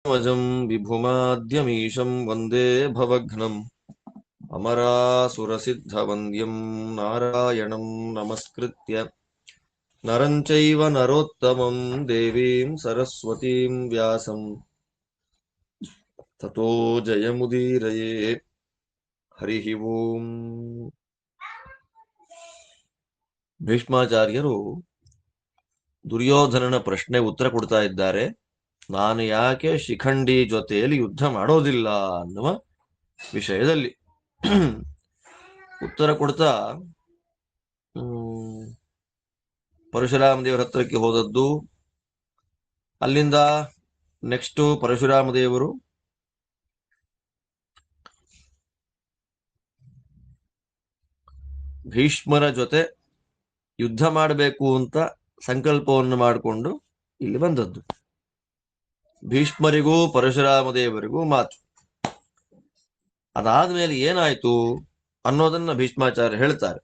ವಜಂ ವಿಭುಮಾದ್ಯಮೀಶಂ ವಂದೇ ಭವಘ್ನಂ ಅಮರಾಸುರಸಿದ್ಧವಂದ್ಯಂ ನಾರಾಯಣಂ ನಮಸ್ಕೃತ್ಯ ನರಂ ಚೈವ ನರೋತ್ತಮಂ ದೇವೀಂ ಸರಸ್ವತೀಂ ವ್ಯಾಸಂ ತತೋ ಜಯಮುದೀರಯೇ. ಹರಿ ಓಂ. ಭೀಷ್ಮಾಚಾರ್ಯರು ದುರ್ಯೋಧನನ ಪ್ರಶ್ನೆ ಉತ್ತರ ಕೊಡ್ತಾ ಇದ್ದಾರೆ. ನಾನು ಯಾಕೆ ಶಿಖಂಡಿ ಜೊತೆಯಲ್ಲಿ ಯುದ್ಧ ಮಾಡೋದಿಲ್ಲ ಅನ್ನುವ ವಿಷಯದಲ್ಲಿ ಉತ್ತರ ಕೊಡ್ತಾ ಪರಶುರಾಮ ದೇವರ ಹತ್ರಕ್ಕೆ ಹೋದದ್ದು. ಅಲ್ಲಿಂದ ನೆಕ್ಸ್ಟ್ ಪರಶುರಾಮ ದೇವರು ಭೀಷ್ಮರ ಜೊತೆ ಯುದ್ಧ ಮಾಡಬೇಕು ಅಂತ ಸಂಕಲ್ಪವನ್ನು ಮಾಡಿಕೊಂಡು ಇಲ್ಲಿ ಬಂದದ್ದು. ಭೀಷ್ಮರಿಗೂ ಪರಶುರಾಮ ದೇವರಿಗೂ ಮಾತು. ಅದಾದ್ಮೇಲೆ ಏನಾಯ್ತು ಅನ್ನೋದನ್ನ ಭೀಷ್ಮಾಚಾರ್ಯ ಹೇಳ್ತಾರೆ.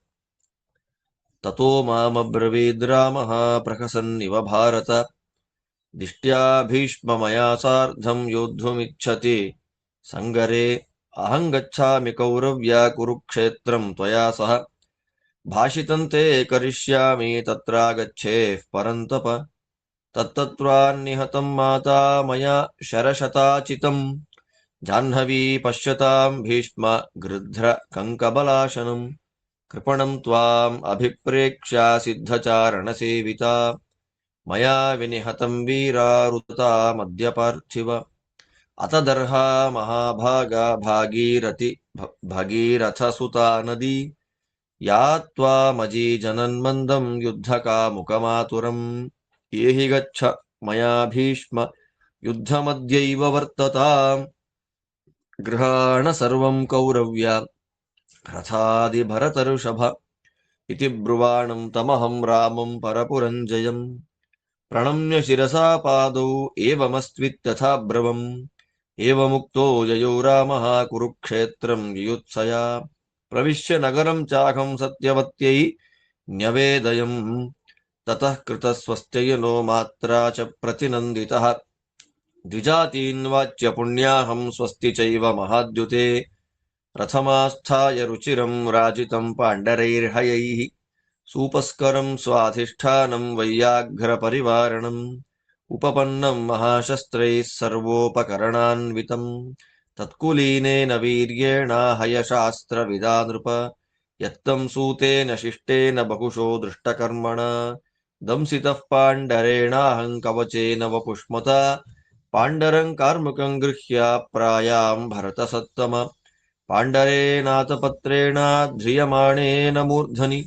ತಥೋ ಮಾಮಬ್ರವೀದ್ ರಾಮಃ ಪ್ರಹಸನ್ನಿವ ಭಾರತ ದಿಷ್ಟ್ಯಾ ಭೀಷ್ಮ ಮಯಾ ಸಾರ್ಧಂ ಯೋದ್ಧುಮಿಚ್ಛತಿ ಸಂಗರೇ ಅಹಂ ಗಚ್ಛಾಮಿ ಕೌರವ್ಯ ಕುರುಕ್ಷೇತ್ರಂ ತ್ವಯಾ ಸಹ ಭಾಷಿತಂತೆ ಕರಿಷ್ಯಾಮಿ ತತ್ರಾಗಚ್ಚೇಃ ಪರಂತಪ ತತ್ತತ್ವಾನ್ನಿಹತಂ ಮಾತಾ ಮಯಾ ಶರಶತಾಚಿತಂ ಜಾಹ್ನವೀ ಪಶ್ಯತಾಂ ಭೀಷ್ಮ ಗೃಧ್ರ ಕಂಕಬಲಾಶನಂ ಕೃಪಣಂ ತ್ವಾಂ ಅಭಿಪ್ರೇಕ್ಷ್ಯ ಸಿದ್ಧಚಾರಣ ಸೇವಿತಾ ಮಯಾ ವಿನಿಹತಂ ವೀರಾರುತಾ ಮಧ್ಯ ಪಾರ್ಥಿವ ಅತದರ್ಹ ಮಹಾಭಾಗ ಭಾಗೀರಥ ಸುತಾ ನದಿ ಯಾ ತ್ವಾಮಜಿ ಜನನ್ಮಂದಂ ಯುದ್ಧಕಾಮುಕಮಾತುರಂ ಏಹಿ ಗಚ್ಚ ಮಯಾ ಭೀಷ್ಮ ಯುದ್ಧಮದ್ಯೈವ ವರ್ತತಾಂ ಗೃಹಾಣ ಸರ್ವಂ ಕೌರವ್ಯ ರಥಾದಿ ಭರತಋಷಭ ಇತಿ ಬ್ರುವಾಣಂ ತಮಹಂ ರಾಮಂ ಪರಪುರಂಜಯಂ ಪ್ರಣಮ್ಯ ಶಿರಸಾ ಪಾದೌ ಏವಮಸ್ತ್ವಿತ್ಯಥಾ ಬ್ರವಂ ಏವಮುಕ್ತೋ ಜಯೋ ರಾಮಃ ಕುರುಕ್ಷೇತ್ರಂ ಯುಯುತ್ಸಯಾ ಪ್ರವಿಶ್ಯ ನಗರಂ ಚಾಹಂ ಸತ್ಯವತ್ಯೈ ನ್ಯವೇದಯಂ ತತಃ ಕೃತಸ್ವಸ್ತ್ಯಯನೋ ಮಾತ್ರಾ ಚ ಪ್ರತಿನಂದಿತಃ ದ್ವಿಜಾತೀನ್ವಾಚ್ಯ ಪುಣ್ಯಾಹಂ ಸ್ವಸ್ತಿ ಚೈವ ಮಹಾದ್ಯುತೆ ರಥಮಾಸ್ಥಾಯ ರುಚಿರಂ ರಾಜಿತಂ ಪಾಂಡರೈರ್ಹಯೈಃ ಸೂಪಸ್ಕರಂ ಸ್ವಾಧಿಷ್ಠಾನಂ ವೈಯಾಘ್ರ ಪರಿವಾರಣಂ ಉಪಪನ್ನಂ ಮಹಾಶಸ್ತ್ರೈಃ ಸರ್ವೋಪಕರಣಾನ್ವಿತಂ ತತ್ಕುಲೀನೇನ ವೀರ್ಯೇಣ ಹಯಶಾಸ್ತ್ರವಿದಾ ನೃಪ ಯತ್ತಂ ಸೂತೇನ ಶಿಷ್ಟೇನ ಬಹುಶೋ ದೃಷ್ಟಕರ್ಮಣ ದಂಸಿತಃ ಪಾಂಡರೇಣಾಹಂ ಕವಚೇನ ವಪುಷ್ಮತ ಪಾಂಡರಂ ಕಾರ್ಮುಕಂ ಗೃಹ್ಯ ಪ್ರಾಯಾಂ ಭರತಸತ್ತಮ ಪಾಂಡರೇನಾಥಪತ್ರೇಣ ಧ್ರಿಯಮಾಣೇನ ಮೂರ್ಧನಿ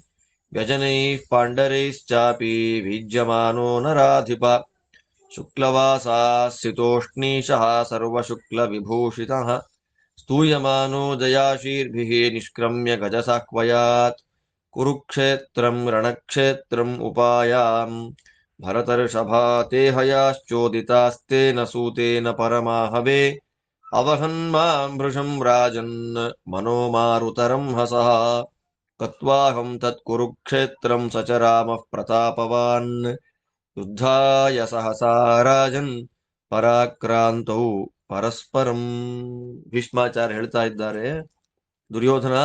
ವ್ಯಜನೈಃ ಪಾಂಡರೈಶ್ಚಾಪಿ ವಿಜ್ಯಮಾನೋ ನರಾಧಿಪ ಶುಕ್ಲವಾಸಾಸ್ಥಿತೋಷ್ಣೀಶಃ ಸರ್ವಶುಕ್ಲವಿಭೂಷಿತಃ ಸ್ತೂಯಮಾನೋ ಜಯಾಶೀರ್ಭಿಃ ನಿಷ್ಕ್ರಮ್ಯ ಗಜಸಾಹ್ವಯಾತ್ ಕುರುಕ್ಷೇತ್ರಂ ರಣಕ್ಷೇತ್ರಂ ಉಪಾಯಾಂ ಭರತರ್ಷಭಾ ತೇ ಹಯಾಶ್ಚೋದಿತಾಸ್ತೇನ ಸೂತೇನ ಪರಮಾಹವೇ ಅವಹನ್ಮಾಂ ಭೃಶಂ ರಾಜನ್ ಮನೋಮಾರುತರಂ ಹಸಃ ಕತ್ವಾಹಂ ತತ್ಕುರುಕ್ಷೇತ್ರಂ ಸಚರಾಮಃ ಪ್ರತಾಪವಾನ್ ಯುದ್ಧಾಯ ಸಹಸಾ ರಾಜನ್ ಪರಾಕ್ರಾಂತೌ ಪರಸ್ಪರಂ. ಭೀಷ್ಮಾಚಾರ್ಯ ಹೇಳ್ತಾ ಇದ್ದಾರೆ, ದುರ್ಯೋಧನ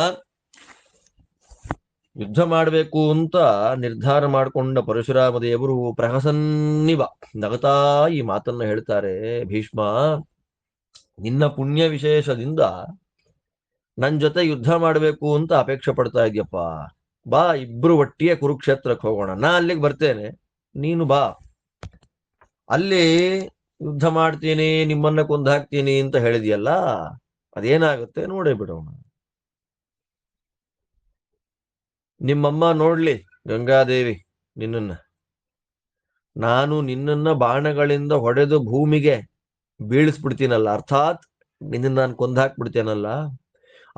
ಯುದ್ಧ ಮಾಡಬೇಕು ಅಂತ ನಿರ್ಧಾರ ಮಾಡಿಕೊಂಡ ಪರಶುರಾಮ ದೇವರು ಪ್ರಹಸನ್ನಿವ ನಗತಾ ಈ ಮಾತನ್ನ ಹೇಳ್ತಾರೆ. ಭೀಷ್ಮ, ನಿನ್ನ ಪುಣ್ಯ ವಿಶೇಷದಿಂದ ನನ್ ಜೊತೆ ಯುದ್ಧ ಮಾಡಬೇಕು ಅಂತ ಅಪೇಕ್ಷೆ ಪಡ್ತಾ ಇದೆಯಪ್ಪ. ಬಾ, ಇಬ್ರು ಒಟ್ಟಿಗೆ ಕುರುಕ್ಷೇತ್ರಕ್ಕೆ ಹೋಗೋಣ. ನಾ ಅಲ್ಲಿಗೆ ಬರ್ತೇನೆ, ನೀನು ಬಾ. ಅಲ್ಲಿ ಯುದ್ಧ ಮಾಡ್ತೀನಿ, ನಿಮ್ಮನ್ನ ಕೊಂದಾಕ್ತೀನಿ ಅಂತ ಹೇಳಿದ್ಯಲ್ಲ, ಅದೇನಾಗುತ್ತೆ ನೋಡೇ ಬಿಡೋಣ. ನಿಮ್ಮಮ್ಮ ನೋಡ್ಲಿ ಗಂಗಾದೇವಿ ನಿನ್ನನ್ನ. ನಾನು ನಿನ್ನನ್ನ ಬಾಣಗಳಿಂದ ಹೊಡೆದು ಭೂಮಿಗೆ ಬೀಳಿಸ್ಬಿಡ್ತೀನಲ್ಲ, ಅರ್ಥಾತ್ ನಿನ್ನ ನಾನು ಕೊಂದಾಕ್ಬಿಡ್ತೇನಲ್ಲ,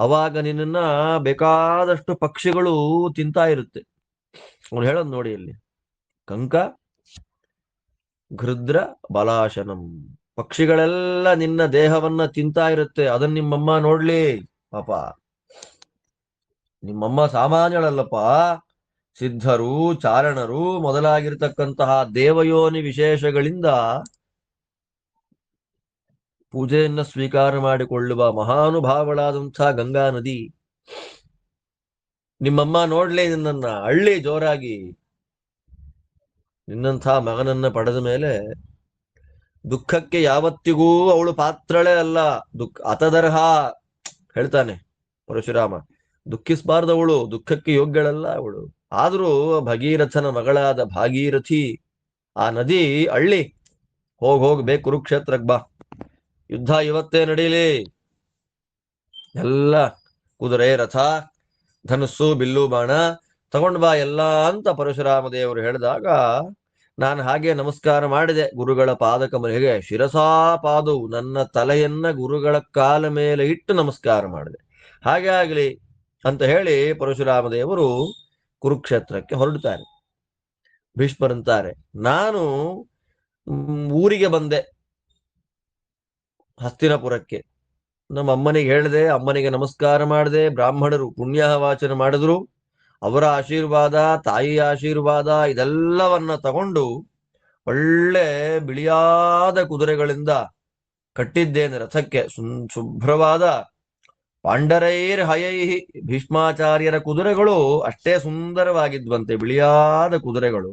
ಅವಾಗ ನಿನ್ನನ್ನ ಬೇಕಾದಷ್ಟು ಪಕ್ಷಿಗಳು ತಿಂತಾ ಇರುತ್ತೆ. ಅವನು ಹೇಳೋದು ನೋಡಿ ಅಲ್ಲಿ, ಕಂಕ ಗೃಧ್ರ ಬಲಾಶನಂ. ಪಕ್ಷಿಗಳೆಲ್ಲ ನಿನ್ನ ದೇಹವನ್ನ ತಿಂತಾ ಇರುತ್ತೆ. ಅದನ್ನ ನಿಮ್ಮಮ್ಮ ನೋಡ್ಲಿ. ಪಾಪ ನಿಮ್ಮಮ್ಮ ಸಾಮಾನ್ಯಳಲ್ಲಪ್ಪ. ಸಿದ್ಧರು, ಚಾರಣರು ಮೊದಲಾಗಿರ್ತಕ್ಕಂತಹ ದೇವಯೋನಿ ವಿಶೇಷಗಳಿಂದ ಪೂಜೆಯನ್ನ ಸ್ವೀಕಾರ ಮಾಡಿಕೊಳ್ಳುವ ಮಹಾನುಭಾವಳಾದಂಥ ಗಂಗಾ ನದಿ ನಿಮ್ಮಮ್ಮ ನೋಡ್ಲೇ ನಿನ್ನನ್ನ ಅಳ್ಳಿ ಜೋರಾಗಿ. ನಿನ್ನಂಥ ಮಗನನ್ನ ಪಡೆದ ಮೇಲೆ ದುಃಖಕ್ಕೆ ಯಾವತ್ತಿಗೂ ಅವಳು ಪಾತ್ರಳೇ ಅಲ್ಲ. ಅತದರ್ಹ ಹೇಳ್ತಾನೆ ಪರಶುರಾಮ. ದುಃಖಿಸಬಾರ್ದವಳು, ದುಃಖಕ್ಕೆ ಯೋಗ್ಯಳಲ್ಲ ಅವಳು. ಆದ್ರೂ ಭಗೀರಥನ ಮಗಳಾದ ಭಾಗೀರಥಿ ಆ ನದಿ ಅಳ್ಳಿ, ಹೋಗ್ಬೇಕು ಕುರುಕ್ಷೇತ್ರಕ್ಕೆ ಬಾ, ಯುದ್ಧ ಇವತ್ತೇ ನಡೀಲಿ, ಎಲ್ಲ ಕುದುರೆ ರಥ ಧನುಸ್ಸು ಬಿಲ್ಲು ಬಾಣ ತಗೊಂಡ್ ಬಾ ಎಲ್ಲ ಅಂತ ಪರಶುರಾಮ ದೇವರು ಹೇಳಿದಾಗ ನಾನು ಹಾಗೆ ನಮಸ್ಕಾರ ಮಾಡಿದೆ ಗುರುಗಳ ಪಾದಕಮಲಿಗೆ. ಶಿರಸಾ ಪಾದವು, ನನ್ನ ತಲೆಯನ್ನ ಗುರುಗಳ ಕಾಲ ಮೇಲೆ ಇಟ್ಟು ನಮಸ್ಕಾರ ಮಾಡಿದೆ. ಹಾಗೆ ಆಗಲಿ ಅಂತ ಹೇಳಿ ಪರಶುರಾಮ ದೇವರು ಕುರುಕ್ಷೇತ್ರಕ್ಕೆ ಹೊರಡ್ತಾರೆ. ಭೀಷ್ಮರಂತಾರೆ, ನಾನು ಊರಿಗೆ ಬಂದೆ ಹಸ್ತಿನಪುರಕ್ಕೆ. ನಮ್ಮ ಅಮ್ಮನಿಗೆ ಹೇಳಿದೆ, ಅಮ್ಮನಿಗೆ ನಮಸ್ಕಾರ ಮಾಡಿದೆ, ಬ್ರಾಹ್ಮಣರು ಪುಣ್ಯವಾಚನ ಮಾಡಿದ್ರು, ಅವರ ಆಶೀರ್ವಾದ, ತಾಯಿಯ ಆಶೀರ್ವಾದ ಇದೆಲ್ಲವನ್ನ ತಗೊಂಡು ಒಳ್ಳೆ ಬಿಳಿಯಾದ ಕುದುರೆಗಳಿಂದ ಕಟ್ಟಿದ್ದೇನೆ ರಥಕ್ಕೆ. ಶುಭ್ರವಾದ ಪಾಂಡರೈರ್ ಹಯೈಹಿ, ಭೀಷ್ಮಾಚಾರ್ಯರ ಕುದುರೆಗಳು ಅಷ್ಟೇ ಸುಂದರವಾಗಿದ್ವಂತೆ, ಬಿಳಿಯಾದ ಕುದುರೆಗಳು,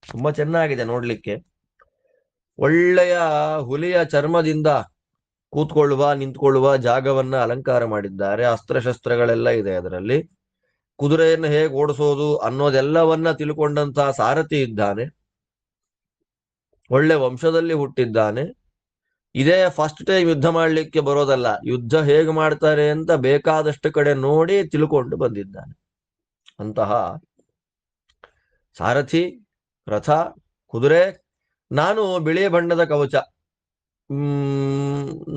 ತುಂಬಾ ಚೆನ್ನಾಗಿದೆ ನೋಡ್ಲಿಕ್ಕೆ. ಒಳ್ಳೆಯ ಹುಲಿಯ ಚರ್ಮದಿಂದ ಕೂತ್ಕೊಳ್ಳುವ ನಿಂತ್ಕೊಳ್ಳುವ ಜಾಗವನ್ನ ಅಲಂಕಾರ ಮಾಡಿದ್ದಾರೆ. ಅಸ್ತ್ರಶಸ್ತ್ರಗಳೆಲ್ಲ ಇದೆ ಅದರಲ್ಲಿ. ಕುದುರೆಯನ್ನು ಹೇಗೆ ಓಡಿಸೋದು ಅನ್ನೋದೆಲ್ಲವನ್ನ ತಿಳ್ಕೊಂಡಂತಹ ಸಾರಥಿ ಇದ್ದಾನೆ. ಒಳ್ಳೆ ವಂಶದಲ್ಲಿ ಹುಟ್ಟಿದ್ದಾನೆ. ಇದೇ ಫಸ್ಟ್ ಟೈಮ್ ಯುದ್ಧ ಮಾಡಲಿಕ್ಕೆ ಬರೋದಲ್ಲ, ಯುದ್ಧ ಹೇಗೆ ಮಾಡ್ತಾರೆ ಅಂತ ಬೇಕಾದಷ್ಟು ಕಡೆ ನೋಡಿ ತಿಳ್ಕೊಂಡು ಬಂದಿದ್ದಾನೆ. ಅಂತಹ ಸಾರಥಿ, ರಥ, ಕುದುರೆ. ನಾನು ಬಿಳಿ ಬಣ್ಣದ ಕವಚ,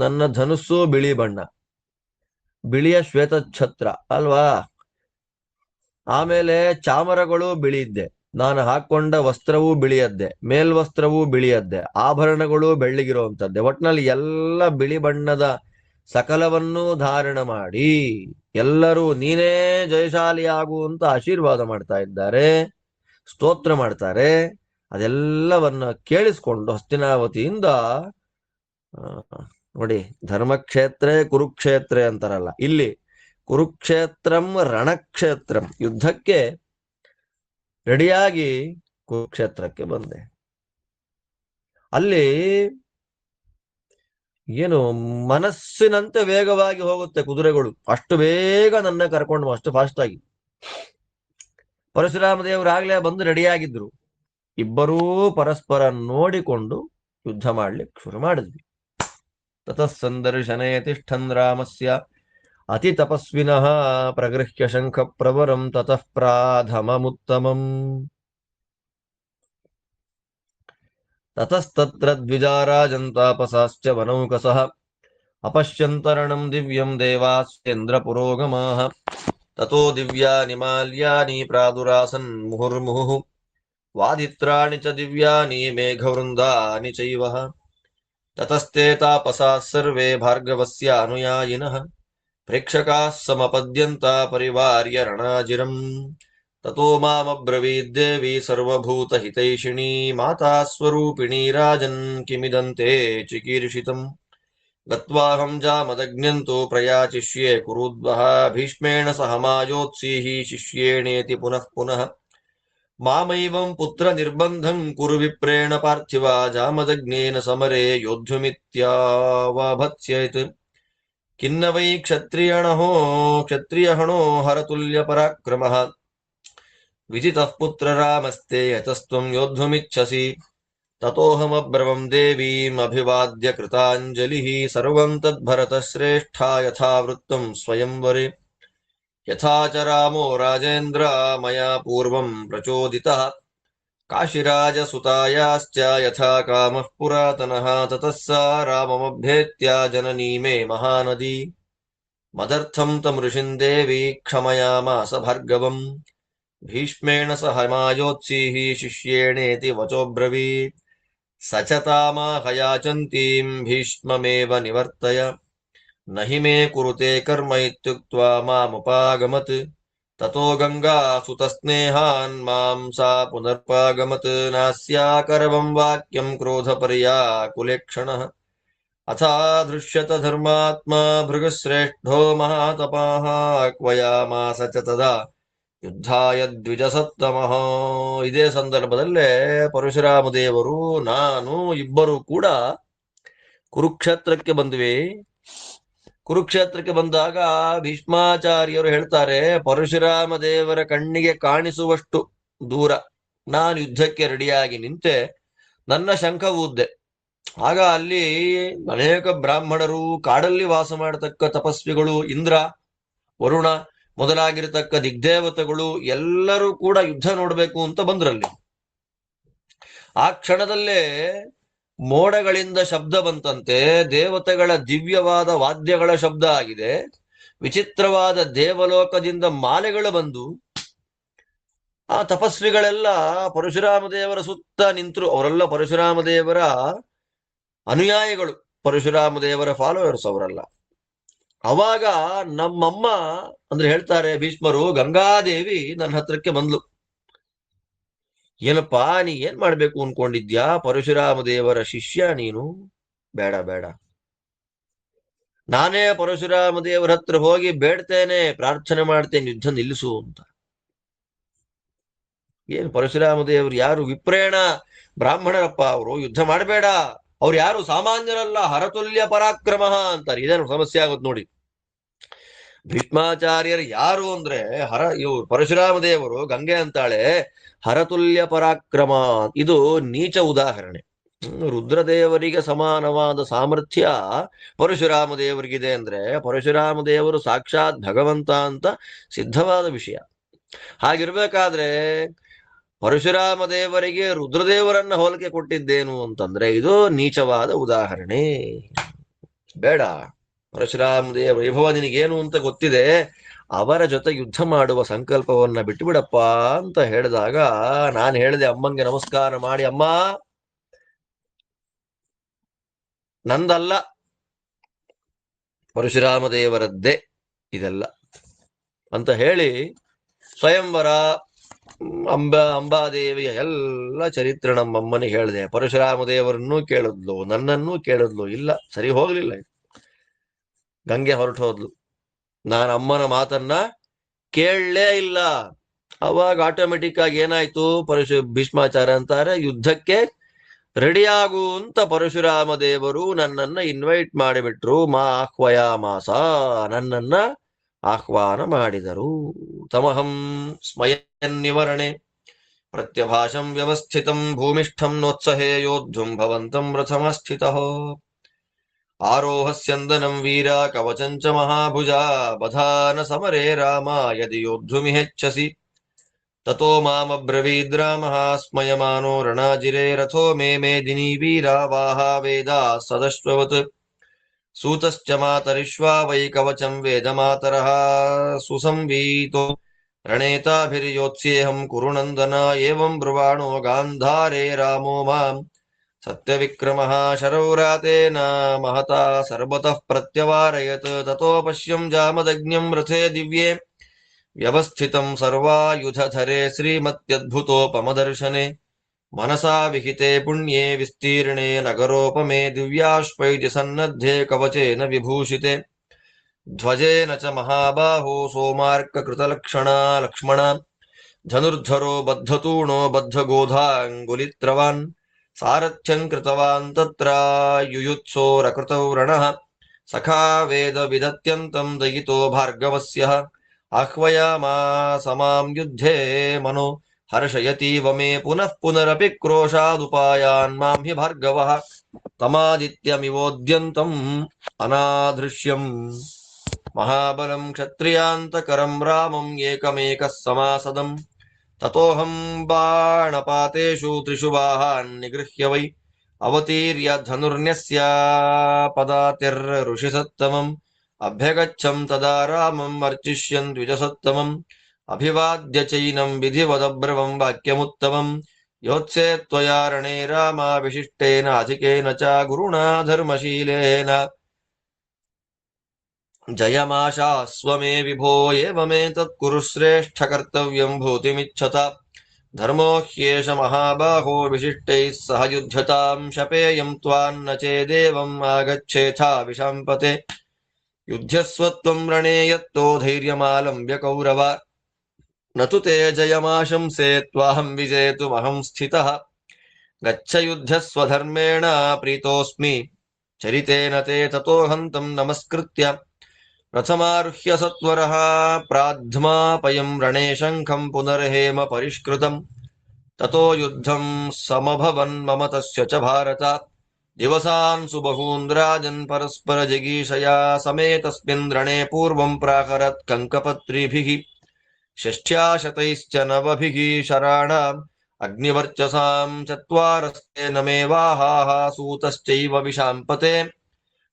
ನನ್ನ ಧನುಸ್ಸು ಬಿಳಿ ಬಣ್ಣ, ಬಿಳಿಯ ಶ್ವೇತಛತ್ರ ಅಲ್ವಾ. ಆಮೇಲೆ ಚಾಮರಗಳು ಬಿಳಿಯಿದ್ದೆ, ನಾನು ಹಾಕೊಂಡ ವಸ್ತ್ರವೂ ಬಿಳಿಯದ್ದೆ, ಮೇಲ್ವಸ್ತ್ರವೂ ಬಿಳಿಯದ್ದೆ, ಆಭರಣಗಳು ಬೆಳ್ಳಿಗಿರುವಂಥದ್ದೆ. ಒಟ್ನಲ್ಲಿ ಎಲ್ಲ ಬಿಳಿ ಬಣ್ಣದ ಸಕಲವನ್ನೂ ಧಾರಣ ಮಾಡಿ ಎಲ್ಲರೂ ನೀನೇ ಜಯಶಾಲಿಯಾಗು ಅಂತ ಆಶೀರ್ವಾದ ಮಾಡ್ತಾ ಇದ್ದಾರೆ, ಸ್ತೋತ್ರ ಮಾಡ್ತಾರೆ. ಅದೆಲ್ಲವನ್ನ ಕೇಳಿಸ್ಕೊಂಡು ಹಸ್ತಿನಾವತಿಯಿಂದ ನೋಡಿ, ಧರ್ಮಕ್ಷೇತ್ರ ಕುರುಕ್ಷೇತ್ರ ಅಂತಾರಲ್ಲ, ಇಲ್ಲಿ ಕುರುಕ್ಷೇತ್ರಂ ರಣಕ್ಷೇತ್ರಂ, ಯುದ್ಧಕ್ಕೆ ರೆಡಿಯಾಗಿ ಕುರುಕ್ಷೇತ್ರಕ್ಕೆ ಬಂದೆ. ಅಲ್ಲಿ ಏನು ಮನಸ್ಸಿನಂತೆ ವೇಗವಾಗಿ ಹೋಗುತ್ತೆ ಕುದುರೆಗಳು, ಅಷ್ಟು ಬೇಗ ನನ್ನ ಕರ್ಕೊಂಡು, ಅಷ್ಟು ಫಾಸ್ಟ್ ಆಗಿ. ಪರಶುರಾಮ ದೇವರು ಆಗ್ಲೇ ಬಂದು ರೆಡಿಯಾಗಿದ್ರು. ಇಬ್ಬರೂ ಪರಸ್ಪರ ನೋಡಿಕೊಂಡು ಯುದ್ಧ ಮಾಡ್ಲಿಕ್ಕೆ ಶುರು ಮಾಡಿದ್ವಿ. ತತಃ ಸಂದರ್ಶನೇ ತಿಷ್ಠನ್ ರಾಮಸ್ಯ ಅತಿ ತಪಸ್ವಿನಃ ಪ್ರಗೃಹ್ಯ ಶಂಖ ಪ್ರವರಂ ತತಃ ಪ್ರಾಧಮಮುತ್ತಮಂ. ತತಸ್ತತ್ರ ದ್ವಿಜಾರಾಜಂತಾಪಸಾಶ್ಚ ವನೌಕಸಃ ಅಪಶ್ಯಂತರಣಂ ದಿವ್ಯಂ ದೇವಾಸ್ಯೇಂದ್ರ ಪುರೋಗಮಾಃ. ತತೋ ದಿವ್ಯಾನಿ ಮಾಲ್ಯಾನಿ ಪ್ರಾದುರಾಸನ್ ಮುಹುರ್ಮುಹುಃ ವಾದಿತ್ರಾಣಿ ಚ ದಿವ್ಯಾನಿ ಮೇಘವೃಂದಾನಿ ಚೈವ. ತತಸ್ತೆ ತಾಪಸಾಃ ಸರ್ವೇ ಭಾರ್ಗವಸ್ಯ ಅನುಯಾಯಿನಃ ಪ್ರೇಕ್ಷಕಾಃ ಸಮಪದ್ಯಂತ ಪರಿವಾರ್ಯ ರಣಾಜಿರಂ. ತತೋ ಮಾಮಬ್ರವೀದ್ದೇವಿ ಸರ್ವಭೂತಹಿತೈಷಿಣೀ ಮಾತಾ ಸ್ವರೂಪಿಣೀ ರಾಜನ್ ಕಿಮಿದಂತೆ ಚಿಕೀರ್ಷಿತಂ. ಗತ್ವಾಹಂ ಜಾಮದಗ್ನ್ಯಂತೋ ಪ್ರಯಾಚಿಷ್ಯೆ ಕುರುದ್ವಃ ಭೀಷ್ಮೇಣ ಸಹ ಮಾಯೋತ್ಸೀಃ ಶಿಷ್ಯೇಣೇತಿ ಪುನಃ ಪುನಃ. ಮಾಮೈವಂ ಪುತ್ರ ನಿರ್ಬಂಧಂ ಕುರು ವಿಪ್ರೇಣ ಪಾರ್ಥಿವ ಜಾಮದಗ್ನೇನ ಸಮರೆ ಯೋದ್ಧುಮಿತ್ಯಾವಭತ್ಸ್ಯೇತ್. ಖಿನ್ನ ವೈ ಕ್ಷತ್ರಿಯಹಣೋ ಹರತುಲ್ಯ ಪರಾಕ್ರಮಃ ವಿಜಿತಃ ಪುತ್ರ ರಾಮಸ್ತೆ ಯತಸ್ತ್ವಂ ಯೋದ್ಧುಮಿಚ್ಛಸಿ. ತತೋಹಮಬ್ರವಂ ದೇವೀಂ ಅಭಿವಾದ್ಯ ಕೃತಾಂಜಲಿಃ ಸರ್ವಂ ತದ್ಭರತ ಶ್ರೇಷ್ಠ ಯಥಾವೃತ್ತಂ ಸ್ವಯಂವರೆ. ಯಥಾ ಚ ರಾಮೋ ರಾಜೇಂದ್ರ ಮಯಾ ಪೂರ್ವಂ ಪ್ರಚೋದಿತಃ ಕಾಶಿರಾಜಸುತಾಯಾಶ್ಚ ಯಥಾ ಕಾಮಃ ಪುರಾತನಃ. ತತಃ ಸಾ ರಾಮಮಭ್ಯೇತ್ಯ ಜನನೀ ಮೇ ಮಹಾನದಿ. ಮದರ್ಥಂ ತಂ ಋಷಿಂ ದೇವಿ ಕ್ಷಮಯಾಮಾಸ ಭಾರ್ಗವಂ. ಭೀಷ್ಮೇಣ ಸಹ ಮಾಯೋತ್ಸೀಃ ಶಿಷ್ಯೇಣೇತಿ ವಚೋಬ್ರವೀತ್. ಸ ಚ ತಾಮಾಹಯಾಚಂತೀಂ ಭೀಷ್ಮಮೇವ ನಿವರ್ತಯ. ನ ಹಿ ಮೇ ಕುರುತೆ ಕರ್ಮ ಇತ್ಯುಕ್ತ್ವಾ ಮಾಮುಪಾಗಮತ್. ತತೋ ಗಂಗಾ ಸುತಸ್ನೇಹಾನ್ ಮಾಂ ಸಾ ಪುನರ್ಪಾಗಮತ್. ನಾಸ್ಯಾಕರವಂ ವಾಕ್ಯಂ ಕ್ರೋಧ ಪರ್ಯಾಕುಲೇಕ್ಷಣಃ ಅಥ ದೃಶ್ಯತ ಧರ್ಮಾತ್ಮ ಭೃಗುಶ್ರೇಷ್ಠೋ ಮಹಾತಪಾಃ ಕ್ವಯಾಮಾಸ ಚ ತದಾ ಯುದ್ಧಾಯ ದ್ವಿಜಸತ್ತಮಃ. ಇದೇ ಸಂದರ್ಭದಲ್ಲೇ ಪರಶುರಾಮ ದೇವರು ನಾನು ಇಬ್ಬರು ಕೂಡ ಕುರುಕ್ಷೇತ್ರಕ್ಕೆ ಬಂದ್ವಿ. ಕುರುಕ್ಷೇತ್ರಕ್ಕೆ ಬಂದಾಗ ಭೀಷ್ಮಾಚಾರ್ಯರು ಹೇಳ್ತಾರೆ, ಪರಶುರಾಮ ದೇವರ ಕಣ್ಣಿಗೆ ಕಾಣಿಸುವಷ್ಟು ದೂರ ನಾನು ಯುದ್ಧಕ್ಕೆ ರೆಡಿಯಾಗಿ ನಿಂತೆ, ನನ್ನ ಶಂಖ ಊದ್ದೆ. ಆಗ ಅಲ್ಲಿ ಅನೇಕ ಬ್ರಾಹ್ಮಣರು, ಕಾಡಲ್ಲಿ ವಾಸ ಮಾಡತಕ್ಕ ತಪಸ್ವಿಗಳು, ಇಂದ್ರ ವರುಣ ಮೊದಲಾಗಿರತಕ್ಕ ದಿಗ್ದೇವತೆಗಳು ಎಲ್ಲರೂ ಕೂಡ ಯುದ್ಧ ನೋಡಬೇಕು ಅಂತ ಬಂದ್ರಲ್ಲಿ. ಆ ಕ್ಷಣದಲ್ಲೇ ಮೋಡಗಳಿಂದ ಶಬ್ದ ಬಂತಂತೆ, ದೇವತೆಗಳ ದಿವ್ಯವಾದ ವಾದ್ಯಗಳ ಶಬ್ದ ಆಗಿದೆ, ವಿಚಿತ್ರವಾದ ದೇವಲೋಕದಿಂದ ಮಾಲೆಗಳು ಬಂದು ಆ ತಪಸ್ವಿಗಳೆಲ್ಲ ಪರಶುರಾಮ ದೇವರ ಸುತ್ತ ನಿಂತರು. ಅವರೆಲ್ಲ ಪರಶುರಾಮ ದೇವರ ಅನುಯಾಯಿಗಳು, ಪರಶುರಾಮ ದೇವರ ಫಾಲೋವರ್ಸ್ ಅವರೆಲ್ಲ. ಅವಾಗ ನಮ್ಮಮ್ಮ ಅಂದ್ರೆ ಹೇಳ್ತಾರೆ ಭೀಷ್ಮರು, ಗಂಗಾದೇವಿ ನನ್ನ ಹತ್ರಕ್ಕೆ ಬಂದ್ಲು. ಏನಪ್ಪಾ ನೀ ಏನ್ ಮಾಡ್ಬೇಕು ಅನ್ಕೊಂಡಿದ್ಯಾ? ಪರಶುರಾಮ ದೇವರ ಶಿಷ್ಯ ನೀನು, ಬೇಡ ಬೇಡ, ನಾನೇ ಪರಶುರಾಮ ದೇವರ ಹತ್ರ ಹೋಗಿ ಬೇಡ್ತೇನೆ, ಪ್ರಾರ್ಥನೆ ಮಾಡ್ತೇನೆ, ಯುದ್ಧ ನಿಲ್ಲಿಸು ಅಂತ. ಏನು ಪರಶುರಾಮ ದೇವರು ಯಾರು? ವಿಪ್ರೇಣ ಬ್ರಾಹ್ಮಣರಪ್ಪ ಅವರು, ಯುದ್ಧ ಮಾಡಬೇಡ, ಅವ್ರು ಯಾರು ಸಾಮಾನ್ಯರಲ್ಲ, ಹರತುಲ್ಯ ಪರಾಕ್ರಮ ಅಂತಾರೆ. ಇದೇನು ಸಮಸ್ಯೆ ಆಗುತ್ತೆ ನೋಡಿ. ಭೀಷ್ಮಾಚಾರ್ಯರು ಯಾರು ಅಂದ್ರೆ ಇವ್ರು ಪರಶುರಾಮ ದೇವರು, ಗಂಗೆ ಅಂತಾಳೆ ಹರತುಲ್ಯ ಪರಾಕ್ರಮ. ಇದು ನೀಚ ಉದಾಹರಣೆ. ರುದ್ರದೇವರಿಗೆ ಸಮಾನವಾದ ಸಾಮರ್ಥ್ಯ ಪರಶುರಾಮ ದೇವರಿಗಿದೆ ಅಂದ್ರೆ ಪರಶುರಾಮ ದೇವರು ಸಾಕ್ಷಾತ್ ಭಗವಂತ ಅಂತ ಸಿದ್ಧವಾದ ವಿಷಯ. ಹಾಗಿರ್ಬೇಕಾದ್ರೆ ಪರಶುರಾಮ ದೇವರಿಗೆ ರುದ್ರದೇವರನ್ನ ಹೋಲಿಕೆ ಕೊಟ್ಟಿದ್ದೇನು ಅಂತಂದ್ರೆ ಇದು ನೀಚವಾದ ಉದಾಹರಣೆ. ಬೇಡ, ಪರಶುರಾಮ ದೇವ ವೈಭವ ನಿನಗೇನು ಅಂತ ಗೊತ್ತಿದೆ, ಅವರ ಜೊತೆ ಯುದ್ಧ ಮಾಡುವ ಸಂಕಲ್ಪವನ್ನ ಬಿಟ್ಟು ಬಿಡಪ್ಪ ಅಂತ ಹೇಳಿದಾಗ ನಾನು ಹೇಳಿದೆ ಅಮ್ಮಂಗೆ ನಮಸ್ಕಾರ ಮಾಡಿ, ಅಮ್ಮ ನಂದಲ್ಲ, ಪರಶುರಾಮ ದೇವರದ್ದೇ ಇದೆಲ್ಲ ಅಂತ ಹೇಳಿ ಸ್ವಯಂವರ, ಅಂಬಾದೇವಿಯ ಎಲ್ಲ ಚರಿತ್ರೆ ನಮ್ಮಮ್ಮನಿಗೆ ಹೇಳಿದೆ. ಪರಶುರಾಮ ದೇವರನ್ನೂ ಕೇಳಿದ್ಲು, ನನ್ನನ್ನೂ ಕೇಳಿದ್ಲು. ಇಲ್ಲ, ಸರಿ ಹೋಗ್ಲಿಲ್ಲ. ಗಂಗೆ ಹೊರಟು ಹೋದ್ಲು. ನಾನು ಅಮ್ಮನ ಮಾತನ್ನ ಕೇಳಲೇ ಇಲ್ಲ. ಅವಾಗ ಆಟೋಮೆಟಿಕ್ ಆಗಿ ಏನಾಯ್ತು, ಭೀಷ್ಮಾಚಾರ್ಯ ಅಂತಾರೆ, ಯುದ್ಧಕ್ಕೆ ರೆಡಿಯಾಗು ಅಂತ ಪರಶುರಾಮ ದೇವರು ನನ್ನನ್ನ ಇನ್ವೈಟ್ ಮಾಡಿಬಿಟ್ರು. ಆಹ್ವಯಾಮಾಸ, ನನ್ನನ್ನ ಆಹ್ವಾನ ಮಾಡಿದರು. ತಮಹಂ ಸ್ಮಯನ್ನಿವರಣೆ ಪ್ರತ್ಯಭಾಷಂ ವ್ಯವಸ್ಥಿತಂ ಭೂಮಿಷ್ಠಂ ನೋತ್ಸಹೇ ಯೋದ್ಧುಂ ಭವಂತಂ ರಥಮಸ್ಥಿತಃ. ಆರೋಹಸ್ಯಂದನಂ ವೀರ ಕವಚಂಚ ಮಹಾಭುಜಾ ಬಧಾನ ಸಮರೇ ರಾಮ ಯದಿ ಯೋದ್ಧುಮಿಹೆಚ್ಛಸಿ ತಥೋ ಮಾಮಬ್ರವೀದ್ ರಾಮಃ ಸ್ಮಯಮಾನೋ ರಣಾಜಿರೇ ರಥೋ ಮೇ ಮೇದಿನಿ ವೀರಾ ವಾಹಾ ವೇದಾ ಸದಶ್ವವತ್ ಸೂತಶ್ಚ ಮಾತರಿಶ್ವಾ ವೈ ಕವಚಂ ವೇದ ಮಾತರಃ ಸುಸಂವೀತೋ ರಣೇತಾಭಿರ್ಯೋತ್ಸ್ಯೇಹಂ ಕುರುನಂದನ ಏವಂ ಬ್ರುವಾಣೋ ಗಾಂಧಾರೇ ರಾಮೋ ಮಾಂ ಸತ್ಯವಿಕ್ರಮಃ ಶರೌರಾತೇನ ಮಹತಾ ಸರ್ವತಃ ಪ್ರತ್ಯವಾರಯತ್ ತಥೋ ಪಶ್ಯಂ ಜಾಮದಗ್ನ್ಯಂ ರಥೇ ದಿವ್ಯೇ ವ್ಯವಸ್ಥಿತಂ ಸರ್ವಾಯುಧಧರೆ ಶ್ರೀಮತ್ಯದ್ಭುತೋಪಮದರ್ಶನೆ ಮನಸಾ ವಿಹಿತೆ ಪುಣ್ಯೇ ವಿಸ್ತೀರ್ಣೆ ನಗರೋಪಮೇ ದಿವ್ಯಾಶ್ವೈತಿ ಸನ್ನದ್ಧೆ ಕವಚೇನ ವಿಭೂಷಿತೆ ಧ್ವಜೇನ ಚ ಮಹಾಬಾಹೋ ಸೋಮಾರ್ಕಕೃತಲಕ್ಷಣ ಲಕ್ಷ್ಮಣ ಧನುರ್ಧರೋ ಬದ್ಧತೂಣೋ ಬದ್ಧಗೋಧಾಂಗುಲಿತ್ರವಾನ್ ಸಾರಥ್ಯಂ ಕೃತವಾನ್ ತತ್ರ ಯುಯುತ್ಸೋರಕೃತೌ ರಣಃ ಸಖಾ ವೇದ ವಿದತ್ಯಂತಂ ದಯಿತೋ ಭಾರ್ಗವಸ್ಯ ಆಹ್ವಯಾಮಾಸ ಮಾಂ ಯುದ್ಧೇ ಮನೋ ಹರ್ಷಯತೀವ ಮೇ ಪುನಃ ಪುನರಪಿ ಕ್ರೋಶಾದುಪಾಯಾನ್ ಮಾಂ ಹಿ ಭಾರ್ಗವಃ ತಮಾದಿತ್ಯಮಿವೋದ್ಯಂತಂ ಅನಾದೃಶ್ಯಂ ಮಹಾಬಲಂ ಕ್ಷತ್ರಿಯಾಂತಕರಂ ರಾಮಂ ಏಕಮೇಕಃ ಸಮಾಸದಂ ತತೋಹಂ ಬಾಣಪಾತೇಷು ತ್ರಿಷು ವಾಹಾನ್ ನಿಗೃಹ್ಯ ವೈ ಅವತೀರ್ಯ ಧನುರ್ನ್ಯಸ್ಯ ಪದಾತಿರ್ ಋಷಿಸತ್ತಮಂ ಅಭ್ಯಗಚ್ಚಂ ತದಾ ರಾಮಂ ಅರ್ಚಿಷ್ಯನ್ ದ್ವಿಜಸತ್ತಮಂ ಅಭಿವಾದ್ಯ ಚೈನಂ ವಿಧಿವದಬ್ರವಂ ವಾಕ್ಯಮುತ್ತಮಂ ಯೋತ್ಸೇ ತ್ವಯಾ ರಣೇ ರಾಮ ವಿಶಿಷ್ಟೇನ ಅಧಿಕೇನ ಚ ಗುರುಣಾ ಧರ್ಮಶೀಲೇನ ಜಯಮಾಶಾಸ್ವ ಮೇ ವಿಭೋ ಏವಮೇತತ್ ಕುರು ಶ್ರೇಷ್ಠ ಕರ್ತವ್ಯಂ ಭೂತಿಮಿಚ್ಛತ ಧರ್ಮೋ ಹ್ಯೇಷ ಮಹಾಬಾಹೋ ವಿಶಿಷ್ಟೈಃ ಸಹ ಯುಧ್ಯತಾಂ ಶಪೇಯಂ ತ್ವಾನ್ನ ಚೇದೇವಂ ಆಗಚ್ಚೇಥಾ ವಿಶಾಂಪತೆ ಯುಧ್ಯಸ್ವತ್ವಂ ರಣೇ ಯತ್ತೋ ಧೈರ್ಯಮಾಲಂಬ್ಯ ಕೌರವ ನತು ತೇ ಜಯಮಾಶಂಸೆ ತ್ವಾಹಂ ವಿಜೇತುಮಹಂ ಸ್ಥಿತಃ ಗಚ್ಚ ಯುಧ್ಯಸ್ವಧರ್ಮೇಣ ಪ್ರೀತೋಸ್ಮಿ ಚರಿತೇನ ತೇ ತತೋ ಹಂತಂ ನಮಸ್ಕೃತ್ಯ ಪ್ರಥಮಾರುಹ್ಯ ಸತ್ವರಃ ಪ್ರಾಧ್ಮಾಪಯಂ ರಣೇ ಶಂಖಂ ಪುನರ್ಹೇಮ ಪರಿಷ್ಕೃತಂ ತತೋ ಯುದ್ಧಂ ಸಮಭವನ್ ಮಮ ತಸ್ಯ ಚ ಭಾರತ ದಿವಸಾನ್ ಸುಬಹೂನ್ ರಾಜನ್ ಪರಸ್ಪರ ಜಿಗೀಷಯಾ ಸಮೇತಸ್ಮಿನ್ ರಣೇ ಪೂರ್ವಂ ಪ್ರಾಹರತ್ ಕಂಕಪತ್ರಿಭಿಃ ಷಷ್ಠ್ಯಾಶತೈಶ್ಚ ನವಭಿಃ ಶರಾಣಾಂ ಅಗ್ನಿವರ್ಚಸಾಂ ಚತ್ವಾರಸ್ತೆನ ಮೇವಾಹಾಹ ಸೂತಶ್ಚೈವ ವಿಶಾಂಪತೆ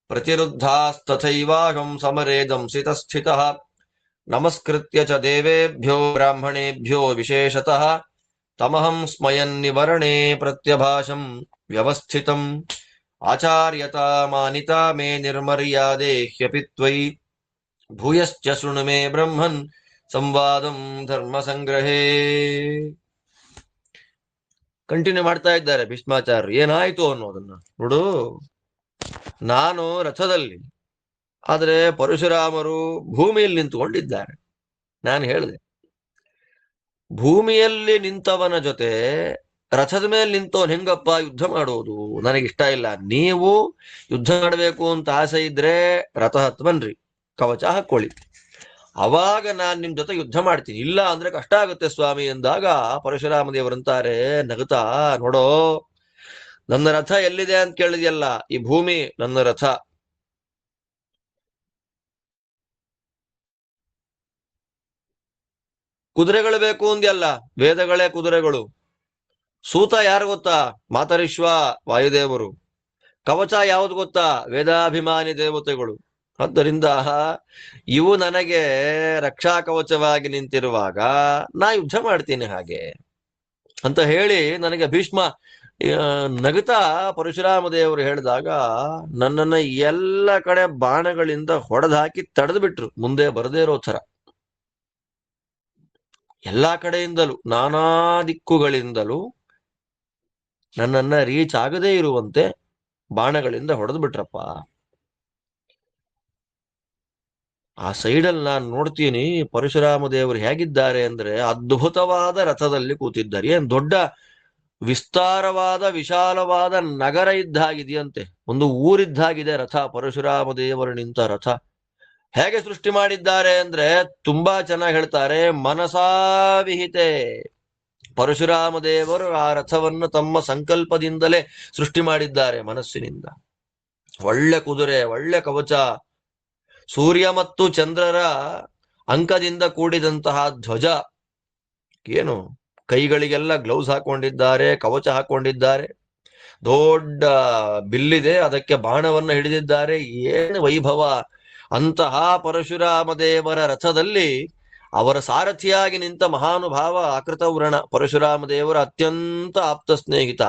ಪ್ರತಿರುದ್ಧಾಸ್ತಥೈವಾಹಂ ಸಮರೆ ದಂಸಿತಸ್ಥಿತಃ ನಮಸ್ಕೃತ್ಯ ಚ ದೇವೇಭ್ಯೋ ಬ್ರಾಹ್ಮಣೇಭ್ಯೋ ವಿಶೇಷತಃ ತಮಹಂ ಸ್ಮಯನ್ನಿವರಣೇ ಪ್ರತ್ಯಭಾಷಂ ವ್ಯವಸ್ಥಿತಂ ಆಚಾರ್ಯತಾ ಮಾನಿತಾ ಮೇ ನಿರ್ಮರ್ಯಾದೆ ಹ್ಯಪಿ ತ್ವಯಿ ಭೂಯಶ್ಚ ಶೃಣು ಮೇ ಬ್ರಹ್ಮನ್ ಸಂವಾದಂ ಧರ್ಮ ಸಂಗ್ರಹೇ. ಕಂಟಿನ್ಯೂ ಮಾಡ್ತಾ ಇದ್ದಾರೆ ಭೀಷ್ಮಾಚಾರ್ಯರು. ಏನಾಯ್ತು ಅನ್ನೋದನ್ನ ನೋಡು. ನಾನು ರಥದಲ್ಲಿ, ಆದರೆ ಪರಶುರಾಮರು ಭೂಮಿಯಲ್ಲಿ ನಿಂತುಕೊಂಡಿದ್ದಾರೆ. ನಾನು ಹೇಳಿದೆ, ಭೂಮಿಯಲ್ಲಿ ನಿಂತವನ ಜೊತೆ ರಥದ ಮೇಲೆ ನಿಂತವನ್ ಹೆಂಗಪ್ಪ ಯುದ್ಧ ಮಾಡೋದು? ನನಗಿಷ್ಟ ಇಲ್ಲ. ನೀವು ಯುದ್ಧ ಮಾಡಬೇಕು ಅಂತ ಆಸೆ ಇದ್ರೆ ರಥ ಹತ್ತು ಬನ್ರಿ, ಕವಚ ಹಾಕೊಳ್ಳಿ, ಅವಾಗ ನಾನ್ ನಿಮ್ ಜೊತೆ ಯುದ್ಧ ಮಾಡ್ತೀನಿ. ಇಲ್ಲ ಅಂದ್ರೆ ಕಷ್ಟ ಆಗುತ್ತೆ ಸ್ವಾಮಿ ಎಂದಾಗ ಪರಶುರಾಮ ದೇವರಂತಾರೆ ನಗುತ್ತಾ, ನೋಡೋ, ನನ್ನ ರಥ ಎಲ್ಲಿದೆ ಅಂತ ಕೇಳಿದ್ಯಲ್ಲ, ಈ ಭೂಮಿ ನನ್ನ ರಥ. ಕುದುರೆಗಳು ಬೇಕು ಅಂದ್ಯಲ್ಲ, ವೇದಗಳೇ ಕುದುರೆಗಳು. ಸೂತ ಯಾರು ಗೊತ್ತಾ? ಮಾತರಿಶ್ವ ವಾಯುದೇವರು. ಕವಚ ಯಾವುದು ಗೊತ್ತಾ? ವೇದಾಭಿಮಾನಿ ದೇವತೆಗಳು. ಆದ್ದರಿಂದ ಇವು ನನಗೆ ರಕ್ಷಾ ಕವಚವಾಗಿ ನಿಂತಿರುವಾಗ ನಾ ಯುದ್ಧ ಮಾಡ್ತೀನಿ ಹಾಗೆ ಅಂತ ಹೇಳಿ ನನಗೆ ಭೀಷ್ಮ ನಗುತ್ತಾ ಪರಶುರಾಮ ದೇವರು ಹೇಳಿದಾಗ ನನ್ನನ್ನ ಎಲ್ಲ ಕಡೆ ಬಾಣಗಳಿಂದ ಹೊಡೆದಾಕಿ ತಡೆದು ಬಿಟ್ರು, ಮುಂದೆ ಬರದೇ ಇರೋ ಥರ. ಎಲ್ಲಾ ಕಡೆಯಿಂದಲೂ, ನಾನಾ ದಿಕ್ಕುಗಳಿಂದಲೂ ನನ್ನನ್ನ ರೀಚ್ ಆಗದೇ ಇರುವಂತೆ ಬಾಣಗಳಿಂದ ಹೊಡೆದು ಬಿಟ್ರಪ್ಪ. ಆ ಸೈಡಲ್ಲಿ ನಾನು ನೋಡ್ತೀನಿ ಪರಶುರಾಮ ದೇವರು ಹೇಗಿದ್ದಾರೆ ಅಂದ್ರೆ ಅದ್ಭುತವಾದ ರಥದಲ್ಲಿ ಕೂತಿದ್ದಾರೆ. ಏನ್ ದೊಡ್ಡ ವಿಸ್ತಾರವಾದ ವಿಶಾಲವಾದ ನಗರ ಇದ್ದಾಗಿದೆಯಂತೆ, ಒಂದು ಊರಿದ್ದಾಗಿದೆ ರಥ. ಪರಶುರಾಮ ದೇವರು ನಿಂತ ರಥ ಹೇಗೆ ಸೃಷ್ಟಿ ಮಾಡಿದ್ದಾರೆ ಅಂದ್ರೆ ತುಂಬಾ ಚೆನ್ನಾಗಿ ಹೇಳ್ತಾರೆ. ಮನಸಾವಿಹಿತೆ. ಪರಶುರಾಮ ದೇವರು ಆ ರಥವನ್ನು ತಮ್ಮ ಸಂಕಲ್ಪದಿಂದಲೇ ಸೃಷ್ಟಿ ಮಾಡಿದ್ದಾರೆ, ಮನಸ್ಸಿನಿಂದ. ಒಳ್ಳೆ ಕುದುರೆ, ಒಳ್ಳೆ ಕವಚ, ಸೂರ್ಯ ಮತ್ತು ಚಂದ್ರರ ಅಂಕದಿಂದ ಕೂಡಿದಂತಹ ಧ್ವಜ. ಏನು ಕೈಗಳಿಗೆಲ್ಲ ಗ್ಲೌಸ್ ಹಾಕೊಂಡಿದ್ದಾರೆ, ಕವಚ ಹಾಕೊಂಡಿದ್ದಾರೆ, ದೊಡ್ಡ ಬಿಲ್ಲಿದೆ, ಅದಕ್ಕೆ ಬಾಣವನ್ನು ಹಿಡಿದಿದ್ದಾರೆ. ಏನು ವೈಭವ! ಅಂತಹ ಪರಶುರಾಮ ದೇವರ ರಥದಲ್ಲಿ ಅವರ ಸಾರಥಿಯಾಗಿ ನಿಂತ ಮಹಾನುಭಾವ ಅಕೃತವ್ರಣ. ಪರಶುರಾಮ ದೇವರ ಅತ್ಯಂತ ಆಪ್ತ ಸ್ನೇಹಿತ,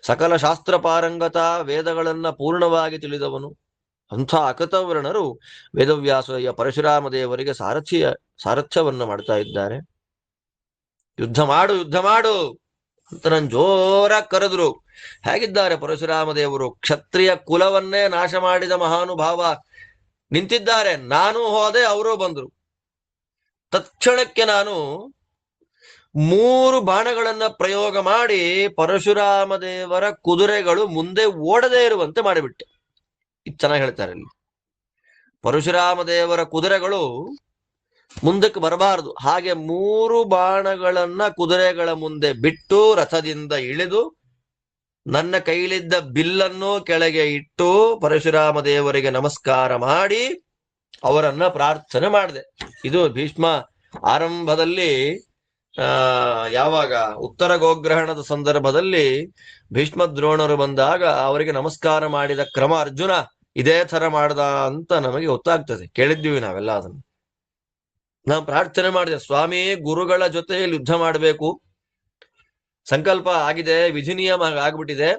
ಸಕಲ ಶಾಸ್ತ್ರ ಪಾರಂಗತ, ವೇದಗಳನ್ನ ಪೂರ್ಣವಾಗಿ ತಿಳಿದವನು. ಅಂಥ ಅಕೃತವ್ರಣರು ವೇದವ್ಯಾಸಯ್ಯ ಪರಶುರಾಮ ದೇವರಿಗೆ ಸಾರಥ್ಯವನ್ನು ಮಾಡ್ತಾ ಇದ್ದಾರೆ. ಯುದ್ಧ ಮಾಡು, ಯುದ್ಧ ಮಾಡು ಅಂತ ನನ್ ಜೋರಾಗಿ ಕರೆದ್ರು. ಹೇಗಿದ್ದಾರೆ ಪರಶುರಾಮ ದೇವರು? ಕ್ಷತ್ರಿಯ ಕುಲವನ್ನೇ ನಾಶ ಮಾಡಿದ ಮಹಾನುಭಾವ ನಿಂತಿದ್ದಾರೆ. ನಾನು ಹೋದೆ, ಅವರು ಬಂದ್ರು. ತತ್ಕ್ಷಣಕ್ಕೆ ನಾನು 3 ಬಾಣಗಳನ್ನ ಪ್ರಯೋಗ ಮಾಡಿ ಪರಶುರಾಮ ದೇವರ ಕುದುರೆಗಳು ಮುಂದೆ ಓಡದೇ ಇರುವಂತೆ ಮಾಡಿಬಿಟ್ಟೆ. ಇದು ಚೆನ್ನಾಗಿ ಹೇಳ್ತಾರೆ ಇಲ್ಲಿ. ಪರಶುರಾಮ ದೇವರ ಕುದುರೆಗಳು ಮುಂದಕ್ಕೆ ಬರಬಾರದು, ಹಾಗೆ 3 ಬಾಣಗಳನ್ನ ಕುದುರೆಗಳ ಮುಂದೆ ಬಿಟ್ಟು ರಥದಿಂದ ಇಳಿದು ನನ್ನ ಕೈಲಿದ್ದ ಬಿಲ್ಲನ್ನು ಕೆಳಗೆ ಇಟ್ಟು ಪರಶುರಾಮ ದೇವರಿಗೆ ನಮಸ್ಕಾರ ಮಾಡಿ ಅವರನ್ನ ಪ್ರಾರ್ಥನೆ ಮಾಡಿದೆ. ಇದು ಭೀಷ್ಮ ಆರಂಭದಲ್ಲಿ ಯಾವಾಗ ಉತ್ತರ ಗೋಗ್ರಹಣದ ಸಂದರ್ಭದಲ್ಲಿ ಭೀಷ್ಮ ದ್ರೋಣರು ಬಂದಾಗ ಅವರಿಗೆ ನಮಸ್ಕಾರ ಮಾಡಿದ ಕ್ರಮ ಅರ್ಜುನ ಇದೇ ತರ ಮಾಡ್ದ ಅಂತ ನಮಗೆ ಗೊತ್ತಾಗ್ತದೆ. ಕೇಳಿದ್ದೀವಿ ನಾವೆಲ್ಲ ಅದನ್ನು. ನಾವು ಪ್ರಾರ್ಥನೆ ಮಾಡಿದೆ, ಸ್ವಾಮಿ ಗುರುಗಳ ಜೊತೆಯಲ್ಲಿ ಯುದ್ಧ ಮಾಡಬೇಕು, ಸಂಕಲ್ಪ ಆಗಿದೆ, ವಿಧಿ ನಿಯಮ ಆಗ್ಬಿಟ್ಟಿದೆ,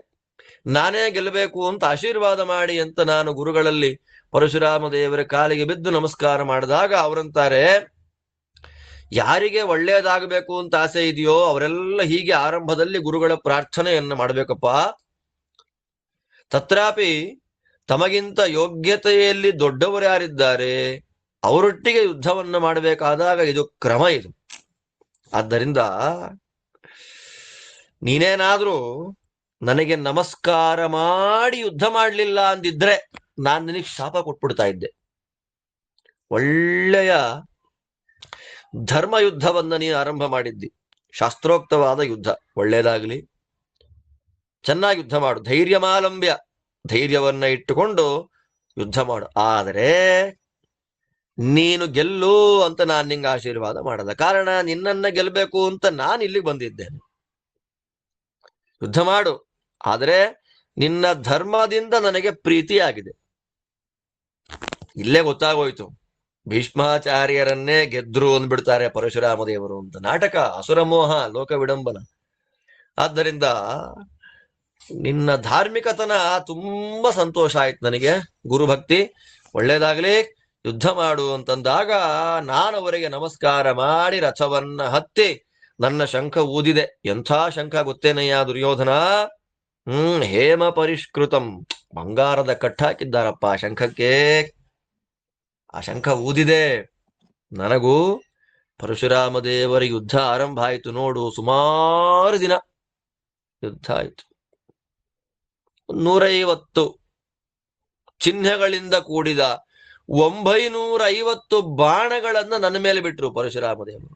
ನಾನೇ ಗೆಲ್ಲಬೇಕು ಅಂತ ಆಶೀರ್ವಾದ ಮಾಡಿ ಅಂತ ನಾನು ಗುರುಗಳಲ್ಲಿ ಪರಶುರಾಮ ದೇವರ ಕಾಲಿಗೆ ಬಿದ್ದು ನಮಸ್ಕಾರ ಮಾಡಿದಾಗ ಅವರಂತಾರೆ, ಯಾರಿಗೆ ಒಳ್ಳೇದಾಗಬೇಕು ಅಂತ ಆಸೆ ಇದೆಯೋ ಅವರೆಲ್ಲ ಹೀಗೆ ಆರಂಭದಲ್ಲಿ ಗುರುಗಳ ಪ್ರಾರ್ಥನೆಯನ್ನ ಮಾಡಬೇಕಪ್ಪ. ತತ್ರಾಪಿ ತಮಗಿಂತ ಯೋಗ್ಯತೆಯಲ್ಲಿ ದೊಡ್ಡವರು ಯಾರಿದ್ದಾರೆ ಅವರೊಟ್ಟಿಗೆ ಯುದ್ಧವನ್ನ ಮಾಡಬೇಕಾದಾಗ ಇದು ಕ್ರಮ ಇದು. ಆದ್ದರಿಂದ ನೀನೇನಾದ್ರೂ ನನಗೆ ನಮಸ್ಕಾರ ಮಾಡಿ ಯುದ್ಧ ಮಾಡಲಿಲ್ಲ ಅಂದಿದ್ರೆ ನಾನು ನಿನಗೆ ಶಾಪ ಕೊಟ್ಬಿಡ್ತಾ ಇದ್ದೆ. ಒಳ್ಳೆಯ ಧರ್ಮ ಯುದ್ಧವನ್ನ ನೀನು ಆರಂಭ ಮಾಡಿದ್ದಿ, ಶಾಸ್ತ್ರೋಕ್ತವಾದ ಯುದ್ಧ. ಒಳ್ಳೇದಾಗ್ಲಿ, ಚೆನ್ನಾಗಿ ಯುದ್ಧ ಮಾಡು, ಧೈರ್ಯಮಾಲಂಬ್ಯ, ಧೈರ್ಯವನ್ನ ಇಟ್ಟುಕೊಂಡು ಯುದ್ಧ ಮಾಡು. ಆದರೆ ನೀನು ಗೆಲ್ಲು ಅಂತ ನಾನು ನಿಂಗೆ ಆಶೀರ್ವಾದ ಮಾಡಲ್ಲ. ಕಾರಣ ನಿನ್ನನ್ನ ಗೆಲ್ಲಬೇಕು ಅಂತ ನಾನು ಇಲ್ಲಿಗೆ ಬಂದಿದ್ದೇನೆ. ಯುದ್ಧ ಮಾಡು, ಆದರೆ ನಿನ್ನ ಧರ್ಮದಿಂದ ನನಗೆ ಪ್ರೀತಿಯಾಗಿದೆ. ಇಲ್ಲೇ ಗೊತ್ತಾಗೋಯ್ತು, ಭೀಷ್ಮಾಚಾರ್ಯರನ್ನೇ ಗೆದ್ರು ಅಂದ್ಬಿಡ್ತಾರೆ ಪರಶುರಾಮ ದೇವರು ಅಂತ. ನಾಟಕ, ಅಸುರಮೋಹ, ಲೋಕ ವಿಡಂಬನ. ಆದ್ದರಿಂದ ನಿನ್ನ ಧಾರ್ಮಿಕತನ ತುಂಬಾ ಸಂತೋಷ ಆಯ್ತು ನನಗೆ. ಗುರುಭಕ್ತಿ ಒಳ್ಳೇದಾಗ್ಲಿ, ಯುದ್ಧ ಮಾಡು ಅಂತಂದಾಗ ನಾನು ಅವರಿಗೆ ನಮಸ್ಕಾರ ಮಾಡಿ ರಥವನ್ನ ಹತ್ತಿ ನನ್ನ ಶಂಖ ಊದಿದೆ. ಎಂಥ ಶಂಖ ಗೊತ್ತೇನಯ್ಯ ದುರ್ಯೋಧನ? ಹೇಮ ಪರಿಷ್ಕೃತಂ, ಬಂಗಾರದ ಕಟ್ಟಾಕಿದ್ದಾರಪ್ಪ ಆ ಶಂಖಕ್ಕೆ. ಆ ಶಂಖ ಊದಿದೆ. ನನಗೂ ಪರಶುರಾಮ ದೇವರ ಯುದ್ಧ ಆರಂಭ ಆಯಿತು ನೋಡು. ಸುಮಾರು ದಿನ ಯುದ್ಧ ಆಯಿತು. 150 ಚಿಹ್ನೆಗಳಿಂದ ಕೂಡಿದ 950 ಬಾಣಗಳನ್ನ ನನ್ನ ಮೇಲೆ ಬಿಟ್ರು ಪರಶುರಾಮ ದೇವರು.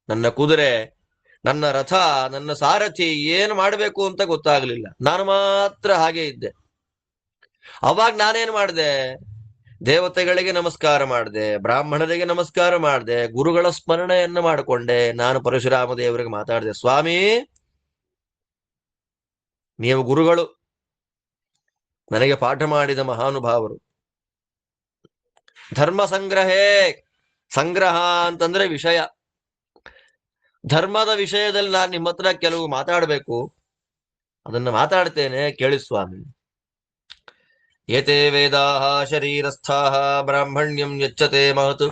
ನನ್ನ ಕುದುರೆ, ನನ್ನ ರಥ, ನನ್ನ ಸಾರಥಿ ಏನು ಮಾಡಬೇಕು ಅಂತ ಗೊತ್ತಾಗ್ಲಿಲ್ಲ. ನಾನು ಮಾತ್ರ ಹಾಗೆ ಇದ್ದೆ. ಅವಾಗ ನಾನೇನ್ ಮಾಡಿದೆ? ದೇವತೆಗಳಿಗೆ ನಮಸ್ಕಾರ ಮಾಡಿದೆ, ಬ್ರಾಹ್ಮಣರಿಗೆ ನಮಸ್ಕಾರ ಮಾಡಿದೆ, ಗುರುಗಳ ಸ್ಮರಣೆಯನ್ನ ಮಾಡಿಕೊಂಡೆ. ನಾನು ಪರಶುರಾಮ ದೇವರಿಗೆ ಮಾತಾಡಿದೆ, ಸ್ವಾಮಿ ನೀವು ಗುರುಗಳು, ನನಗೆ ಪಾಠ ಮಾಡಿದ ಮಹಾನುಭಾವರು. ಧರ್ಮ ಸಂಗ್ರಹೇ, ಸಂಗ್ರಹ ಅಂತಂದ್ರೆ ವಿಷಯ. ಧರ್ಮದ ವಿಷಯದಲ್ಲಿ ನಾನು ನಿಮ್ಮ ಹತ್ರ ಕೆಲವು ಮಾತಾಡಬೇಕು, ಅದನ್ನ ಮಾತಾಡ್ತೇನೆ, ಕೇಳಿ ಸ್ವಾಮಿ. ಏತೇ ವೇದಾಃ ಶರೀರಸ್ಥಾಃ ಬ್ರಾಹ್ಮಣ್ಯಂ ಯಚ್ಚತೆ ಮಹತ್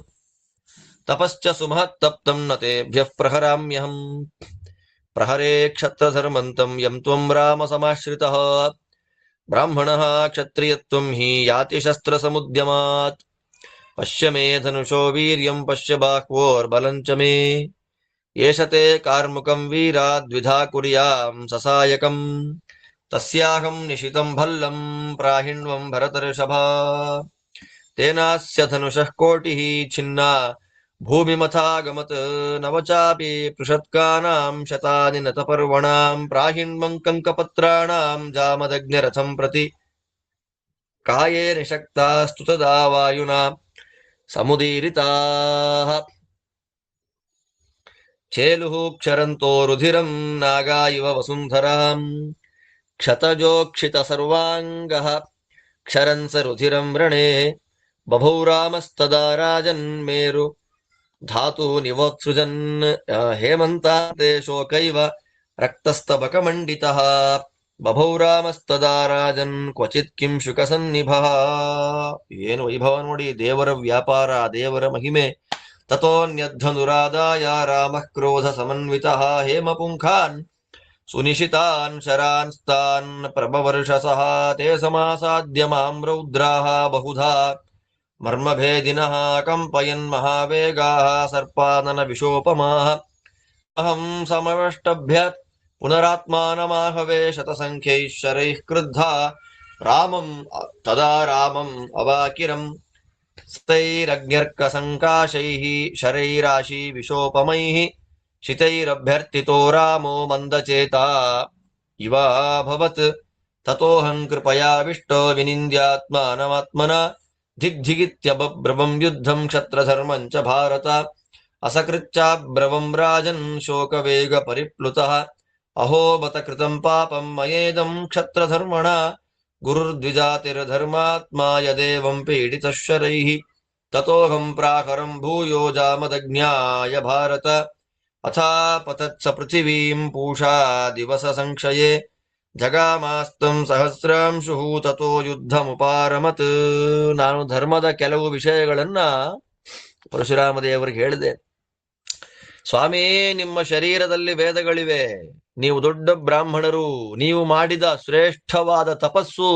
ತಪಶ್ಚ ಸುಮಹತ್ ತಪ್ತಂ ನ ತೇಭ್ಯಃ ಪ್ರಹರಾಮ್ಯಹಂ ಪ್ರಹರೇ ಕ್ಷತ್ರಧರ್ಮಂತಂ ಯಂ ತ್ವಂ ರಾಮ ಸಮಾಶ್ರಿತಃ ಬ್ರಾಹ್ಮಣಃ ಕ್ಷತ್ರಿಯತ್ವಂ ಹಿ ಯಾತಿ ಶಸ್ತ್ರ ಸಮುದ್ಯಮಾತ್ ಪಶ್ಯ ಮೇ ಧನುಷೋ ವೀರ್ಯಂ ಪಶ್ಯ ಬಾಹ್ವೋರ್ಬಲಂಚ ಮೇ ಏಷತೆ ಕಾರ್ಮುಕಂ ವೀರಾ ದ್ವಿಧಾ ಕುರ್ಯಾಂ ಸಸಾಯಕಂ ತಸ್ಯಾಹಂ ನಿಶಿತಂ ಭಲ್ಲಂ ಪ್ರಾಹಿಣ್ವಂ ಭರತರ್ಷಭಾ ತೇನಾಸ್ಯ ಧನುಷಃ ಕೋಟಿಃ ಛಿನ್ನಾ ಭೂಮಿಮಥಾಗಮತ್ ನವಚಾಪಿ ಪೃಷತ್ಕಾನಾಂ ಶತಾನಿ ನತಪರ್ವಣಾಂ ಪ್ರಾಹಿಣ್ವಂ ಕಂಕಪತ್ರಾಣಾಂ ಜಾಮದಗ್ನ್ಯರಥಂ ಪ್ರತಿ ಕಾಯೇ ನಿಶಕ್ತಾಸ್ತು ತದಾ ವಾಯುನಾ ಸಮುದೀರಿತಾಃ ಚೇಲುಃ ಕ್ಷರಂತೋ ರುಧಿರಂ ನಾಗಾ ಇವ ವಸುಂಧರಾಂ ಕ್ಷತಜೋಕ್ಷಿತ ಸರ್ವಾಂಗಃ ಕ್ಷರನ್ ಸ ರುಧಿರಂ ರಣೇ ಬಭೌ ರಾಮಸ್ತದಾ ರಾಜನ್ ಮೇರು ಧಾತು ನಿವೋತ್ಸೃಜನ್ ಹೇಮಂತಾಂತೆ ಶೋಕೈವ ರಕ್ತಸ್ತಬಕಮಂಡಿತಃ ಬಭೌ ರಾಮಸ್ತದಾ ರಾಜನ್ ಕ್ವಚಿತ್ ಕಿಂ ಶುಕಸನ್ನಿಭಃ. ಏನು ವೈಭವ ನೋಡಿ, ದೇವರ ವ್ಯಾಪಾರ, ದೇವರ ಮಹಿಮೆ. ತತೋನ್ಯಧ್ವನುರಾದಾಯ ರಾಮಃ ಕ್ರೋಧ ಸಮನ್ವಿತಃ ಹೇಮಪುಂಖಾನ್ ಸುನಿಶಿತಾನ್ ಶರಾನ್ಸ್ತಾನ್ ಪ್ರಭವರ್ಷಸಃ ತೇ ಸಮಾಸಾದ್ಯ ಮಾಂ ರೌದ್ರಾಃ ಬಹುಧಾ ಮರ್ಮಭೇದಿನಃ ಕಂಪಯನ್ ಮಹಾವೇಗಾಃ ಸರ್ಪಾನನ ವಿಶೋಪಮಾಃ ಅಹಂ ಸಮವಷ್ಟಭ್ಯ ಪುನರಾತ್ಮಾನಮಾಹವೇ ಶತಸಂಖ್ಯೈಃ ಶರೈಃ ಕ್ರುದ್ಧಾ ರಾಮಂ ತದಾ ರಾಮಂ ಅವಾಕಿರಂ ಸ್ತೈರಗ್ನ್ಯರ್ಕಸಂಕಾಶೈಃ ಶರೈರಾಶಿ ವಿಶೋಪಮೈಃ ಶಿತೈರಭ್ಯರ್ಥಿತೋ ರಾಮೋ ಮಂದಚೇತಾ ಇವಾಭವತ್ ತತೋಹಂ ಕೃಪಯಾವಿಷ್ಟೋ ವಿನಿಂದ್ಯಾತ್ಮಾನಮಾತ್ಮನ ಧಿಗ್ಧಿಗಿತ್ಯಬ್ರವಂ ಯುದ್ಧಂ ಕ್ಷತ್ರಧರ್ಮಂ ಚ ಭಾರತ ಅಸಕೃಚ್ಚಾಬ್ರವಂ ರಾಜನ್ ಶೋಕವೇಗ ಪರಿಪ್ಲುತಃ ಅಹೋ ಬತ ಕೃತಂ ಪಾಪಂ ಮಯೇದಂ ಕ್ಷತ್ರಧರ್ಮಣ ಗುರುರ್ದ್ವಿಜಾತಿರ್ಧರ್ಮಾತ್ಮಾ ಯದೇವಂ ಪೀಡಿತಃ ಶರೈಃ ತತೋಹಂ ಪ್ರಾಕರಂ ಭೂಯೋ ಜಾಮದಗ್ನ್ಯಾಯ ಭಾರತ ಅಥಾಪತತ್ಸ ಪೃಥಿವೀಂ ಪೂಷಾ ದಿವಸ ಸಂಕ್ಷಯೇ ಜಗಾಮಾಸ್ತಂ ಸಹಸ್ರಾಂಶುಃ ತತೋ ಯುದ್ಧಮುಪಾರಮತ್. ನಾನು ಧರ್ಮದ ಕೆಲವು ವಿಷಯಗಳನ್ನ ಪರಶುರಾಮ ದೇವರಿಗೆ ಹೇಳಿದೆ. ಸ್ವಾಮಿ, ನಿಮ್ಮ ಶರೀರದಲ್ಲಿ ವೇದಗಳಿವೆ, ನೀವು ದೊಡ್ಡ ಬ್ರಾಹ್ಮಣರು, ನೀವು ಮಾಡಿದ ಶ್ರೇಷ್ಠವಾದ ತಪಸ್ಸು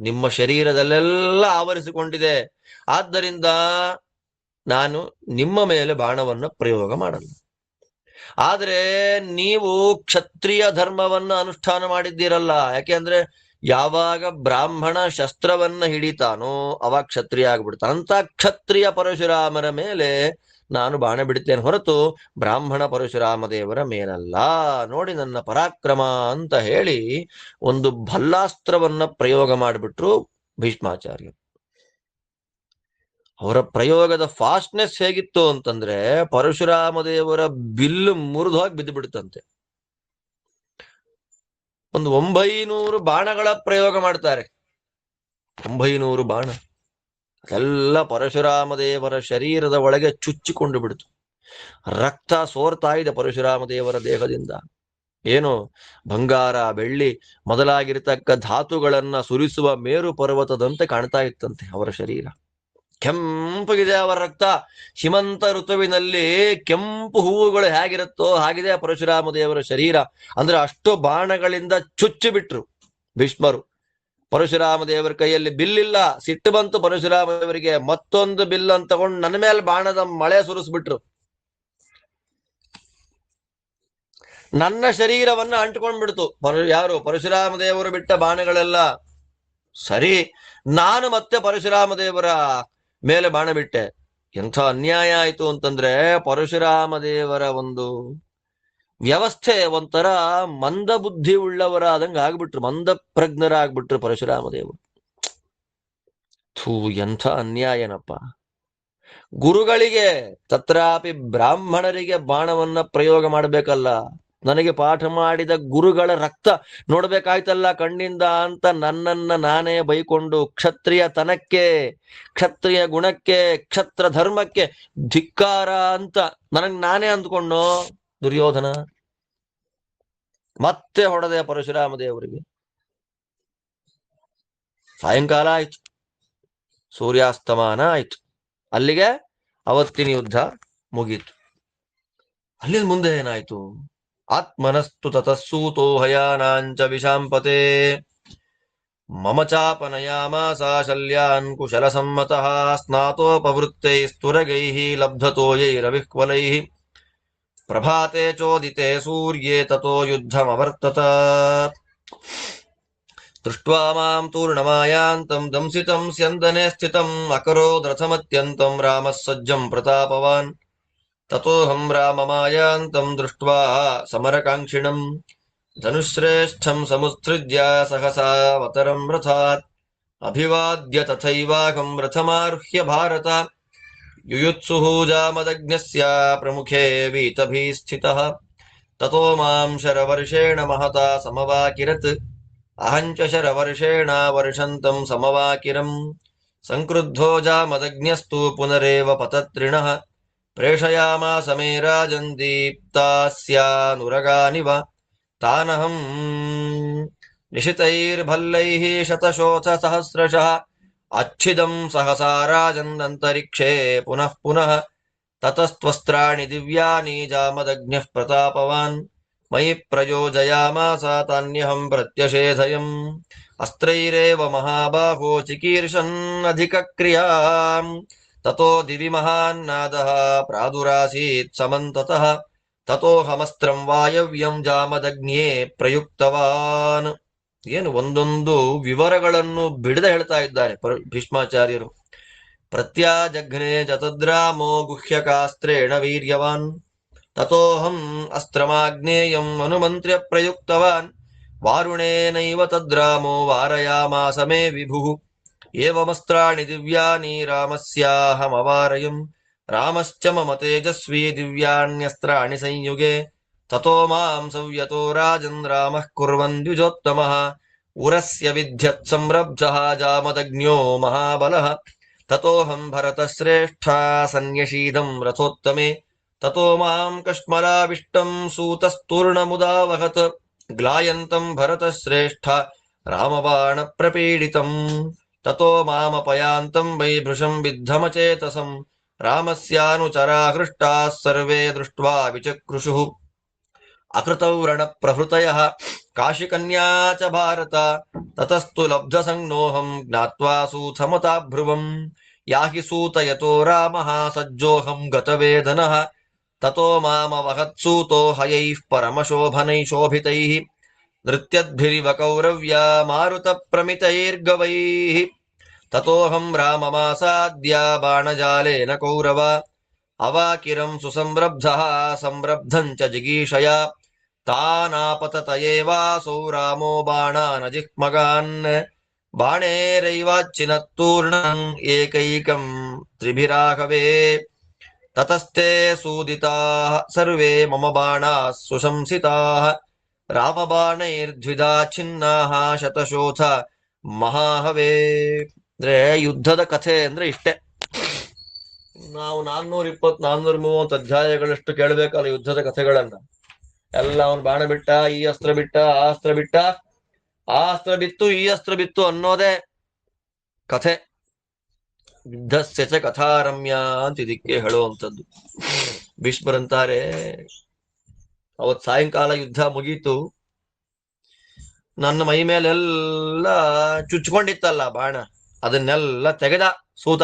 ನಿಮ್ಮ ಶರೀರದಲ್ಲೆಲ್ಲ ಆವರಿಸಿಕೊಂಡಿದೆ. ಆದ್ದರಿಂದ ನಾನು ನಿಮ್ಮ ಮೇಲೆ ಬಾಣವನ್ನು ಪ್ರಯೋಗ ಮಾಡಲ್ಲ. ಆದ್ರೆ ನೀವು ಕ್ಷತ್ರಿಯ ಧರ್ಮವನ್ನ ಅನುಷ್ಠಾನ ಮಾಡಿದ್ದೀರಲ್ಲ. ಯಾಕೆಂದ್ರೆ ಯಾವಾಗ ಬ್ರಾಹ್ಮಣ ಶಸ್ತ್ರವನ್ನ ಹಿಡಿತಾನೋ ಅವಾಗ ಕ್ಷತ್ರಿಯ ಆಗ್ಬಿಡ್ತಾನ. ಅಂತ ಕ್ಷತ್ರಿಯ ಪರಶುರಾಮರ ಮೇಲೆ ನಾನು ಬಾಣ ಬಿಡುತ್ತೇನೆ ಹೊರತು ಬ್ರಾಹ್ಮಣ ಪರಶುರಾಮ ದೇವರ ಮೇಲಲ್ಲ. ನೋಡಿ ನನ್ನ ಪರಾಕ್ರಮ ಅಂತ ಹೇಳಿ ಒಂದು ಭಲ್ಲಾಸ್ತ್ರವನ್ನ ಪ್ರಯೋಗ ಮಾಡಿಬಿಟ್ರು ಭೀಷ್ಮಾಚಾರ್ಯರು. ಅವರ ಪ್ರಯೋಗದ ಫಾಸ್ಟ್ನೆಸ್ ಹೇಗಿತ್ತು ಅಂತಂದ್ರೆ ಪರಶುರಾಮ ದೇವರ ಬಿಲ್ಲು ಮುರಿದು ಹೋಗಿ ಬಿದ್ದು ಬಿಡುತ್ತಂತೆ. ಒಂದು 900 ಬಾಣಗಳ ಪ್ರಯೋಗ ಮಾಡ್ತಾರೆ. 900 ಬಾಣ ಎಲ್ಲ ಪರಶುರಾಮ ದೇವರ ಶರೀರದ ಒಳಗೆ ಚುಚ್ಚಿಕೊಂಡು ಬಿಡ್ತು. ರಕ್ತ ಸೋರ್ತಾ ಇದೆ ಪರಶುರಾಮ ದೇವರ ದೇಹದಿಂದ. ಏನು ಬಂಗಾರ, ಬೆಳ್ಳಿ ಮೊದಲಾಗಿರ್ತಕ್ಕ ಧಾತುಗಳನ್ನ ಸುರಿಸುವ ಮೇರು ಪರ್ವತದಂತೆ ಕಾಣ್ತಾ ಇತ್ತಂತೆ ಅವರ ಶರೀರ. ಕೆಂಪಗಿದೆ ಅವರ ರಕ್ತ. ಹಿಮಂತ ಋತುವಿನಲ್ಲಿ ಕೆಂಪು ಹೂವುಗಳು ಹೇಗಿರುತ್ತೋ ಹಾಗಿದೆ ಪರಶುರಾಮ ದೇವರ ಶರೀರ. ಅಂದ್ರೆ ಅಷ್ಟು ಬಾಣಗಳಿಂದ ಚುಚ್ಚಿ ಬಿಟ್ರು ಭೀಷ್ಮರು. ಪರಶುರಾಮ ದೇವರ ಕೈಯಲ್ಲಿ ಬಿಲ್ಲಿಲ್ಲ. ಸಿಟ್ಟು ಬಂತು ಪರಶುರಾಮ ದೇವರಿಗೆ. ಮತ್ತೊಂದು ಬಿಲ್ ಅಂತ ತಗೊಂಡು ನನ್ನ ಮೇಲೆ ಬಾಣದ ಮಳೆ ಸುರಿಸ್ಬಿಟ್ರು. ನನ್ನ ಶರೀರವನ್ನ ಅಂಟ್ಕೊಂಡ್ಬಿಡ್ತು ಯಾರು? ಪರಶುರಾಮ ದೇವರು ಬಿಟ್ಟ ಬಾಣಗಳೆಲ್ಲ. ಸರಿ, ನಾನು ಮತ್ತೆ ಪರಶುರಾಮ ದೇವರ ಮೇಲೆ ಬಾಣ ಬಿಟ್ಟೆ. ಎಂಥ ಅನ್ಯಾಯ ಆಯ್ತು ಅಂತಂದ್ರೆ ಪರಶುರಾಮ ದೇವರ ಒಂದು ವ್ಯವಸ್ಥೆ ಒಂಥರ ಮಂದ ಬುದ್ಧಿ ಉಳ್ಳವರಾದಂಗ ಆಗ್ಬಿಟ್ರು, ಮಂದ ಪ್ರಜ್ಞರಾಗ್ಬಿಟ್ರು ಪರಶುರಾಮ ದೇವರು. ಥೂ, ಎಂಥ ಅನ್ಯಾಯನಪ್ಪ. ಗುರುಗಳಿಗೆ, ತತ್ರಾಪಿ ಬ್ರಾಹ್ಮಣರಿಗೆ ಬಾಣವನ್ನ ಪ್ರಯೋಗ ಮಾಡಬೇಕಲ್ಲ. ನನಗೆ ಪಾಠ ಮಾಡಿದ ಗುರುಗಳ ರಕ್ತ ನೋಡ್ಬೇಕಾಯ್ತಲ್ಲ ಕಣ್ಣಿಂದ ಅಂತ ನನ್ನನ್ನ ನಾನೇ ಬೈಕೊಂಡು ಕ್ಷತ್ರಿಯ ತನಕ್ಕೆ, ಕ್ಷತ್ರಿಯ ಗುಣಕ್ಕೆ, ಕ್ಷತ್ರ ಧರ್ಮಕ್ಕೆ ಧಿಕ್ಕಾರ ಅಂತ ನನಗ್ ನಾನೇ ಅಂದ್ಕೊಂಡು ದುರ್ಯೋಧನ ಮತ್ತೆ ಹೊಡೆದೆ ಪರಶುರಾಮ ದೇವರಿಗೆ. ಸಾಯಂಕಾಲ ಆಯ್ತು, ಸೂರ್ಯಾಸ್ತಮಾನ ಆಯ್ತು. ಅಲ್ಲಿಗೆ ಅವತ್ತಿನ ಯುದ್ಧ ಮುಗೀತು. ಅಲ್ಲಿ ಮುಂದೆ ಏನಾಯ್ತು? ಆತ್ಮನಸ್ತು ತತಸ್ಸೂತೋ ಹಯಾನಾಂಚ ವಿಶಾಂಪತೆ ಮಮ ಚಾಪನಯಾಮಾಸ ಶಲ್ಯಾನ್ ಕುಶಲ ಸಮ್ಮತಃ ಸ್ನಾತೋಪವೃತ್ತೈಸ್ತುರಗೈಃ ಲಬ್ಧತೋಯೈರವಿಹ್ವಲೈಃ ಪ್ರಭಾತೆ ಚೋದಿತೆ ಸೂರ್ಯೇ ತತೋ ಯುದ್ಧಮವರ್ತತ ದೃಷ್ಟ್ವಾ ಮಾಂ ತೂರ್ಣಮಾಯಾಂತಂ ದಂಸಿತಂ ಸ್ಯಂದನೆ ಸ್ಥಿತಂ ಅಕರೋದ್ರಥಮತ್ಯಂತಂ ರಾಮಃ ಸಜ್ಜಂ ಪ್ರತಾಪವಾನ್ ತತೋಹಂ ರಾಮಮಾಯಾಂತಂ ದೃಷ್ಟ್ವಾ ಸಮರಕಾಂಕ್ಷಿಣಂ ಧನುಶ್ರೇಷ್ಠಂ ಸಮುತ್ಸೃಜ್ಯ ಸಹಸಾವತರಂ ರಥಾತ್ ಅಭಿವಾದ್ಯ ತಥೈವಾಹಂ ರಥಮಾರುಹ್ಯ ಭಾರತ ಯುಯುತ್ಸುಃ ಜಾಮದಗ್ನ್ಯಸ್ಯ ಪ್ರಮುಖೇ ವೀತಭೀಃ ಸ್ಥಿತಃ ತತೋ ಮಾಂ ಶರವರ್ಷೇಣ ಮಹತಾ ಸಮವಾಕಿರತ್ ಅಹಂಚ ಶರವರ್ಷೇಣ ವರ್ಷಂತಂ ಸಮವಾಕಿರಂ ಸಂಕ್ರುದ್ಧೋ ಜಾಮದಗ್ನ್ಯಸ್ತು ಪುನರೇವ ಪತತ್ರಿಣಃ ಪ್ರೇಷಯಾಮಾಸ ಮೇ ರಾಜನ್ ದೀಪ್ತಾಸ್ಯಾನುರಗಾನಿವ ತಾನಹಂ ನಿಶಿತೈರ್ಭಲ್ಲೈಃ ಶತಶೋಥ ಸಹಸ್ರಶಃ ಅಚ್ಛಿದಂ ಸಹಸಾ ರಾಜನ್ ಅಂತರಿಕ್ಷೇ ಪುನಃ ಪುನಃ ತತಸ್ತ್ವಸ್ತ್ರಾಣಿ ದಿವ್ಯಾನಿ ಜಾಮದಗ್ನ್ಯಃ ಪ್ರತಾಪವಾನ್ ಮಯಿ ಪ್ರಯೋಜಯಾಮಾಸ ತಾನ್ಯಹಂ ಪ್ರತ್ಯಷೇಧಯಂ ಅಸ್ತ್ರೈರೇವ ಮಹಾಬಾಹೋ ಚಿಕೀರ್ಷನ್ ಅಧಿಕ ಕ್ರಿಯಾಂ ತತೋ ದಿವಿ ಮಹಾನ್ನಾದಃ ಪ್ರಾದುರಾಸೀತ್ ಸಮಂತತಃ ತತೋಹಮಸ್ತ್ರಂ ವಾಯವ್ಯಂ ಜಾಮದಗ್ನ್ಯೇ ಪ್ರಯುಕ್ತವಾನ್. ಏನು ಒಂದೊಂದು ವಿವರಗಳನ್ನು ಬಿಡದೆ ಹೇಳ್ತಾ ಇದ್ದಾರೆ ಭೀಷ್ಮಾಚಾರ್ಯರು. ಪ್ರತ್ಯಾಜಘ್ನೆ ಜತದ್ರಾಮೋ ಗುಹ್ಯಕಾಸ್ತ್ರೇಣ ವೀರ್ಯವಾನ್ ತತೋಹಂ ಅಸ್ತ್ರಮಾಗ್ನೇಯಂ ಅನುಮಂತ್ರ್ಯ ಪ್ರಯುಕ್ತವಾನ್ ವಾರುಣೇನೈವ ತದ್ರಾಮೋ ವಾರಯಾಮಾಸ ಮೇ ವಿಭುಃ ಏವಮಸ್ತ್ರಾಣಿ ದಿವ್ಯಾನಿ ರಾಮಸ್ಯಾಹಮವಾರಯಂ ರಾಮಶ್ಚ ಮಮ ತೇಜಸ್ವಿ ದಿವ್ಯಾಣ್ಯಸ್ತ್ರಾಣಿ ಸಂಯುಗೆ ತತೋ ಮಾಂ ಸಂಯತೋ ರಾಜನ್ ರಾಮಃ ಕುರ್ವನ್ ದ್ವಿಜೋತ್ತಮಃ ಉರಸ್ಯ ವಿದ್ಯತ್ ಸಂರಬ್ಧಃ ಜಾಮದಗ್ನ್ಯೋ ಮಹಾಬಲಃ ತತೋಹಂ ಭರತಶ್ರೇಷ್ಠ ಸನ್ಯಶೀದಂ ರಥೋತ್ತಮೆ ತತೋ ಮಾಂ ಕಶ್ಮಲಾವಿಷ್ಟಂ ಸೂತಸ್ತೂರ್ಣಮುದಾವಹತ್ ಗ್ಲಾಯಂತಂ ಭರತಶ್ರೇಷ್ಠ ರಾಮಬಾಣ ಪ್ರಪೀಡಿತಂ ತತೋ ಮಾಮಪಯಾಂತಂ ವೈ ಭೃಶಂ ವಿದ್ಧಮಚೇತಸಂ ರಾಮಸ್ಯಾನುಚರಾ ಹೃಷ್ಟಾಃ ಸರ್ವೇ ದೃಷ್ಟ್ವಾ ವಿಚಕ್ರುಷುಃ ಅಕೃತೌ ರಣ ಪ್ರಹೃತಯಃ ಕಾಶಿಕನ್ಯಾ ಚ ಭಾರತ ತತಸ್ತು ಲಬ್ಧ ಸಂಜ್ಞೋಹಂ ಜ್ಞಾತ್ವಾ ಸೂತಮತಾಭ್ರುವಂ ಯಾಹಿ ಸೂತ ಯತೋ ರಾಮಃ ಸಜ್ಜೋಹಂ ಗತವೇದನಃ ತತೋ ಮಾಮವಹತ್ಸೂತೋ ಹಯೈಃ ಪರಮಶೋಭನೈಃ ಶೋಭಿತೈಃ ನೃತ್ಯದ್ಭಿರಿವ ಕೌರವ್ಯ ಮಾರುತ ಪ್ರಮಿತೈರ್ಗವೈಃ ತತೋಹಂ ರಾಮಮಾಸಾದ್ಯ ಬಾಣಜಾಲೇನ ಕೌರವ ಅವಾಕಿರಂ ಸುಸಂರಬ್ಧಃ ಸಂರಬ್ಧಂ ಚ ಜಿಗೀಷಯ ತಾನಾಪತತಯೇವಾಸೌ ರಾಮೋ ಬಾಣಾನಜಿಹ್ಮಗಾನ್ ಬಾಣೇರೈವಾಚ್ಚಿನತ್ತೂರ್ಣಂ ಏಕೈಕಂ ತ್ರಿಭಿರಾಘವೇ ತತಸ್ತೆ ಸೂದಿತಾಃ ಸರ್ವೇ ಮಮ ಬಾಣಾಃ ಸುಶಂಸಿತಾಃ ರಾಮಬಾಣೈರ್ದ್ವಿಧಾ ಛಿನ್ನಾಃ ಶತಶೋಥ ಮಹಾಹವೇ. ಅಂದ್ರೆ ಯುದ್ಧದ ಕಥೆ ಅಂದ್ರೆ ಇಷ್ಟೇ. ನಾವು 420 430 ಅಧ್ಯಾಯಗಳಷ್ಟು ಕೇಳಬೇಕಲ್ಲ ಯುದ್ಧದ ಕಥೆಗಳನ್ನ. ಎಲ್ಲ ಅವನು ಬಾಣ ಬಿಟ್ಟ, ಈ ಅಸ್ತ್ರ ಬಿಟ್ಟ, ಆ ಅಸ್ತ್ರ ಬಿಟ್ಟ, ಆ ಅಸ್ತ್ರ ಬಿತ್ತು, ಈ ಅಸ್ತ್ರ ಬಿತ್ತು ಅನ್ನೋದೇ ಕಥೆ. ಯುದ್ಧಸ್ಯ ಚ ಕಥಾರಮ್ಯ ಅಂತ ಇದಕ್ಕೆ ಹೇಳುವಂಥದ್ದು. ಭೀಷ್ಮರಂತಾರೆ, ಅವತ್ ಸಾಯಂಕಾಲ ಯುದ್ಧ ಮುಗೀತು, ನನ್ನ ಮೈ ಮೇಲೆಲ್ಲ ಚುಚ್ಕೊಂಡಿತ್ತಲ್ಲ ಬಾಣ, ಅದನ್ನೆಲ್ಲ ತೆಗೆದ ಸೂತ.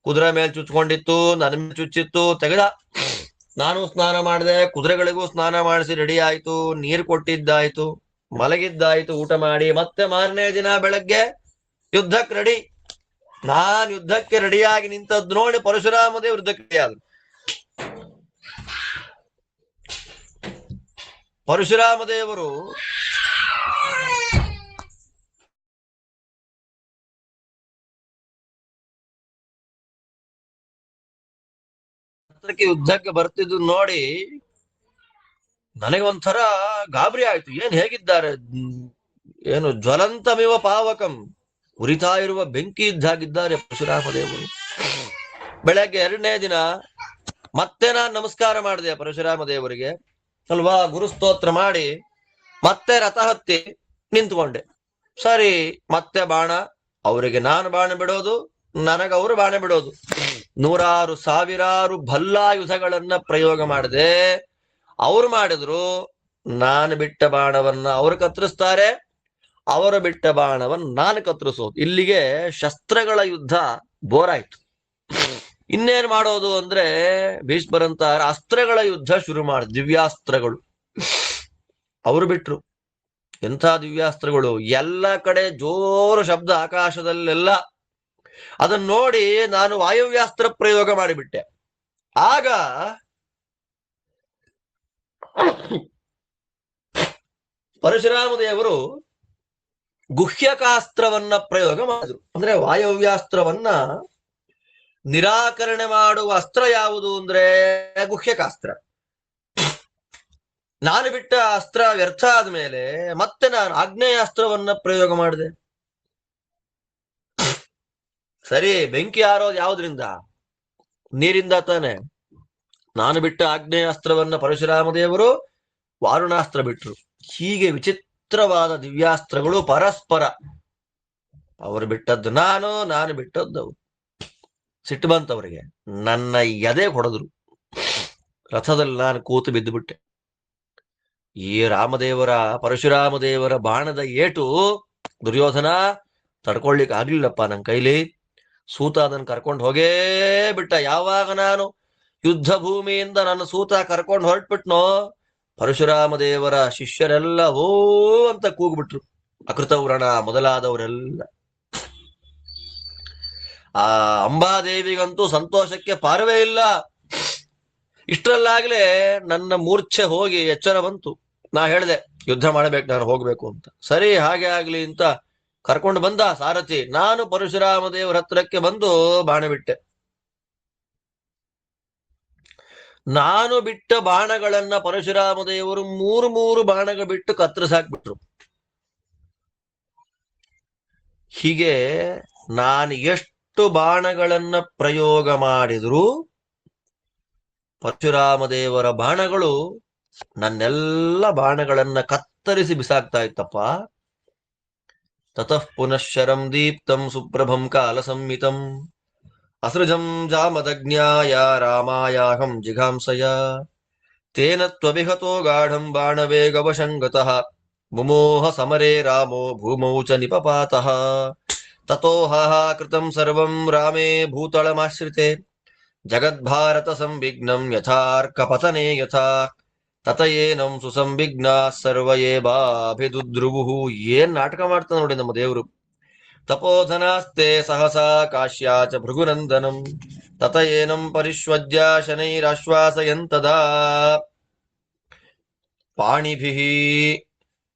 ಕುದುರೆ ಮೇಲೆ ಚುಚ್ಕೊಂಡಿತ್ತು, ನನ್ನ ಮೇಲೆ ಚುಚ್ಚಿತ್ತು, ತೆಗೆದ. ನಾನು ಸ್ನಾನ ಮಾಡಿದೆ, ಕುದುರೆಗಳಿಗೂ ಸ್ನಾನ ಮಾಡಿಸಿ ರೆಡಿ ಆಯ್ತು, ನೀರು ಕೊಟ್ಟಿದ್ದಾಯ್ತು, ಮಲಗಿದ್ದಾಯ್ತು, ಊಟ ಮಾಡಿ ಮತ್ತೆ ಮಾರನೇ ದಿನ ಬೆಳಗ್ಗೆ ಯುದ್ಧಕ್ಕೆ ರೆಡಿ. ನಾನ್ ಯುದ್ಧಕ್ಕೆ ರೆಡಿಯಾಗಿ ನಿಂತದ್ದು ನೋಡಿ ಪರಶುರಾಮ ದೇವರು ಯುದ್ಧಕ್ಕೆ ರೆಡಿ ಆದ್ರು. ಪರಶುರಾಮ ದೇವರು ಯುದ್ಧಕ್ಕೆ ಬರ್ತಿದ್ದು ನೋಡಿ ನನಗೆ ಒಂಥರ ಗಾಬರಿ ಆಯ್ತು. ಏನ್ ಹೇಗಿದ್ದಾರೆ, ಏನು ಜ್ವಲಂತಮಿವ ಪಾವಕಂ, ಉರಿತಾ ಇರುವ ಬೆಂಕಿ ಇದ್ದಾಗಿದ್ದಾರೆ ಪರಶುರಾಮ ದೇವರು. ಬೆಳಗ್ಗೆ 2ನೇ ದಿನ ಮತ್ತೆ ನಾನು ನಮಸ್ಕಾರ ಮಾಡಿದೆ ಪರಶುರಾಮ ದೇವರಿಗೆ ಅಲ್ವಾ, ಗುರುಸ್ತೋತ್ರ ಮಾಡಿ ಮತ್ತೆ ರಥ ಹತ್ತಿ ನಿಂತ್ಕೊಂಡೆ. ಸರಿ, ಮತ್ತೆ ಬಾಣ, ಅವರಿಗೆ ನಾನು ಬಾಣ ಬಿಡೋದು, ನನಗವರು ಬಾಣ ಬಿಡೋದು. 100 ಸಾವಿರಾರು ಭಲ್ಲಾಯುಧಗಳನ್ನ ಪ್ರಯೋಗ ಮಾಡಿದೆ. ಅವ್ರು ಮಾಡಿದ್ರು, ನಾನು ಬಿಟ್ಟ ಬಾಣವನ್ನ ಅವರು ಕತ್ತರಿಸ್ತಾರೆ, ಅವರು ಬಿಟ್ಟ ಬಾಣವನ್ನ ನಾನು ಕತ್ತರಿಸೋದು. ಇಲ್ಲಿಗೆ ಶಸ್ತ್ರಗಳ ಯುದ್ಧ ಬೋರಾಯ್ತು. ಇನ್ನೇನ್ ಮಾಡೋದು ಅಂದ್ರೆ ಭೀಷ್ಮರಂತಾರ ಅಸ್ತ್ರಗಳ ಯುದ್ಧ ಶುರು ಮಾಡಿದ. ದಿವ್ಯಾಸ್ತ್ರಗಳು ಅವರು ಬಿಟ್ರು. ಎಂಥ ದಿವ್ಯಾಸ್ತ್ರಗಳು, ಎಲ್ಲ ಕಡೆ ಜೋರು ಶಬ್ದ ಆಕಾಶದಲ್ಲೆಲ್ಲ. ಅದನ್ನ ನೋಡಿ ನಾನು ವಾಯವ್ಯಾಸ್ತ್ರ ಪ್ರಯೋಗ ಮಾಡಿಬಿಟ್ಟೆ. ಆಗ ಪರಶುರಾಮ ದೇವರು ಗುಹ್ಯಕಾಸ್ತ್ರವನ್ನ ಪ್ರಯೋಗ ಮಾಡಿದ್ರು. ಅಂದ್ರೆ ವಾಯವ್ಯಾಸ್ತ್ರವನ್ನ ನಿರಾಕರಣೆ ಮಾಡುವ ಅಸ್ತ್ರ ಯಾವುದು ಅಂದ್ರೆ ಗುಹ್ಯಕಾಸ್ತ್ರ. ನಾನು ಬಿಟ್ಟ ಅಸ್ತ್ರ ವ್ಯರ್ಥ ಆದ್ಮೇಲೆ ಮತ್ತೆ ನಾನು ಆಗ್ನೇಯಾಸ್ತ್ರವನ್ನ ಪ್ರಯೋಗ ಮಾಡಿದೆ. ಸರಿ, ಬೆಂಕಿ ಆರೋದು ಯಾವ್ದ್ರಿಂದ? ನೀರಿಂದ ತಾನೆ. ನಾನು ಬಿಟ್ಟ ಆಗ್ನೇಯಾಸ್ತ್ರವನ್ನ ಪರಶುರಾಮ ದೇವರು ವಾರುಣಾಸ್ತ್ರ ಬಿಟ್ರು. ಹೀಗೆ ವಿಚಿತ್ರವಾದ ದಿವ್ಯಾಸ್ತ್ರಗಳು ಪರಸ್ಪರ. ಅವರು ಬಿಟ್ಟದ್ದು ನಾನು ಬಿಟ್ಟದ್ದು ಅವರು. ಸಿಟ್ಟು ಬಂತವರಿಗೆ, ನನ್ನ ಎದೆ ಹೊಡೆದ್ರು. ರಥದಲ್ಲಿ ನಾನು ಕೂತು ಬಿದ್ದು ಬಿಟ್ಟೆ. ಈ ರಾಮದೇವರ ಪರಶುರಾಮ ದೇವರ ಬಾಣದ ಏಟು ದುರ್ಯೋಧನ ತಡ್ಕೊಳ್ಲಿಕ್ಕೆ ಆಗ್ಲಿಲ್ಲಪ್ಪ ನನ್ನ ಕೈಲಿ. ಸೂತ ಅದನ್ನು ಕರ್ಕೊಂಡು ಹೋಗೇ ಬಿಟ್ಟ. ಯಾವಾಗ ನಾನು ಯುದ್ಧ ಭೂಮಿಯಿಂದ ನನ್ನ ಸೂತ ಕರ್ಕೊಂಡು ಹೊರಟ್ಬಿಟ್ನೋ, ಪರಶುರಾಮ ದೇವರ ಶಿಷ್ಯರೆಲ್ಲ ಓ ಅಂತ ಕೂಗ್ಬಿಟ್ರು. ಅಕೃತವ್ರಣ ಮೊದಲಾದವರೆಲ್ಲ. ಆ ಅಂಬಾದೇವಿಗಂತೂ ಸಂತೋಷಕ್ಕೆ ಪಾರವೇ ಇಲ್ಲ. ಇಷ್ಟರಲ್ಲಾಗ್ಲೇ ನನ್ನ ಮೂರ್ಛೆ ಹೋಗಿ ಎಚ್ಚರ ಬಂತು. ನಾ ಹೇಳಿದೆ ಯುದ್ಧ ಮಾಡಬೇಕು, ನಾನು ಹೋಗ್ಬೇಕು ಅಂತ. ಸರಿ, ಹಾಗೆ ಆಗ್ಲಿ ಅಂತ ಕರ್ಕೊಂಡು ಬಂದ ಸಾರಥಿ. ನಾನು ಪರಶುರಾಮ ದೇವರ ಹತ್ರಕ್ಕೆ ಬಂದು ಬಾಣ ಬಿಟ್ಟೆ. ನಾನು ಬಿಟ್ಟ ಬಾಣಗಳನ್ನ ಪರಶುರಾಮ ದೇವರು 3 ಬಾಣಗಳು ಬಿಟ್ಟು ಕತ್ತರಿಸಾಕ್ಬಿಟ್ರು. ಹೀಗೆ ನಾನು ಎಷ್ಟು ಬಾಣಗಳನ್ನ ಪ್ರಯೋಗ ಮಾಡಿದ್ರು ಪರಶುರಾಮ ದೇವರ ಬಾಣಗಳು ನನ್ನೆಲ್ಲ ಬಾಣಗಳನ್ನ ಕತ್ತರಿಸಿ ಬಿಸಾಕ್ತಾ ಇತ್ತಪ್ಪ. ತತಃ ಪುನಃ ಶರಂ ದೀಪ್ತಂ ಸುಪ್ರಭಂ ಕಾಲ ಸಂಹಿತಂ ಅಸೃಜಂ ಜಾಮದಜ್ಞಾಯ ರಾಮಾಯಾಹಂ ಜಿಘಾಂಸಯ ತೇನ ತ್ವವಿಹತೋ ಗಾಢಂ ಬಾಣವೇಗವಶಂಗತಃ ಮುಮೋಹ ಸಮರೇ ರಾಮೋ ಭೂಮೌ ಚ ನಿಪಪಾತಃ ತತೋ ಹಾಹಾಕೃತಂ ಸರ್ವಂ ರಾಮೇ ಭೂತಳಮಾಶ್ರಿತೆ ಜಗದ್ಭಾರತ ಸಂವಿಘ್ನಂ ಯಥಾರ್ಕಪತನೆ ಯಥಾ ತತಯೇನಂ ಸುಸಂವಿಘ್ನಾ ಸರ್ವ ಏವಾಭಿದುದ್ರುವುಹು. ಏನ್ ನಾಟಕ ಮಾಡ್ತಾನೆ ನೋಡಿ ನಮ್ಮ ದೇವರು. ತಪೋಧನಾಸ್ತೆ ಸಹಸಾ ಕಾಶ್ಯಾ ಚ ಭೃಗುನಂದನಂ ತತಯೇನಂ ಪರಿಷ್ವಜ್ಯ ಶನೈರಾಶ್ವಾಸಯಂತದಾ ಪಾಣಿಭಿಃ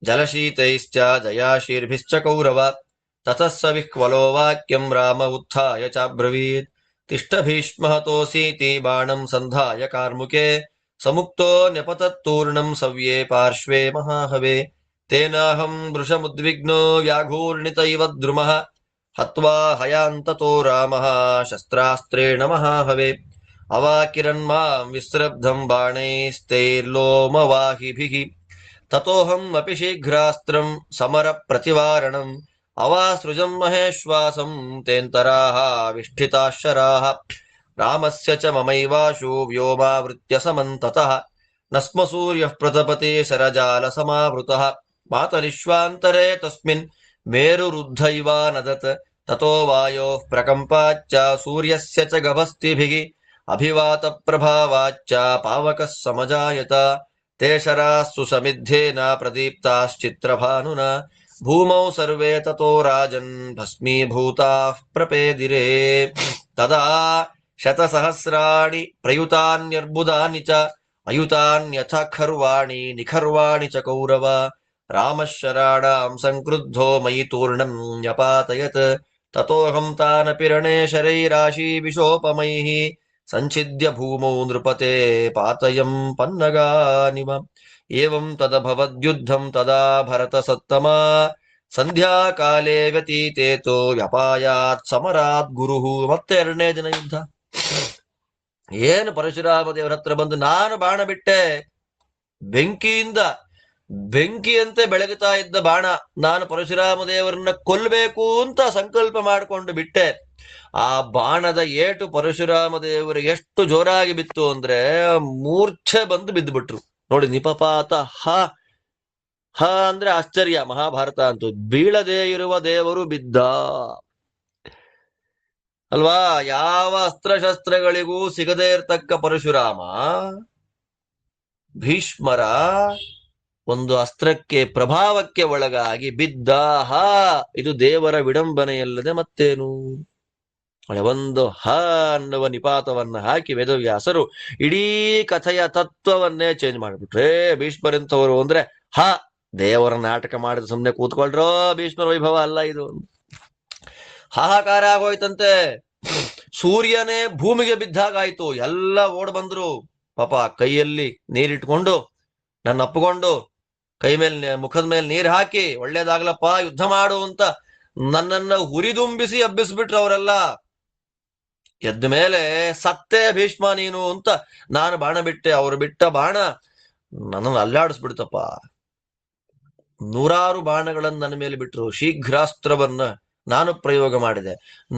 ಜಲಶೀತೈಶ್ಚ ಜಯಾಶೀರ್ಭಿಶ್ಚ ಕೌರವ ತತಃ ಸ ವಿಹ್ವಲೋ ವಾಕ್ಯಂ ರಾಮ ಉತ್ಥಾಯ ಚಾಬ್ರವೀತ್ ತಿಷ್ಠ ಭೀಷ್ಮಹತೋऽಸೀತಿ ಬಾಣಂ ಸಂಧಾಯ ಕಾರ್ಮುಕೆ ಸಮುಕ್ತೋ ನ್ಯಪತತ್ತೂರ್ಣಂ ಸವ್ಯೇ ಪಾರ್ಶ್ವೇ ಮಹಾಹವೆ ತೇನಾಹಂ ವೃಷಮುದ್ವಿಗ್ನೋ ವ್ಯಾಘೂರ್ಣಿತ ಇವ ದ್ರುಮಃ ಹತ್ವಾ ಹಯಾಂತತೋ ರಾಮಃ ಶಸ್ತ್ರಾಸ್ತ್ರೇಣ ಮಹಾಹವೆ ಅವಾಕಿರನ್ಮಾಂ ವಿಸ್ರಬ್ಧಂ ಬಾಣೈಸ್ತೈರ್ಲೋಮವಾಹಿಭಿಃ ತತೋಹಂ ಅಪಿ ಶೀಘ್ರಾಸ್ತ್ರಂ ಸಮರ ಪ್ರತಿವಾರಣಂ ಅವಾಸೃಜಂ ಮಹೇಶ್ವಾಸಂ ತೇಂತರಾಹ ವಿಷ್ಠಿತಾಃ ಶರಾಃ ರಾಮಸ್ಯ ಚ ಮಮೈವಾಶು ವ್ಯೋಮಾವೃತ್ಯ ಸಮಂತತಃ ನ ಸ್ಮ ಸೂರ್ಯಃ ಪ್ರತಪತಿ ಶರಜಾಲ ಸಮಾವೃತಃ ಮಾತರಿಶ್ವಾಂತರೇ ತಸ್ಮಿನ್ ಮೇರುರುದ್ಧೈವಾ ನದತ್ ತತೋ ವಾಯೋಃ ಪ್ರಕಂಪಾಚ್ಚ ಸೂರ್ಯಸ್ಯ ಚ ಗಭಸ್ತಿಭಿಃ ಅಭಿವಾತ ಪ್ರಭಾವಾಚ್ಚ ಪಾವಕಃ ಸಮಜಾಯತ ತೇ ಶರಾಸ್ಸು ಸಮಿದ್ಧೇನ ಪ್ರದೀಪ್ತಾಶ್ಚಿತ್ರಭಾನುನಾ ಭೂಮೌ ಸರ್ವೇ ತತೋ ರಾಜನ್ ಭಸ್ಮೀಭೂತಾಃ ಪ್ರಪೇದಿರೇ ತದಾ ಶತಸಹಸ್ರಾಣಿ ಪ್ರಯುತಾನ್ಯರ್ಬುದಾನಿ ಚ ಅಯುತಾನ್ಯಥ ಖರ್ವಾಣಿ ನಿಖರ್ವಾಣಿ ಚ ಕೌರವ ರಾಮಶರಾಣಾಂ ಸಂಕ್ರುದ್ಧೋ ಮಯಿ ತೂರ್ಣಂ ನ್ಯಪಾತಯತ್ ತತೋಹಂ ತಾನಪಿ ರಣೇ ಶರೈರಾಶೀವಿಶೋಪಮೈಃ ಸಂಛಿದ್ಯ ಭೂಮೌ ನೃಪತೆ ಪಾತಯಂ ಪನ್ನಗಾನಿವ ಏವಂ ತದಭವದ್ಯುದ್ಧಂ ತದಾ ಭರತ ಸತ್ತಮ ಸಂಧ್ಯಾ ಕಾಲೇ ವ್ಯತೀತೇತೋ ವ್ಯಪಾಯಾತ್ ಸಮರಾತ್ ಗುರುಃ. ಮತ್ತೆ ಎರಡನೇ ದಿನ ಯುದ್ಧ. ಏನು ಪರಶುರಾಮ ದೇವರ ಹತ್ರ ಬಂದು ನಾನು ಬಾಣ ಬಿಟ್ಟೆ, ಬೆಂಕಿಯಂತೆ ಬೆಳಗುತ್ತಾ ಇದ್ದ ಬಾಣ, ನಾನು ಪರಶುರಾಮ ದೇವರನ್ನ ಕೊಲ್ಲಬೇಕು ಅಂತ ಸಂಕಲ್ಪ ಮಾಡಿಕೊಂಡು ಬಿಟ್ಟೆ. ಆ ಬಾಣದ ಏಟು ಪರಶುರಾಮ ದೇವರು ಎಷ್ಟು ಜೋರಾಗಿ ಬಿತ್ತು ಅಂದ್ರೆ ಮೂರ್ಛೆ ಬಂದು ಬಿದ್ದು ಬಿಟ್ರು ನೋಡಿ. ನಿಪಪಾತ ಹ ಅಂದ್ರೆ ಆಶ್ಚರ್ಯ, ಮಹಾಭಾರತ ಅಂತೂ ಬೀಳದೇ ಇರುವ ದೇವರು ಬಿದ್ದ ಅಲ್ವಾ. ಯಾವ ಅಸ್ತ್ರಶಸ್ತ್ರಗಳಿಗೂ ಸಿಗದೇ ಇರತಕ್ಕ ಪರಶುರಾಮ ಭೀಷ್ಮರ ಒಂದು ಅಸ್ತ್ರಕ್ಕೆ ಪ್ರಭಾವಕ್ಕೆ ಒಳಗಾಗಿ ಬಿದ್ದ. ಇದು ದೇವರ ವಿಡಂಬನೆಯಲ್ಲದೆ ಮತ್ತೇನು. ಒಂದು ಅನ್ನುವ ನಿಪಾತವನ್ನ ಹಾಕಿ ವೇದವ್ಯಾಸರು ಇಡೀ ಕಥೆಯ ತತ್ವವನ್ನೇ ಚೇಂಜ್ ಮಾಡಿಬಿಟ್ರೆ. ಭೀಷ್ಮರಂತವರು ಅಂದ್ರೆ ದೇವರ ನಾಟಕ ಮಾಡಿದ ಸುಮ್ನೆ ಕೂತ್ಕೊಳ್ರೋ, ಭೀಷ್ಮರ ವೈಭವ ಅಲ್ಲ ಇದು. ಹಾಹಾಕಾರ ಆಗೋಯ್ತಂತೆ. ಸೂರ್ಯನೇ ಭೂಮಿಗೆ ಬಿದ್ದಾಗಾಯ್ತು. ಎಲ್ಲ ಓಡ್ ಬಂದ್ರು. ಪಾಪ ಕೈಯಲ್ಲಿ ನೀರಿಟ್ಕೊಂಡು ನನ್ನ ಅಪ್ಪುಕೊಂಡು ಕೈ ಮೇಲೆ ಮುಖದ ಮೇಲೆ ನೀರು ಹಾಕಿ ಒಳ್ಳೇದಾಗ್ಲಪ್ಪ ಯುದ್ಧ ಮಾಡು ಅಂತ ನನ್ನನ್ನ ಹುರಿದುಂಬಿಸಿ ಹಬ್ಬಿಸ್ಬಿಟ್ರು ಅವರೆಲ್ಲ. ಎದ್ದ ಮೇಲೆ ಸತ್ತೇ ಭೀಷ್ಮ ನೀನು ಅಂತ ನಾನು ಬಾಣ ಬಿಟ್ಟೆ. ಅವರು ಬಿಟ್ಟ ಬಾಣ ನನ್ನನ್ನು ಅಲ್ಲಾಡಿಸ್ಬಿಡ್ತಪ್ಪ. ನೂರಾರು ಬಾಣಗಳನ್ನು ನನ್ನ ಮೇಲೆ ಬಿಟ್ರು. ಶೀಘ್ರಾಸ್ತ್ರವನ್ನ ನಾನು ಪ್ರಯೋಗ ಮಾಡಿದೆ.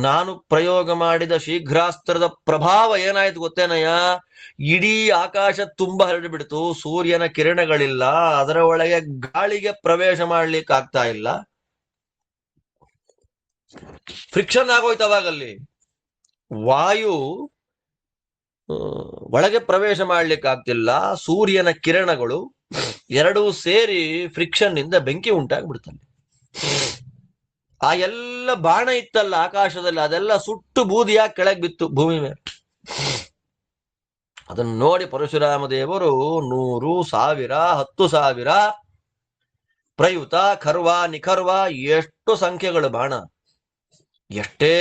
ನಾನು ಪ್ರಯೋಗ ಮಾಡಿದ ಶೀಘ್ರಾಸ್ತ್ರದ ಪ್ರಭಾವ ಏನಾಯ್ತು ಗೊತ್ತೇನಯ್ಯ? ಇಡೀ ಆಕಾಶ ತುಂಬಾ ಹರಡಿಬಿಡ್ತು. ಸೂರ್ಯನ ಕಿರಣಗಳಿಲ್ಲ, ಅದರ ಒಳಗೆ ಗಾಳಿಗೆ ಪ್ರವೇಶ ಮಾಡ್ಲಿಕ್ಕೆ ಆಗ್ತಾ ಇಲ್ಲ. ಫ್ರಿಕ್ಷನ್ ಆಗೋಯ್ತು ಅವಾಗಲ್ಲಿ. ವಾಯು ಒಳಗೆ ಪ್ರವೇಶ ಮಾಡ್ಲಿಕ್ಕೆ ಆಗ್ತಿಲ್ಲ. ಸೂರ್ಯನ ಕಿರಣಗಳು ಎರಡೂ ಸೇರಿ ಫ್ರಿಕ್ಷನ್ ನಿಂದ ಬೆಂಕಿ ಉಂಟಾಗ್ಬಿಡ್ತಲ್ಲಿ. ಆ ಎಲ್ಲ ಬಾಣ ಇತ್ತಲ್ಲ ಆಕಾಶದಲ್ಲಿ, ಅದೆಲ್ಲ ಸುಟ್ಟು ಬೂದಿಯಾಗಿ ಕೆಳಗೆ ಬಿತ್ತು ಭೂಮಿ ಮೇಲೆ. ಅದನ್ನು ನೋಡಿ ಪರಶುರಾಮ ದೇವರು 100, 1000, 10,000 ಪ್ರಯುತ, ಖರ್ವ, ನಿಖರ್ವ, ಎಷ್ಟು ಸಂಖ್ಯೆಗಳು ಬಾಣ. ಎಷ್ಟೇ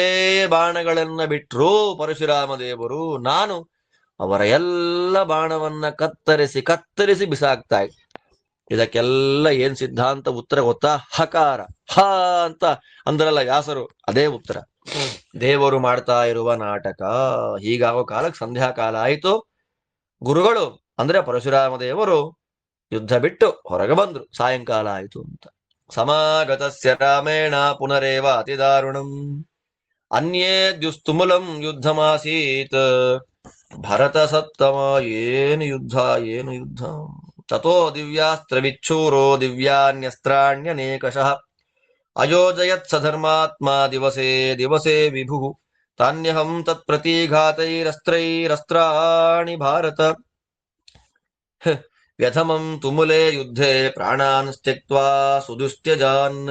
ಬಾಣಗಳನ್ನ ಬಿಟ್ರು ಪರಶುರಾಮ ದೇವರು, ನಾನು ಅವರ ಎಲ್ಲ ಬಾಣವನ್ನ ಕತ್ತರಿಸಿ ಬಿಸಾಕ್ತಾ ಇದ್ದೆ. ಇದಕ್ಕೆಲ್ಲ ಏನ್ ಸಿದ್ಧಾಂತ ಉತ್ತರ ಗೊತ್ತಾ? ಹಕಾರ. ಅಂತ ಅಂದ್ರಲ್ಲ ವ್ಯಾಸರು, ಅದೇ ಉತ್ತರ. ದೇವರು ಮಾಡ್ತಾ ಇರುವ ನಾಟಕ. ಹೀಗಾಗೋ ಕಾಲಕ್ಕೆ ಸಂಧ್ಯಾ ಕಾಲ ಆಯಿತು. ಗುರುಗಳು ಅಂದ್ರೆ ಪರಶುರಾಮ ದೇವರು ಯುದ್ಧ ಬಿಟ್ಟು ಹೊರಗೆ ಬಂದ್ರು. ಸಾಯಂಕಾಲ ಆಯಿತು ಅಂತ. ಸಮಾಗತಸ್ಯ ರಾಮೇಣ ಪುನರೇವ ಅತಿ ದಾರುಣಂ ಅನ್ಯೇದ್ಯುಸ್ತುಮುಲಂ ಯುದ್ಧಮಾಸೀತ್. ಭರತ ಸತ್ತಮ, ಏನು ಯುದ್ಧ, ಏನು ಯುದ್ಧ. ತಥೋ ದಿವ್ಯಾಸ್ತ್ರವಿಚ್ಛೂರೋ ದಿವ್ಯಾನ್ಯಸ್ತ್ರಾಣ್ಯನೇಕಶಃ ಅಯೋಜಯತ್ ಸಧರ್ಮಾತ್ಮ ದಿವಸೇ ದಿವಸೇ ವಿಭುಃ ತಾನ್ಯಹಂ ತತ್ಪ್ರತಿಘಾತೈರಸ್ತ್ರೈರಸ್ತ್ರಾಣಿ ಭಾರತ ವ್ಯಥಮಂ ತುಮುಲೆ ಯುದ್ಧೆ ಪ್ರಾಣಾನ್ ತ್ಯಕ್ತ್ವಾ ಸುದುಸ್ತ್ಯಜಾನ್.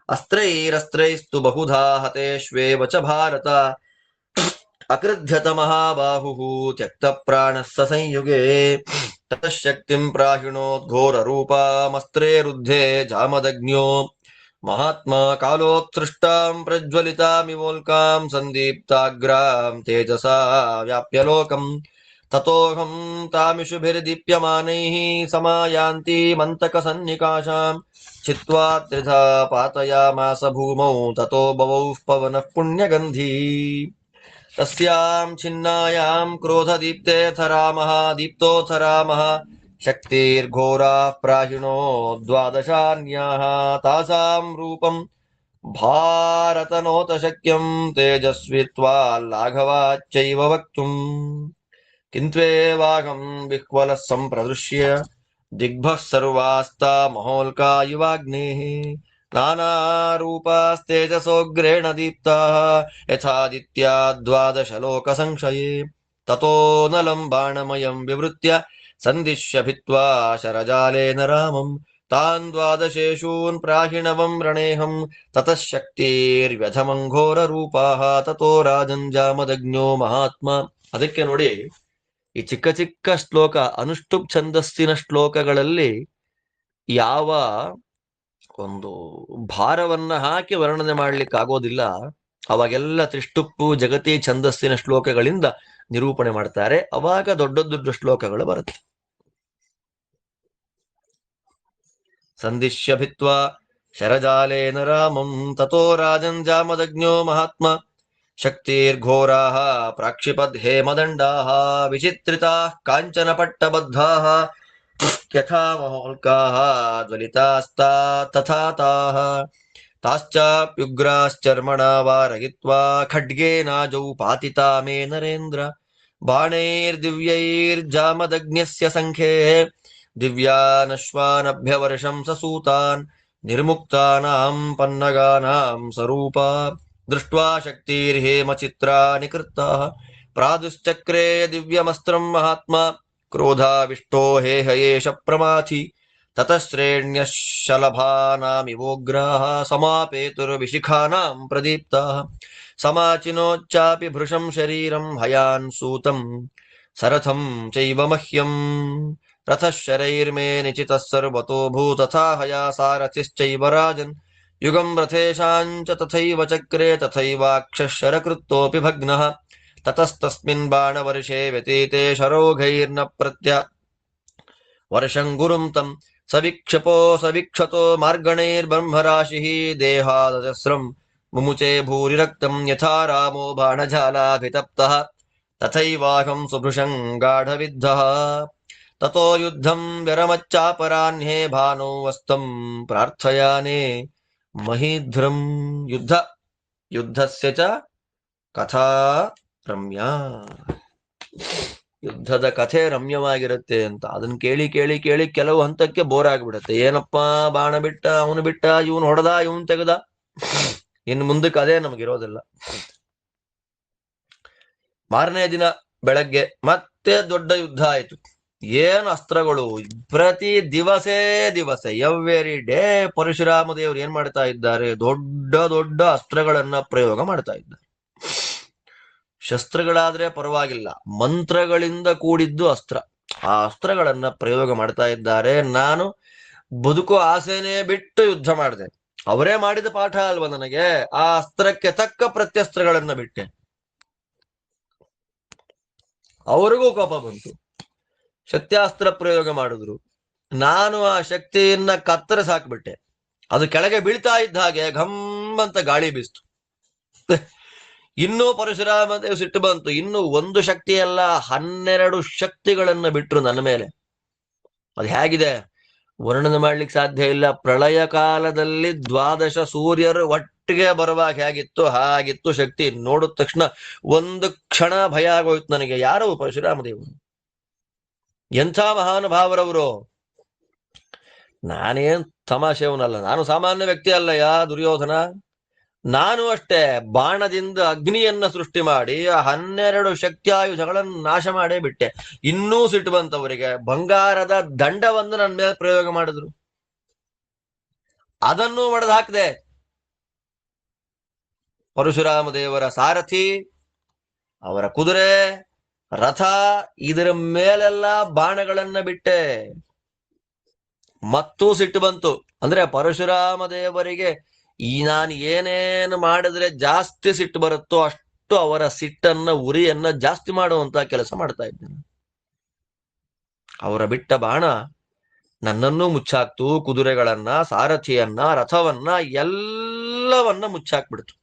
ಅಸ್ತ್ರೈರಸ್ತ್ರೈಸ್ತು ಬಹುಧಾ ಹತೇಷ್ವೇವ ಚ ಭಾರತ ಅಕೃಧ್ಯತ ಮಹಾಬಾಹುಃ ತ್ಯಕ್ತ ಪ್ರಾಣಃ ಸ ಸಂಯುಗೆ ತತಃಶಕ್ತಿಂ ಪ್ರಾಹಿಣೋದ್ಘೋರ ರೂಪಾಮಸ್ತ್ರೇ ರುದ್ಧೆ ಜಾಮದಗ್ನ್ಯೋ ಮಹಾತ್ಮ ಕಾಲೋತ್ಸೃಷ್ಟಾಂ ಪ್ರಜ್ವಲಿತಾಮಿವೋಲ್ಕಾಂ ಸಂದೀಪ್ತಾಗ್ರಾಂ ತೇಜಸಾ ವ್ಯಾಪ್ಯ ಲೋಕಂ ತತೋಹಂ ತಾಮಿಷುಭಿರ್ದೀಪ್ಯಮಾನೈಃ ಸಮಾಯಾಂತಿ ಮಂತಕ ಸನ್ನಿಕಾಶಾಂ ಚಿತ್ವಾ ತ್ರಿಧಾ ಪಾತಯಾಮಾಸ ಭೂಮೌ ತತೋ ಭವೌ ಪವನಃ ಪುಣ್ಯಗಂಧೀ. ತಸ್ಯಾಂ ಛಿನ್ನಾಯಾಂ ಕ್ರೋಧದೀಪ್ತೇऽಥ ರಾಮಃ ದೀಪ್ತೋऽಥ ರಾಮಃ ಶಕ್ತಿರ್ಘೋರಾಃ ಪ್ರಾಹಿಣೋ ದ್ವಾದಶಾನ್ಯಾಃ ತಾಸಾಂ ರೂಪಂ ಭಾರತನೋತ ಶಕ್ಯಂ ತೇಜಸ್ವಿತ್ವಾ ಲಾಘವಾಚ್ಚೈವ ವಕ್ತುಂ. ಕಿಂತ್ವೇವಾಹಂ ವಿಹ್ವಲಃ ಸಂಪ್ರದೃಶ್ಯ ದಿಗ್ಭಃ ಸರ್ವಾಸ್ತಾ ಮಹೋಲ್ಕಾ ಇವಾಗ್ನೇಃ ನಾನಾರೂಪಾಸ್ತೇಜಸೋಗ್ರೇಣ ದೀಪ್ತಾಃ ಯಥಾದಿತ್ಯಾ ದ್ವಾದಶ ಲೋಕ ಸಂಶಯೇ. ತತೋ ನಲಂ ಬಾಣಮಯಂ ವಿವೃತ್ಯ ಸಂದಿಶ್ಯ ಭಿತ್ವಾ ಶರಜಾಲೇನ ರಾಮಂ ತಾನ್ ದ್ವಾದಶೇಷೂನ್ ಪ್ರಾಹಿಣವಂ ರಣೇಹಂ ತತಃ ಶಕ್ತಿರ್ವ್ಯಥಮಂಘೋರ ರೂಪಾಃ ತತೋ ರಾಜನ್ ಜಾಮದಗ್ನ್ಯೋ ಮಹಾತ್ಮ. ಅದಕ್ಕೆ ನೋಡಿ, ಈ ಚಿಕ್ಕ ಚಿಕ್ಕ ಶ್ಲೋಕ ಅನುಷ್ಠುಪ್ ಛಂದಸ್ಸಿನ ಶ್ಲೋಕಗಳಲ್ಲಿ ಯಾವ ಒಂದು ಭಾರವನ್ನ ಹಾಕಿ ವರ್ಣನೆ ಮಾಡ್ಲಿಕ್ಕೆ ಆಗೋದಿಲ್ಲ, ಅವಾಗೆಲ್ಲ ತ್ರಿಷ್ಟುಪ್ಪು ಜಗತಿ ಛಂದಸ್ಸಿನ ಶ್ಲೋಕಗಳಿಂದ ನಿರೂಪಣೆ ಮಾಡ್ತಾರೆ. ಅವಾಗ ದೊಡ್ಡ ದೊಡ್ಡ ಶ್ಲೋಕಗಳು ಬರುತ್ತೆ. ಸಂದಿಶ್ಯ ಭಿತ್ವಾ ಶರಜಾಲೇನ ರಾಮಂ ತಥೋ ರಾಜನ್ ಜಾಮದಗ್ನ್ಯೋ ಮಹಾತ್ಮ ಶಕ್ತಿರ್ಘೋರಾಃ ಪ್ರಾಕ್ಷಿಪದ್ ಹೇಮದಂಡಾಃ ವಿಚಿತ್ರಿತಾಃ ಕಾಂಚನ ಪಟ್ಟಬದ್ಧಾಃ ಯಥಾ ಮಹೋಲ್ಕಾಃ ಜ್ವಲಿತಾಸ್ತಾ ತಥಾ ತಾಃ ತಾಶ್ಚಾಪ್ಯುಗ್ರಾಶ್ಚರ್ಮಣಾ ವಾರಯಿತ್ವಾ ಖಡ್ಗೇನಾಜೌ ಪಾತಿತಾ ಮೇ ನರೇಂದ್ರ ಬಾಣೈರ್ದಿವ್ಯೈರ್ಜಾಮದಗ್ನ್ಯಸ್ಯ ಸಂಖ್ಯೇ ದಿವ್ಯಾನಶ್ವಾನಭ್ಯವರ್ಷಂ ಸಸೂತಾನ್ ನಿರ್ಮುಕ್ತಾನಾಂ ಪನ್ನಗಾನಾಂ ಸ್ವರೂಪಾ ದೃಷ್ಟ್ವಾ ಶಕ್ತಿರ್ಹೇಮಚಿತ್ರಾ ನಿಕೃತ್ತಾಃ ಪ್ರಾದುಶ್ಚಕ್ರೇ ದಿವ್ಯಮಸ್ತ್ರಂ ಮಹಾತ್ಮ ಕ್ರೋಧಾವಿಷ್ಟೋ ಹೇಹಯೇಷ ಪ್ರಮಾಥಿ ತತಶ್ರೇಣ್ಯಶಲಭಾನಾಮಿವೋಗ್ರಾಃ ಸಮಾಪೇತುರ್ವಿಶಿಖಾನಾಂ ಪ್ರದೀಪ್ತಾಃ ಸಮಾಚಿನೋಚ್ಚಾಪಿ ಭೃಶಂ ಶರೀರಂ ಹಯಾನ್ ಸೂತಂ ಸರಥಂ ಚೈವ ಮಹ್ಯಂ ರಥಃ ಶರೈರ್ಮೇ ನಿಚಿತಃ ಸರ್ವತೋ ಭೂತಥಾ ಹಯಾ ಸಾರಥಿಶ್ಚೈವ ರಾಜನ್ ಯುಗಂ ರಥೇಶಾಂಚ ತಥೈವ ಚಕ್ರೆ ತಥೈವಾಕ್ಷಶರಕೃತ್ತೋಪಿ ಭಗ್ನಃ ತತಸ್ತಸ್ಮಿನ್ ಬಾಣವರ್ಷೇ ವ್ಯತೀತೆ ಶರೌಘೈರ್ನ ಪ್ರತ್ಯ ವರ್ಷಂ ಗುರುಂ ತಂ ಸವಿಕ್ಷತೋ ಮಾರ್ಗಣೈರ್ಬ್ರಹ್ಮರಾಶಿಃ ದೇಹಾದಜಸ್ರಂ ಮುಮುಚೆ ಭೂರಿ ರಕ್ತಂ ಯಥಾ ರಾಮೋ ಬಾಣಜಾಲಾಭಿತಪ್ತಃ ತಥೈವಾಹಂ ಸುಭೃಶಂ ಗಾಢವಿದ್ಧಃ ತತೋ ಯುದ್ಧಂ ವ್ಯರಮಚ್ಚಾಪರಾಹ್ನೇ ಭಾನೋ ವಸ್ತಂ ಪ್ರಾರ್ಥಯಾನೆ ಮಹೀಧ್ರಂ. ಯುದ್ಧಸ್ಯ ಚ ಕಥಾ ರಮ್ಯ. ಯುದ್ಧದ ಕಥೆ ರಮ್ಯವಾಗಿರುತ್ತೆ ಅಂತ ಅದನ್ನ ಕೇಳಿ ಕೇಳಿ ಕೇಳಿ ಕೆಲವು ಹಂತಕ್ಕೆ ಬೋರ್ ಆಗ್ಬಿಡುತ್ತೆ. ಏನಪ್ಪಾ, ಬಾಣ ಬಿಟ್ಟ, ಅವನು ಬಿಟ್ಟ, ಇವನು ಹೊಡೆದ, ಇವನು ತೆಗೆದ, ಇನ್ನು ಮುಂದಕ್ಕೆ ಅದೇ ನಮಗಿರೋದಿಲ್ಲ. ಮಾರನೇ ದಿನ ಬೆಳಗ್ಗೆ ಮತ್ತೆ ದೊಡ್ಡ ಯುದ್ಧ ಆಯ್ತು. ಏನು ಅಸ್ತ್ರಗಳು, ಪ್ರತಿ ದಿವಸ ಎವ್ರಿ ಡೇ ಪರಶುರಾಮ ದೇವರು ಏನ್ ಮಾಡ್ತಾ ಇದ್ದಾರೆ, ದೊಡ್ಡ ದೊಡ್ಡ ಅಸ್ತ್ರಗಳನ್ನ ಪ್ರಯೋಗ ಮಾಡ್ತಾ ಇದ್ದಾರೆ. ಶಸ್ತ್ರಗಳಾದ್ರೆ ಪರವಾಗಿಲ್ಲ, ಮಂತ್ರಗಳಿಂದ ಕೂಡಿದ್ದು ಅಸ್ತ್ರ. ಆ ಅಸ್ತ್ರಗಳನ್ನ ಪ್ರಯೋಗ ಮಾಡ್ತಾ ಇದ್ದಾರೆ. ನಾನು ಬದುಕೋ ಆಸೆನೇ ಬಿಟ್ಟು ಯುದ್ಧ ಮಾಡಿದೆ. ಅವರೇ ಮಾಡಿದ ಪಾಠ ಅಲ್ವಾ ನನಗೆ. ಆ ಅಸ್ತ್ರಕ್ಕೆ ತಕ್ಕ ಪ್ರತ್ಯಸ್ತ್ರಗಳನ್ನ ಬಿಟ್ಟೆ. ಅವರಿಗೂ ಕೋಪ ಬಂತು, ಶಕ್ತ್ಯಾಸ್ತ್ರ ಪ್ರಯೋಗ ಮಾಡಿದ್ರು. ನಾನು ಆ ಶಕ್ತಿಯನ್ನ ಕತ್ತರಿಸಿ ಹಾಕ್ಬಿಟ್ಟೆ. ಅದು ಕೆಳಗೆ ಬೀಳ್ತಾ ಇದ್ದ ಹಾಗೆ ಘಮ್ ಅಂತ ಗಾಳಿ ಬೀಸ್ತು. ಇನ್ನೂ ಪರಶುರಾಮ ದೇವ ಸಿಟ್ಟು ಬಂತು. ಇನ್ನು ಒಂದು ಶಕ್ತಿ ಅಲ್ಲ, 12 ಶಕ್ತಿಗಳನ್ನ ಬಿಟ್ರು ನನ್ನ ಮೇಲೆ. ಅದು ಹೇಗಿದೆ ವರ್ಣನೆ ಮಾಡ್ಲಿಕ್ಕೆ ಸಾಧ್ಯ ಇಲ್ಲ. ಪ್ರಳಯ ಕಾಲದಲ್ಲಿ 12 ಸೂರ್ಯರು ಸಿಟ್ಟಿಗೆ ಬರುವಾಗ ಹೇಗಿತ್ತು ಹಾಗಿತ್ತು ಶಕ್ತಿ. ನೋಡಿದ ತಕ್ಷಣ ಒಂದು ಕ್ಷಣ ಭಯ ಆಗೋಯ್ತು ನನಗೆ. ಯಾರು ಪರಶುರಾಮ ದೇವರು, ಎಂಥ ಮಹಾನುಭಾವರವರು. ನಾನೇನ್ ತಮಾಷೆಯವನಲ್ಲ, ನಾನು ಸಾಮಾನ್ಯ ವ್ಯಕ್ತಿ ಅಲ್ಲಯ್ಯ ದುರ್ಯೋಧನ. ನಾನು ಅಷ್ಟೇ ಬಾಣದಿಂದ ಅಗ್ನಿಯನ್ನ ಸೃಷ್ಟಿ ಮಾಡಿ 12 ಶಕ್ತಿಯಾಯುಧಗಳನ್ನು ನಾಶ ಮಾಡೇ ಬಿಟ್ಟೆ. ಇನ್ನೂ ಸಿಟ್ಟು ಬಂತವರಿಗೆ. ಬಂಗಾರದ ದಂಡವನ್ನು ನನ್ನ ಮೇಲೆ ಪ್ರಯೋಗ ಮಾಡಿದ್ರು, ಅದನ್ನು ಒಡೆದು ಹಾಕಿದೆ. ಪರಶುರಾಮ ದೇವರ ಸಾರಥಿ, ಅವರ ಕುದುರೆ, ರಥ, ಇದರ ಮೇಲೆಲ್ಲ ಬಾಣಗಳನ್ನ ಬಿಟ್ಟೆ. ಮತ್ತೂ ಸಿಟ್ಟು ಬಂತು. ಅಂದ್ರೆ ಪರಶುರಾಮ ದೇವರಿಗೆ ನಾನು ಏನೇನು ಮಾಡಿದ್ರೆ ಜಾಸ್ತಿ ಸಿಟ್ಟು ಬರುತ್ತೋ ಅಷ್ಟು ಅವರ ಸಿಟ್ಟನ್ನ, ಉರಿಯನ್ನ ಜಾಸ್ತಿ ಮಾಡುವಂತ ಕೆಲಸ ಮಾಡ್ತಾ ಇದ್ದೇನೆ. ಅವರ ಬಿಟ್ಟ ಬಾಣ ನನ್ನನ್ನೂ ಮುಚ್ಚಾಕ್ತು, ಕುದುರೆಗಳನ್ನ, ಸಾರಥಿಯನ್ನ, ರಥವನ್ನ, ಎಲ್ಲವನ್ನ ಮುಚ್ಚಾಕ್ಬಿಡ್ತು.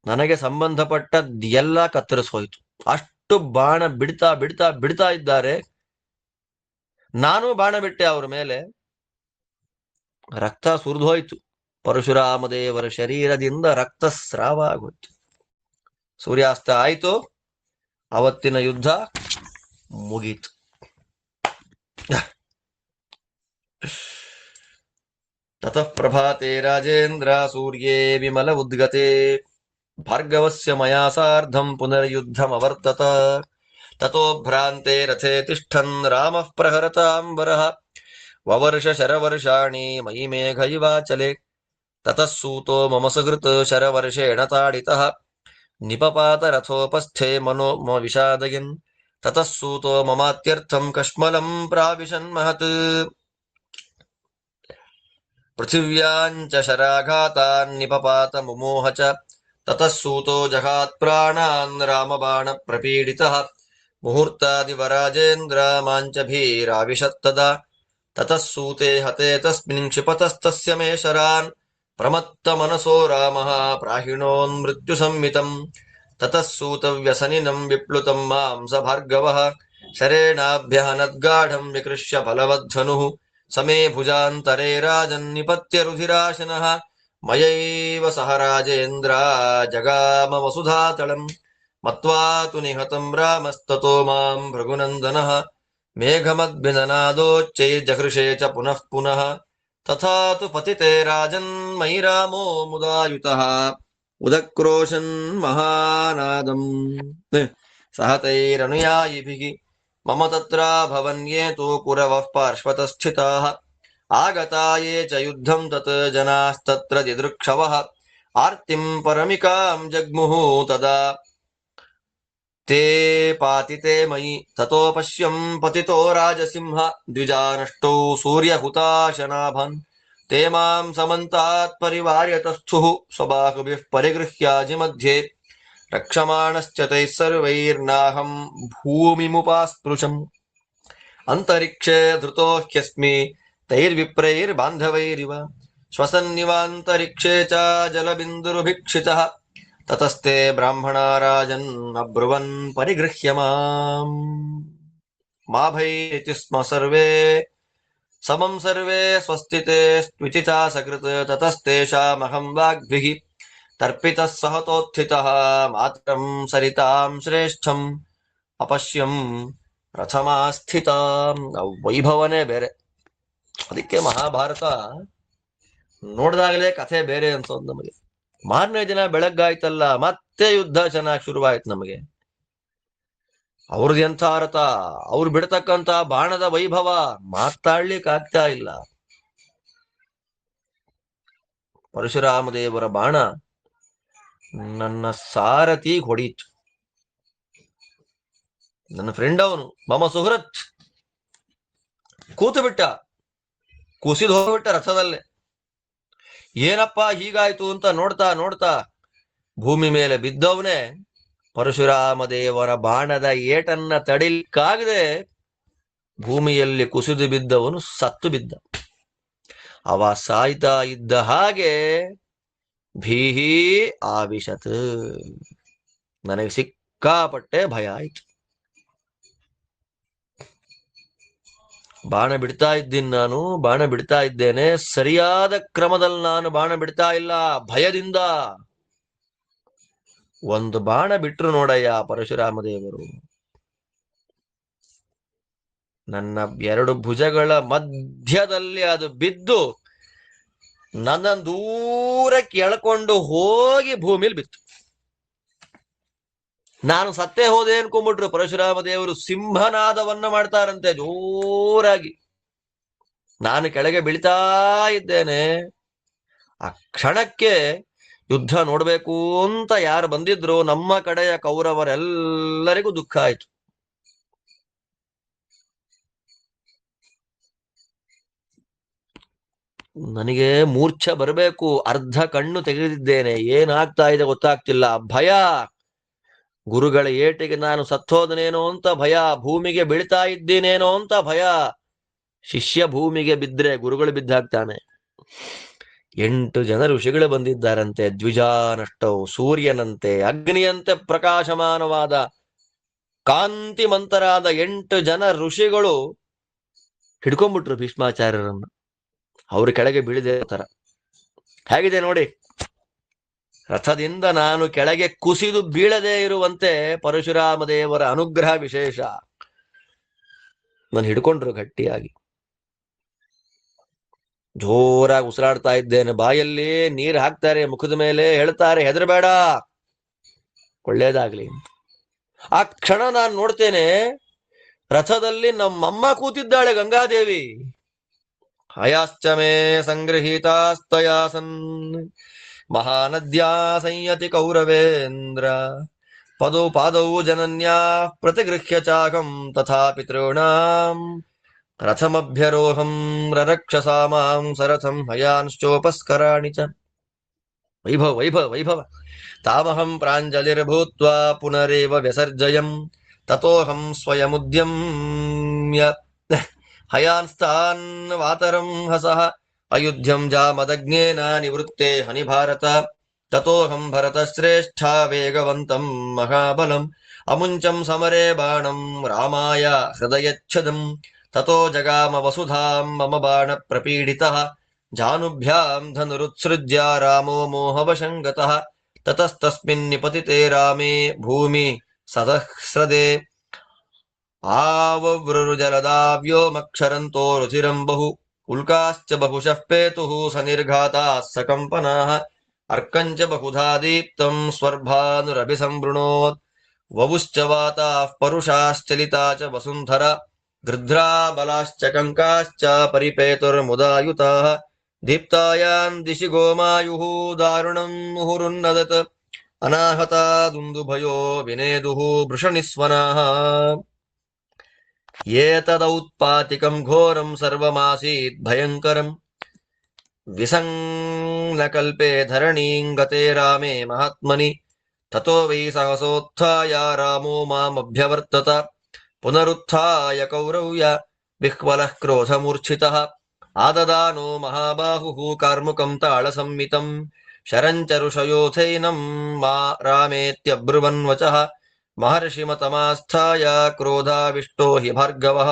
ನನಗೆ ಸಂಬಂಧಪಟ್ಟದ್ದು ಎಲ್ಲ ಕತ್ತರಿಸೋಯ್ತು. ಅಷ್ಟು ಬಾಣ ಬಿಡ್ತಾ ಬಿಡ್ತಾ ಬಿಡ್ತಾ ಇದ್ದಾರೆ. ನಾನು ಬಾಣ ಬಿಟ್ಟೆ ಅವರ ಮೇಲೆ. ರಕ್ತ ಸುರಿದೋಯ್ತು. ಪರಶುರಾಮ ದೇವರ ಶರೀರದಿಂದ ರಕ್ತಸ್ರಾವ ಆಗೋಯ್ತು. ಸೂರ್ಯಾಸ್ತ ಆಯ್ತು. ಅವತ್ತಿನ ಯುದ್ಧ ಮುಗೀತು. ತತಃ ಪ್ರಭಾತೆ ರಾಜೇಂದ್ರ ಸೂರ್ಯೇ ವಿಮಲ ಉದ್ಗತೆ ಭಾರ್ಗವಸ್ಯ ಮಯಾ ಸಾರ್ಧಂ ಪುನರ್ಯುದ್ಧಮವರ್ತತ. ತತೋ ಭ್ರಾಂತೆ ರಥೇ ತಿಷ್ಠನ್ ರಾಮಃ ಪ್ರಹರತಾಂಬರಃ ವವರ್ಷ ಶರವರ್ಷಾಣಿ ಮಯಿ ಮೇಘ ಇವಾಚಲೆ. ತತಃ ಸೂತೋ ಮಮ ಸುಹೃತ್ ಶರವರ್ಷೇಣ ತಾಡಿತಃ ನಿಪಪಾತ ರಥೋಪಸ್ಥೆ ಮನೋ ಮಮ ವಿಷಾದಯನ್. ತತಃ ಸೂತೋ ಮಮಾತ್ಯರ್ಥಂ ಕಶ್ಮಲಂ ಪ್ರಾವಿಶನ್ ಮಹತ್ ಪೃಥಿವ್ಯಾಂಚ ಶರಾಘಾತಾನ್ ನಿಪಪಾತ ಮುಮೋಹ ಚ. ತತಃ ಸೂತೋ ಜಹಾತ್ ಪ್ರಾಣಾನ್ ರಾಮಬಾಣ ಪ್ರಪೀಡಿತಃ ಮುಹೂರ್ತಾದಿವರಾಜೇಂದ್ರ ಮಾಂಚ ಭೀರಾವಿಶತ್ತದಾ. ತತಃ ಸೂತೆ ಹತೆ ತಸ್ಮಿನ್ ಕ್ಷಿಪತಸ್ತಸ್ಯ ಮೇ ಶರಾನ್ ಪ್ರಮತ್ತ ಮನಸೋ ರಾಮಃ ಪ್ರಾಹಿಣೋನ್ ಮೃತ್ಯು ಸಂಮಿತಂ. ತತಃ ಸೂತ ವ್ಯಸನಿನಂ ವಿಪ್ಲುತಂ ಮಾಂಸ ಭಾರ್ಗವಃ ಶರೇಣಾಭ್ಯಹನದ್ಗಾಢಂ ವಿಕೃಷ್ಯ ಬಲವದ್ಧನುಃ. ಸಮೇ ಭುಜಾಂತರೇ ರಾಜನ್ ನಿಪತ್ಯ ರುಧಿರಾಶನಃ ಮಯೈವ ಸಹ ರಾಜೇಂದ್ರ ಜಗಾಮ ವಸುಧಾತಳಂ. ಮತ್ವಾ ತು ನಿಹತಂ ರಾಮಸ್ತತೋ ಮಾಂ ಭೃಗುನಂದನಃ ಮೇಘಮದ್ಭಿನನಾದೋಚ್ಚೈರ್ಜಹೃಷೇ ಚ ಪುನಃ ಪುನಃ. ತಥಾ ತು ಪತಿತೆ ರಾಜನ್ ಮಯಿ ರಾಮೋ ಮುದಾಯುತಃ ಉದಕ್ರೋಶನ್ ಮಹಾನಾದಂ ಸಹತೈರನುಯಾಯಿಭಿಃ. ಮಮ ತತ್ರ ಭವನ್ಯೇತು ಕುರವಃ ಪಾರ್ಶ್ವತಸ್ಥಿತಾಃ ಆಗತಾ ಯೇ ಚ ಯುದ್ಧಂ ತತ್ ಜನಾಸ್ತತ್ರ ದಿದೃಕ್ಷವಃ ಆರ್ತಿಂ ಪರಮಿಕಾಂ ಜಗ್ಮುಃ ತದಾ ತೇ ಪಾತಿತೆ ಮಯಿ. ತತೋ ಪಶ್ಯಂ ಪತಿತೋ ರಾಜಸಿಂಹ ದ್ವಿಜಾನಷ್ಟೌ ಸೂರ್ಯಹುತಾಶನಾಭನ್ ತೇ ಮಾಂ ಸಮಂತಾತ್ ಪರಿವಾರ್ಯತಸ್ಥುಃ ಸ್ವಬಾಹುಭಿಃ ಪರಿಗೃಹ್ಯಾಜಿ ಮಧ್ಯೆ ರಕ್ಷಮಾಣಶ್ಚ ತೈಃ ಸರ್ವೈರ್ನಾಹಂ ಭೂಮಿಮುಪಾಸ್ಪೃಶಂ. ಅಂತರಿಕ್ಷೇ ಧೃತೋ ಹ್ಯಸ್ಮಿ ತೈರ್ವಿಪ್ರೈರ್ಬಾಂಧವೈರಿವ ಶ್ವಸನ್ನಿವಾಂತರಿಕ್ಷೇ ಚ ಜಲಬಿಂದುರುಭಿಕ್ಷಿತಃ. ತತಸ್ತೆ ಬ್ರಾಹ್ಮಣ ರಾಜನ್ ಅಬ್ರುವನ್ ಪರಿಗೃಹ್ಯ ಮಾಂ ಮಾ ಭೈತಿ ಸ್ಮ ಸರ್ವೇ ಸಮಂ ಸರ್ವೇ ಸ್ವಸ್ತಿತೆ ಸ್ತ್ವಿಚಿತಾ ಸಕೃತ್. ತತಸ್ತೇಷಾಮಹಂ ವಾಗ್ಭಿಃ ತರ್ಪಿತಃ ಸಹತೋತ್ಥಿತಃ ಮಾತರಂ ಸರಿತಾಂ ಶ್ರೇಷ್ಠಂ ಅಪಶ್ಯಂ ರಥಮಾಸ್ಥಿತಾಂ. ವೈಭವನೇ ಬೇರೆ. ಅದಕ್ಕೆ ಮಹಾಭಾರತ ನೋಡಿದಾಗಲೇ ಕಥೆ ಬೇರೆ ಅನ್ಸೋದು ನಮಗೆ. ಮಾರನೇ ದಿನ ಬೆಳಗ್ಗಾಯ್ತಲ್ಲ, ಮತ್ತೆ ಯುದ್ಧ ಚೆನ್ನಾಗಿ ಶುರುವಾಯ್ತು ನಮಗೆ. ಅವ್ರದ್ದು ಎಂಥ ರಥ, ಅವ್ರು ಬಿಡ್ತಕ್ಕಂತ ಬಾಣದ ವೈಭವ ಮಾತಾಡ್ಲಿಕ್ಕೆ ಆಗ್ತಾ ಇಲ್ಲ. ಪರಶುರಾಮ ದೇವರ ಬಾಣ ನನ್ನ ಸಾರಥಿ ಹೊಡೀತು. ನನ್ನ ಫ್ರೆಂಡ್ ಅವನು, ಮಮ ಸುಹೃತ್, ಕೂತು ಬಿಟ್ಟ, ಕುಸಿದು ಹೋಗ್ಬಿಟ್ಟ ರಥದಲ್ಲೇ. ಏನಪ್ಪಾ ಹೀಗಾಯ್ತು ಅಂತ ನೋಡ್ತಾ ನೋಡ್ತಾ ಭೂಮಿ ಮೇಲೆ ಬಿದ್ದವನೇ ಪರಶುರಾಮ ದೇವರ ಬಾಣದ ಏಟನ್ನ ತಡಿಲಿಕ್ಕಾಗದೆ ಭೂಮಿಯಲ್ಲಿ ಕುಸಿದು ಬಿದ್ದವನು ಸತ್ತು ಬಿದ್ದ. ಅವ ಸಾಯ್ತಾ ಇದ್ದ ಹಾಗೆ ಭೀಹಿ ಆವಿಶತ್, ನನಗೆ ಸಿಕ್ಕಾಪಟ್ಟೆ ಭಯ ಆಯ್ತು. ಬಾಣ ಬಿಡ್ತಾ ಇದ್ದೀನಿ, ನಾನು ಬಾಣ ಬಿಡ್ತಾ ಇದ್ದೇನೆ, ಸರಿಯಾದ ಕ್ರಮದಲ್ಲಿ ನಾನು ಬಾಣ ಬಿಡ್ತಾ ಇಲ್ಲ, ಭಯದಿಂದ. ಒಂದು ಬಾಣ ಬಿಟ್ರು ನೋಡಯ್ಯ ಪರಶುರಾಮ ದೇವರು, ನನ್ನ ಎರಡು ಭುಜಗಳ ಮಧ್ಯದಲ್ಲಿ ಅದು ಬಿದ್ದು ನನ್ನ ದೂರಕ್ಕೆ ಎಳ್ಕೊಂಡು ಹೋಗಿ ಭೂಮಿಲಿ ಬಿತ್ತು. ನಾನು ಸತ್ತೇ ಹೋದೆ ಅನ್ಕೊಂಡ್ಬಿಟ್ರು ಪರಶುರಾಮ ದೇವರು. ಸಿಂಹನಾದವನ್ನ ಮಾಡ್ತಾರಂತೆ ಜೋರಾಗಿ. ನಾನು ಕೆಳಗೆ ಬೀಳ್ತಾ ಇದ್ದೇನೆ. ಆ ಕ್ಷಣಕ್ಕೆ ಯುದ್ಧ ನೋಡ್ಬೇಕು ಅಂತ ಯಾರು ಬಂದಿದ್ರು ನಮ್ಮ ಕಡೆಯ ಕೌರವರೆಲ್ಲರಿಗೂ ದುಃಖ ಆಯ್ತು. ನನಗೆ ಮೂರ್ಛೆ ಬರಬೇಕು, ಅರ್ಧ ಕಣ್ಣು ತೆಗೆದಿದ್ದೇನೆ, ಏನಾಗ್ತಾ ಇದೆ ಗೊತ್ತಾಗ್ತಿಲ್ಲ, ಭಯ. ಗುರುಗಳ ಏಟಿಗೆ ನಾನು ಸತ್ತೋದನೇನೋ ಅಂತ ಭಯ, ಭೂಮಿಗೆ ಬೀಳ್ತಾ ಇದ್ದೀನೇನೋ ಅಂತ ಭಯ. ಶಿಷ್ಯ ಭೂಮಿಗೆ ಬಿದ್ರೆ ಗುರುಗಳು ಬಿದ್ದಾಗ್ತಾನೆ. 8 ಜನ ಋಷಿಗಳು ಬಂದಿದ್ದಾರಂತೆ, ದ್ವಿಜಾನಷ್ಟವು, ಸೂರ್ಯನಂತೆ ಅಗ್ನಿಯಂತೆ ಪ್ರಕಾಶಮಾನವಾದ ಕಾಂತಿಮಂತರಾದ 8 ಜನ ಋಷಿಗಳು ಹಿಡ್ಕೊಂಡ್ಬಿಟ್ರು ಭೀಷ್ಮಾಚಾರ್ಯರನ್ನು. ಅವರು ಕೆಳಗೆ ಬೀಳಿದೆ ತರ. ಹೇಗಿದೆ ನೋಡಿ, ರಥದಿಂದ ನಾನು ಕೆಳಗೆ ಕುಸಿದು ಬೀಳದೆ ಇರುವಂತೆ ಪರಶುರಾಮ ದೇವರ ಅನುಗ್ರಹ ವಿಶೇಷ. ನಾನು ಹಿಡ್ಕೊಂಡ್ರು ಗಟ್ಟಿಯಾಗಿ. ಜೋರಾಗಿ ಉಸಿರಾಡ್ತಾ ಇದ್ದೇನೆ, ಬಾಯಲ್ಲಿ ನೀರು ಹಾಕ್ತಾರೆ, ಮುಖದ ಮೇಲೆ ಹೇಳ್ತಾರೆ ಹೆದರಬೇಡ, ಒಳ್ಳೇದಾಗ್ಲಿ. ಆ ಕ್ಷಣ ನಾನು ನೋಡ್ತೇನೆ, ರಥದಲ್ಲಿ ನಮ್ಮಮ್ಮ ಕೂತಿದ್ದಾಳೆ ಗಂಗಾದೇವಿ. ಹಯಾಶ್ಚಮೇ ಸಂಗೃಹೀತಾಸ್ತಯಾಸನ್ ಮಹಾನದ್ಯಾ ಸಂಯತಿ ಕೌರವೇಂದ್ರ ಪದೌ ಪಾದೌ ಜನನ್ಯಾ ಪ್ರತಿಗೃಹ್ಯ ಚಾಕಂ ತಥಾ ಪಿತॄಣಾಂ ರಥಮಭ್ಯರೋಹಂ ರರಕ್ಷಸಾ ಮಾಂ ಸರಥಂ ಹಯಾನ್ಶ್ಚೋಪಸ್ಕರಾಣಿ ಚ. ವೈಭವ ವೈಭವ ವೈಭವ. ತಾಮಹಂ ಪ್ರಾಂಜಲಿರ್ಭೂತ್ವಾ ಪುನರೇವ ವ್ಯಸರ್ಜಯಂ ತತೋಹಂ ಸ್ವಯಮುದ್ಯಮ್ಯ ಹಯಾನ್ಸ್ತಾನ್ ವಾತರಂ ಹಸಃ ಅಯುಧ್ಯಂ ಜಾಮದಗ್ನೇನ ನಿವೃತ್ತೆ ಹನಿ ಭಾರತ ತತೋಹಂ ಭರತ ಶ್ರೇಷ್ಠ ವೇಗವಂತಂ ಮಹಾಬಲಂ ಅಮುಂಚಂ ಸಮರೇ ಬಾಣಂ ರಾಮಾಯ ಹೃದಯಚ್ಛದಂ ತತೋ ಜಗಾಮ ವಸುಧಾಂ ಮಮ ಬಾಣ ಪ್ರಪೀಡಿತಃ ಜಾನುಭ್ಯಾಂ ಧನುರುತ್ಸೃಜ್ಯ ರಾಮೋ ಮೋಹವಶಂಗತಃ ತತಸ್ತಸ್ಮಿನ್ ನಿಪತಿತೆ ರಾಮೇ ಭೂಮಿ ಸದಹ್ರದೆ आववृरुजलदाव्योमक्षरन्तो रुचिरं बहु उल्काश्च बहुशः पेतुः सनिर्घाताः सकम्पनाः अर्कञ्च बहुधा दीप्तं स्वर्भानुरभिसंवृणोत् ववुश्च वाताः परुषाश्चलिता च वसुन्धरा गृध्रा बलाश्च कङ्काश्च परिपेतुर्मुदायुताः दीप्तायां दिशि गोमायुः दारुणं मुहुरुन्नदत् अनाहता दुन्दुभयो विनेदुः वृषनिस्वनाः ಏತದೌತ್ಪಾತಿಕಂ ಘೋರಂ ಸರ್ವಮಾಸೀತ್ ಭಯಂಕರಂ ವಿಸಂಗ್ನಕಲ್ಪೆ ಧರಣೀಂ ಗತೆ ರಾಮೇ ಮಹಾತ್ಮನಿ ತತೋ ವೈ ಸಹಸೋತ್ಥಾಯ ರಾಮೋ ಮಾಮಭ್ಯವರ್ತತ ಪುನರುತ್ಥಾಯ ಕೌರವ್ಯ ವಿಹ್ವಲಃ ಕ್ರೋಧಮೂರ್ಛಿತಃ ಆದದಾನೋ ಮಹಾಬಾಹುಃ ಕಾರ್ಮುಕಂ ತಾಳಸಂಮಿತಂ ಶರಂಚ ಋಷಯೋಥೈನಂ ಮಾ ರಾಮೇತ್ಯಬ್ರುವನ್ ವಚಃ ಮಹರ್ಷಿಮತಮಾಸ್ಥಾಯ ಕ್ರೋಧಾವಿಷ್ಟೋ ಹಿ ಭಾರ್ಗವಃ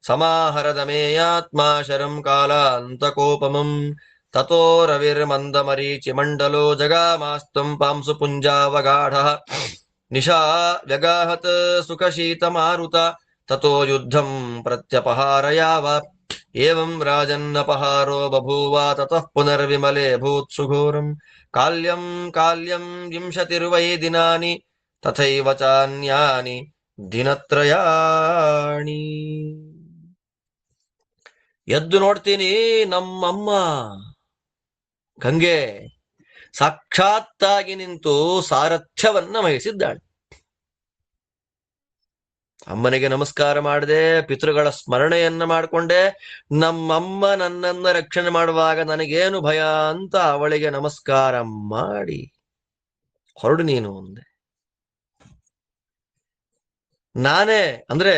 ಸಮಾಹರದಮೇಯಾತ್ಮಾ ಶರಂ ಕಾಲಾಂತಕೋಪಮಂ ತತೋ ರವಿರ್ಮಂದಮರೀಚಿಮಂಡಲೋ ಜಗಾಮಾಸ್ತಂ ಪಾಂಸು ಪುಂಜಾವಗಾಢಃ ನಿಶಾ ವ್ಯಗಾಹತ್ ಸುಖಶೀತಮಾರುತ ತತೋ ಯುದ್ಧಂ ಪ್ರತ್ಯಪಹಾರಯಾವ ಏವಂ ರಾಜನ್ನಪಹಾರೋ ಬಭೂವ ತತಃ ಪುನರ್ವಿಮಲೆ ಭೂತ್ಸುಘೋರಂ ಕಾಲ್ಯಂ ಕಾಲ್ಯಂ ವಿಂಶತಿರ್ವೈ ದಿನಾನಿ ತಥೈವ ಚಾನ್ಯಾನಿ ದಿನತ್ರಯಾಣಿ. ಎದ್ದು ನೋಡ್ತೀನಿ, ನಮ್ಮಮ್ಮ ಗಂಗೆ ಸಾಕ್ಷಾತ್ತಾಗಿ ನಿಂತು ಸಾರಥ್ಯವನ್ನ ವಹಿಸಿದ್ದಾಳೆ. ಅಮ್ಮನಿಗೆ ನಮಸ್ಕಾರ ಮಾಡಿದೆ, ಪಿತೃಗಳ ಸ್ಮರಣೆಯನ್ನ ಮಾಡಿಕೊಂಡೆ. ನಮ್ಮಮ್ಮ ನನ್ನನ್ನ ರಕ್ಷಣೆ ಮಾಡುವಾಗ ನನಗೇನು ಭಯ ಅಂತ ಅವಳಿಗೆ ನಮಸ್ಕಾರ ಮಾಡಿ ಹೊರಡು ನೀನು ಅಂದೆ. ನಾನೇ ಅಂದ್ರೆ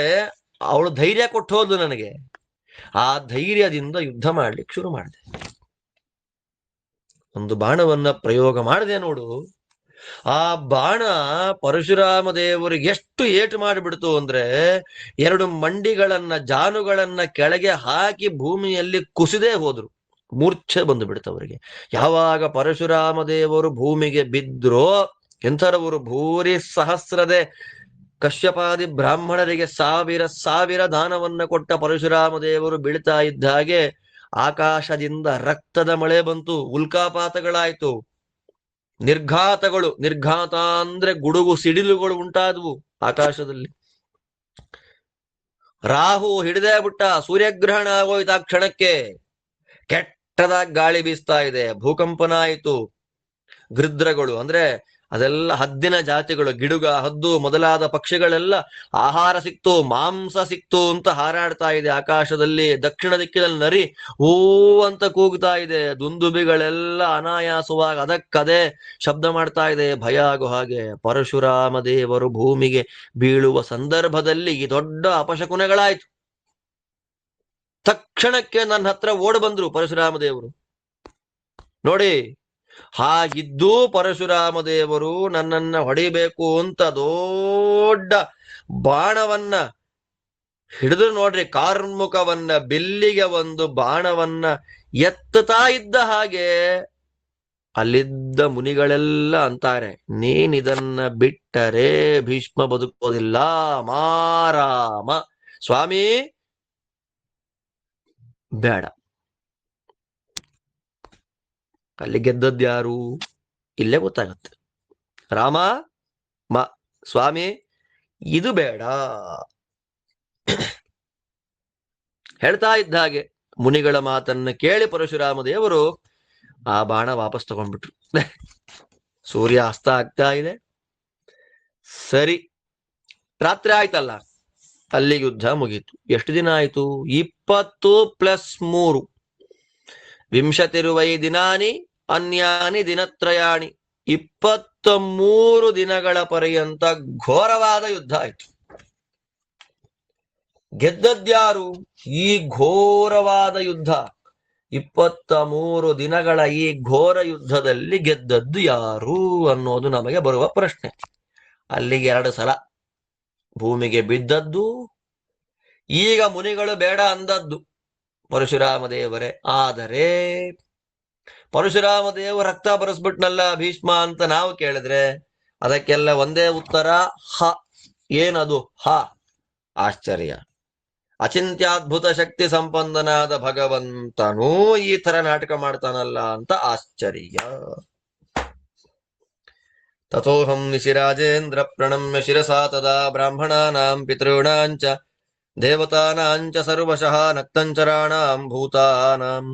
ಅವಳು ಧೈರ್ಯ ಕೊಟ್ಟು ಹೋದ್ಲು ನನಗೆ. ಆ ಧೈರ್ಯದಿಂದ ಯುದ್ಧ ಮಾಡ್ಲಿಕ್ಕೆ ಶುರು ಮಾಡಿದೆ. ಒಂದು ಬಾಣವನ್ನ ಪ್ರಯೋಗ ಮಾಡಿದೆ ನೋಡು, ಆ ಬಾಣ ಪರಶುರಾಮ ದೇವರಿಗೆ ಎಷ್ಟು ಏಟು ಮಾಡಿಬಿಡ್ತು ಅಂದ್ರೆ, ಎರಡು ಮಂಡಿಗಳನ್ನ ಜಾನುಗಳನ್ನ ಕೆಳಗೆ ಹಾಕಿ ಭೂಮಿಯಲ್ಲಿ ಕುಸಿದೇ ಹೋದ್ರು. ಮೂರ್ಛೆ ಬಂದು ಬಿಡ್ತವರಿಗೆ. ಯಾವಾಗ ಪರಶುರಾಮ ದೇವರು ಭೂಮಿಗೆ ಬಿದ್ರೋ, ಎಂಥರವರು ಭೂರಿ ಸಹಸ್ರದೆ ಕಶ್ಯಪಾದಿ ಬ್ರಾಹ್ಮಣರಿಗೆ ಸಾವಿರ ಸಾವಿರ ದಾನವನ್ನ ಕೊಟ್ಟ ಪರಶುರಾಮ ದೇವರು ಬೀಳ್ತಾ ಇದ್ದ ಹಾಗೆ ಆಕಾಶದಿಂದ ರಕ್ತದ ಮಳೆ ಬಂತು, ಉಲ್ಕಾಪಾತಗಳಾಯ್ತು, ನಿರ್ಘಾತಗಳು. ನಿರ್ಘಾತ ಅಂದ್ರೆ ಗುಡುಗು ಸಿಡಿಲುಗಳು ಉಂಟಾದವು ಆಕಾಶದಲ್ಲಿ. ರಾಹು ಹಿಡಿದೇ ಬಿಟ್ಟ, ಸೂರ್ಯಗ್ರಹಣ ಆಗೋಯ್ತು ಆ ಕ್ಷಣಕ್ಕೆ. ಕೆಟ್ಟದಾಗಿ ಗಾಳಿ ಬೀಸ್ತಾ ಇದೆ, ಭೂಕಂಪನ ಆಯಿತು. ಗೃದ್ರಗಳು ಅಂದ್ರೆ ಅದೆಲ್ಲ ಹದ್ದಿನ ಜಾತಿಗಳು, ಗಿಡುಗ, ಹದ್ದು ಮೊದಲಾದ ಪಕ್ಷಿಗಳೆಲ್ಲ ಆಹಾರ ಸಿಕ್ತು, ಮಾಂಸ ಸಿಕ್ತು ಅಂತ ಹಾರಾಡ್ತಾ ಇದೆ ಆಕಾಶದಲ್ಲಿ. ದಕ್ಷಿಣ ದಿಕ್ಕಿನಲ್ಲಿ ನರಿ ಹೂ ಅಂತ ಕೂಗ್ತಾ ಇದೆ. ದುಂದುಬಿಗಳೆಲ್ಲ ಅನಾಯಾಸವಾಗಿ ಅದಕ್ಕದೇ ಶಬ್ದ ಮಾಡ್ತಾ ಇದೆ, ಭಯ ಆಗೋ ಹಾಗೆ. ಪರಶುರಾಮ ದೇವರು ಭೂಮಿಗೆ ಬೀಳುವ ಸಂದರ್ಭದಲ್ಲಿ ಈ ದೊಡ್ಡ ಅಪಶಕುನಗಳಾಯ್ತು. ತಕ್ಷಣಕ್ಕೆ ನನ್ನ ಹತ್ರ ಓಡ್ ಬಂದ್ರು ಪರಶುರಾಮ ದೇವರು. ನೋಡಿ, ಹಾಗಿದ್ದೂ ಪರಶುರಾಮ ದೇವರು ನನ್ನನ್ನ ಹೊಡಿಬೇಕು ಅಂತ ದೊಡ್ಡ ಬಾಣವನ್ನ ಹಿಡಿದು ನೋಡ್ರಿ, ಕಾರ್ಮುಕವನ್ನ, ಬಿಲ್ಲಿಗೆ ಒಂದು ಬಾಣವನ್ನ ಎತ್ತುತ್ತಾ ಇದ್ದ ಹಾಗೆ ಅಲ್ಲಿದ್ದ ಮುನಿಗಳೆಲ್ಲ ಅಂತಾರೆ, ನೀನಿದನ್ನ ಬಿಟ್ಟರೆ ಭೀಷ್ಮ ಬದುಕೋದಿಲ್ಲ, ಮಾರಾಮ. ಸ್ವಾಮಿ ಬೇಡ. ಅಲ್ಲಿ ಗೆದ್ದದ್ಯಾರು ಇಲ್ಲೇ ಗೊತ್ತಾಗತ್ತೆ. ರಾಮ ಸ್ವಾಮಿ ಇದು ಬೇಡ. ಹೇಳ್ತಾ ಇದ್ದ ಹಾಗೆ ಮುನಿಗಳ ಮಾತನ್ನ ಕೇಳಿ ಪರಶುರಾಮ ದೇವರು ಆ ಬಾಣ ವಾಪಸ್ ತಗೊಂಡ್ಬಿಟ್ರು. ಸೂರ್ಯ ಅಸ್ತ ಆಗ್ತಾ ಇದೆ. ಸರಿ, ರಾತ್ರಿ ಆಯ್ತಲ್ಲ, ಅಲ್ಲಿ ಯುದ್ಧ ಮುಗೀತು. ಎಷ್ಟು ದಿನ ಆಯ್ತು? 20+3 ವಿಂಶತಿರುವೈ ದಿನಾನಿ ಅನ್ಯಾನಿ ದಿನತ್ರಯಾಣಿ. 23 ದಿನಗಳ ಪರ್ಯಂತ ಘೋರವಾದ ಯುದ್ಧ ಆಯ್ತು. ಗೆದ್ದದ್ಯಾರು? ಈ ಘೋರವಾದ ಯುದ್ಧ, 23 ದಿನಗಳ ಈ ಘೋರ ಯುದ್ಧದಲ್ಲಿ ಗೆದ್ದದ್ದು ಯಾರು ಅನ್ನೋದು ನಮಗೆ ಬರುವ ಪ್ರಶ್ನೆ. ಅಲ್ಲಿಗೆ 2 ಸಲ ಭೂಮಿಗೆ ಬಿದ್ದದ್ದು. ಈಗ ಮುನಿಗಳು ಬೇಡ ಅಂದದ್ದು ಪರಶುರಾಮ ದೇವರೇ. ಆದರೆ ಪರಶುರಾಮ ದೇವ ರಕ್ತ ಬರೆಸ್ಬಿಟ್ನಲ್ಲ ಭೀಷ್ಮ ಅಂತ ನಾವು ಕೇಳಿದ್ರೆ ಅದಕ್ಕೆಲ್ಲ ಒಂದೇ ಉತ್ತರ, ಹ. ಏನದು? ಹ, ಆಶ್ಚರ್ಯ. ಅಚಿಂತ್ಯದ್ಭುತ ಶಕ್ತಿ ಸಂಪನ್ನನಾದ ಭಗವಂತನೂ ಈ ತರ ನಾಟಕ ಮಾಡ್ತಾನಲ್ಲ ಅಂತ ಆಶ್ಚರ್ಯ. ತಥೋಹಂ ನಿಶಿರಾಜೇಂದ್ರ ಪ್ರಣಮ್ಯ ಶಿರಸಾ ತದಾ ಬ್ರಾಹ್ಮಣಾನಾಂ ಪಿತॄಣಾಂಚ ದೇವತಾನಾಂಚ ಸರ್ವಶಃ ನಕ್ತಂಚರಾಣಾಂ ಭೂತಾನಾಂ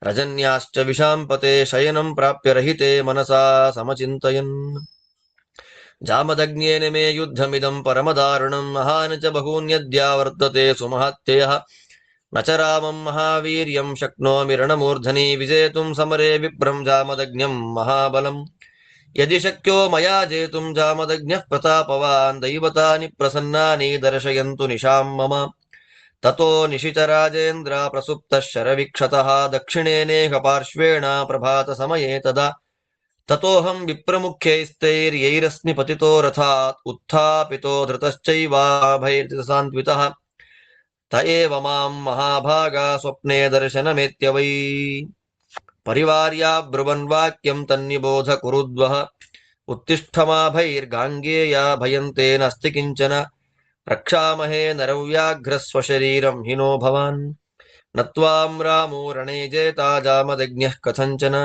ರಜನ್ಯಾಶ್ಚ ವಿಷಾಂಪತೆ ಶಯನಂ ಪ್ರಾಪ್ಯ ರಹಿತೆ ಮನಸಾ ಸಮಚಿಂತಯನ್. ಜಾಮದಗ್ನೇನ ಮೇ ಯುದ್ಧಮಿದಂ ಪರಮದಾರುಣಂ ಮಹಾನ್ ಚ ಬಹೂನ್ಯದ್ಯಾ ವರ್ತತೆ ಸುಮಹತ್ಯಯಃ ನ ಚ ರಾಮಂ ಮಹಾವೀರ್ಯಂ ಶಕ್ನೋಮಿ ರಣಮೂರ್ಧನಿ ವಿಜೇತುಂ ಸಮರೇ ವಿಪ್ರಂ ಜಾಮದಗ್ನ್ಯಂ ಮಹಾಬಲಂ. ಯದಿ ಶಕ್ಯೋ ಮಯಾ ಜೇತುಂ ಜಾಮದಗ್ನ್ಯಃ ಪ್ರತಾಪವಾನ್ ದೈವತಾನಿ ಪ್ರಸನ್ನಾನಿ ದರ್ಶಯಂತು ನಿಶಾಂ ಮಮ. ತತೋ ನಿಶಿಚರಾಜೇಂದ್ರ ಪ್ರಸುಪ್ತಃ ಶರವಿಕ್ಷತಃ ದಕ್ಷಿಣೇನೇಹ ಪಾರ್ಶ್ವೇಣ ಪ್ರಭಾತ ಸಮಯೇ ತದಾ. ತತೋಹಂ ವಿಪ್ರಮುಖ್ಯೈಸ್ತೈರ್ಯೈರಸ್ಮಿ ಪತಿತೋ ರಥಾತ್ ಉತ್ಥಾಪಿತೋ ಧೃತಶ್ಚೈವಾಭೈರ್ಜಿತಸಾನ್ವಿತಃ ತ ಏವ ಮಾಂ ಮಹಾಭಾಗಾ ಸ್ವಪ್ನೆ ದರ್ಶನಮೇತ್ಯ ವೈ. ಪರಿವಾರ್ಯ ಬ್ರುವನ್ ವಾಕ್ಯಂ ತನ್ನಿಬೋಧ ಕುರುದ್ವಃ ಉತ್ತಿಷ್ಠಮಾಭೈರ್ಗಾಂಗೇಯ ಭಯಂತೆ ನಾಸ್ತಿ ಕಿಂಚನ ರಕ್ಷಾಮಹೇ ನರವ್ಯಾಘ್ರ ಸ್ವಶರೀರಂ ಹಿನೋ ಭವಾನ್. ನತ್ವಾಂ ರಾಮೋ ರಣೇ ಜೇತಾ ಜಾಮದಗ್ನ್ಯಃ ಕಥಂಚನ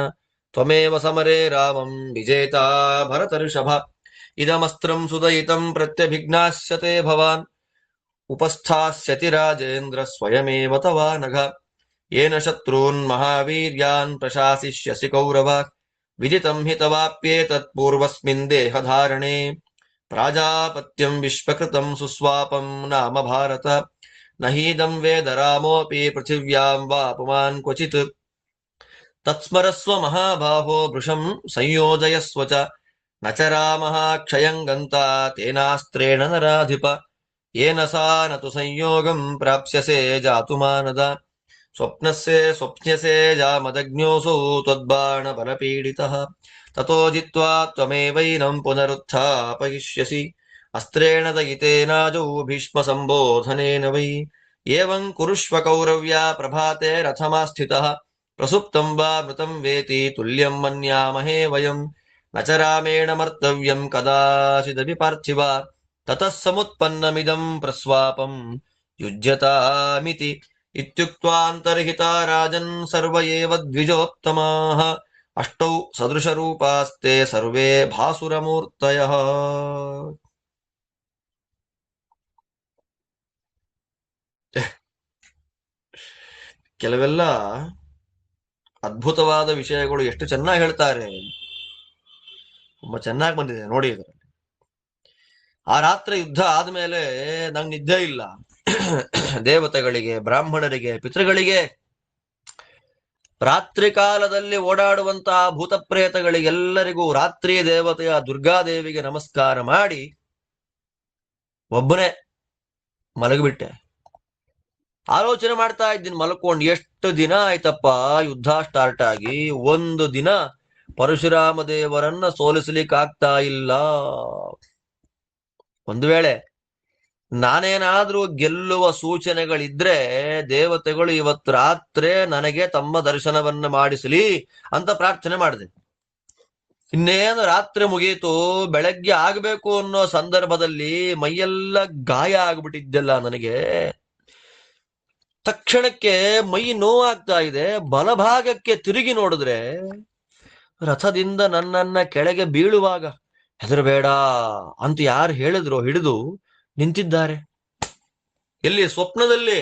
ತ್ವಮೇವ ಸಮರೇ ರಾಮಂ ವಿಜೇತಾ ಭರತರ್ಷಭ. ಇದಮಸ್ತ್ರಂ ಸುದಯಿತಂ ಪ್ರತ್ಯಭಿಘ್ನಾಸ್ಯತೆ ಭವಾನ್ ಉಪಸ್ಥಾಸ್ಯತಿ ರಾಜೇಂದ್ರ ಸ್ವಯಮೇವ ತವಾ ನಘ. ಯೇನ ಶತ್ರೂನ್ ಮಹಾವೀರ್ಯಾನ್ ಪ್ರಶಾಸಿಷ್ಯಸಿ ಕೌರವ ವಿದಿತಂ ಹಿ ತವಾಪ್ಯೇತತ್ ಪೂರ್ವಸ್ಮಿನ್ ದೇಹಧಾರಣೆ. ಪ್ರಾಜಾಪತ್ಯಂ ವಿಶ್ವಕೃತಂ ಸುಸ್ವಾಪಂ ನಾಮ ಭಾರತ ನಹೀದಂ ವೇದ ರಾಮೋಪಿ ಪೃಥಿವ್ಯಾಂ ವಾ ಪುಮಾನ್ ಕ್ವಚಿತ್. ತತ್ಸ್ಮರಸ್ವ ಮಹಾಬಾಹೋ ವೃಷಂ ಸಂಯೋಜಯಸ್ವ ಚ ನ ಚ ರಾಮಃ ಕ್ಷಯಂ ಗಂತಾ ತೇನಾಸ್ತ್ರೇಣ ನರಾಧಿಪ. ಯೇನ ಸಾ ನತು ಸಂಯೋಗಂ ಪ್ರಾಪ್ಸ್ಯಸೆ ಜಾತುಮಾನದ ಸ್ವಪ್ನಸ್ಯೆ ಸ್ವಪ್ಸ್ಯಸೆ ಜಾಮದಗ್ನ್ಯೋಸೌ ತ್ವದ್ಬಾಣ ಬಲಪೀಡಿತಃ. ತಥೋ ಜಿತ್ವಾ ತ್ವಮೇವೈನಂ ಪುನರುತ್ಥಾಪಯಿಷ್ಯಸಿ ಅಸ್ತ್ರೇಣ ದಯಿತೇನಾಜೌ ಭೀಷ್ಮ ಸಂಬೋಧನೇನ ವೈ ಏವಂ ಕುರುಷ್ವ ಕೌರವ್ಯ ಪ್ರಭಾತೆ ರಥಮಾಸ್ಥಿತಃ ಪ್ರಸುಪ್ತಂ ವಾ ಮೃತಂ ವೇತಿ ತುಲ್ಯಂ ಮನ್ಯಾಮಹೇ ವಯಂ ನ ಚ ರಾಮೇಣ ಮರ್ತವ್ಯಂ ಕದಾಚಿದಪಿ ಪಾರ್ಥಿವ ತತಃ ಸಮುತ್ಪನ್ನಮಿದಂ ಪ್ರಸ್ವಾಪಂ ಯುಜ್ಯತಾಮಿತಿ ಇತ್ಯುಕ್ತ್ವಾಂತರ್ಹಿತಾ ರಾಜನ್ ಸರ್ವ ಏವ ದ್ವಿಜೋತ್ತಮಾಃ ಅಷ್ಟೌ ಸದೃಶರೂಪಾಸ್ತೆ ಸರ್ವೇ ಭಾಸುರಮೂರ್ತಯಃ. ಕೆಲವೆಲ್ಲ ಅದ್ಭುತವಾದ ವಿಷಯಗಳು ಎಷ್ಟು ಚೆನ್ನಾಗಿ ಹೇಳ್ತಾರೆ. ತುಂಬಾ ಚೆನ್ನಾಗಿ ಬಂದಿದೆ ನೋಡಿ ಇದರಲ್ಲಿ. ಆ ರಾತ್ರಿ ಯುದ್ಧ ಆದ್ಮೇಲೆ ನಂಗೆ ನಿದ್ದೆ ಇಲ್ಲ. ದೇವತೆಗಳಿಗೆ, ಬ್ರಾಹ್ಮಣರಿಗೆ, ಪಿತೃಗಳಿಗೆ, ರಾತ್ರಿ ಕಾಲದಲ್ಲಿ ಓಡಾಡುವಂತಹ ಭೂತ ಪ್ರೇತಗಳಿಗೆಲ್ಲರಿಗೂ ರಾತ್ರಿ ದೇವತೆಯ ದುರ್ಗಾದೇವಿಗೆ ನಮಸ್ಕಾರ ಮಾಡಿ ಒಬ್ಬನೇ ಮಲಗಿಬಿಟ್ಟೆ. ಆಲೋಚನೆ ಮಾಡ್ತಾ ಇದ್ದೀನಿ ಮಲ್ಕೊಂಡು, ಎಷ್ಟು ದಿನ ಆಯ್ತಪ್ಪ ಯುದ್ಧ ಸ್ಟಾರ್ಟ್ ಆಗಿ, ಒಂದು ದಿನ ಪರಶುರಾಮ ದೇವರನ್ನ ಸೋಲಿಸ್ಲಿಕ್ಕಾಗ್ತಾ ಇಲ್ಲ. ಒಂದು ವೇಳೆ ನಾನೇನಾದ್ರೂ ಗೆಲ್ಲುವ ಸೂಚನೆಗಳಿದ್ರೆ ದೇವತೆಗಳು ಇವತ್ತು ರಾತ್ರಿ ನನಗೆ ತಮ್ಮ ದರ್ಶನವನ್ನ ಮಾಡಿಸಲಿ ಅಂತ ಪ್ರಾರ್ಥನೆ ಮಾಡಿದೆ. ಇನ್ನೇನು ರಾತ್ರಿ ಮುಗೀತು, ಬೆಳಗ್ಗೆ ಆಗ್ಬೇಕು ಅನ್ನೋ ಸಂದರ್ಭದಲ್ಲಿ ಮೈಯೆಲ್ಲ ಗಾಯ ಆಗ್ಬಿಟ್ಟಿದ್ದೆಲ್ಲ ನನಗೆ. ತಕ್ಷಣಕ್ಕೆ ಮೈ ನೋವಾಗ್ತಾ ಇದೆ. ಬಲಭಾಗಕ್ಕೆ ತಿರುಗಿ ನೋಡಿದ್ರೆ ರಥದಿಂದ ನನ್ನನ್ನ ಕೆಳಗೆ ಬೀಳುವಾಗ ಹೆದರಬೇಡ ಅಂತ ಯಾರು ಹೇಳಿದ್ರು ಹಿಡಿದು ನಿಂತಿದ್ದಾರೆ. ಎಲ್ಲಿ? ಸ್ವಪ್ನದಲ್ಲಿ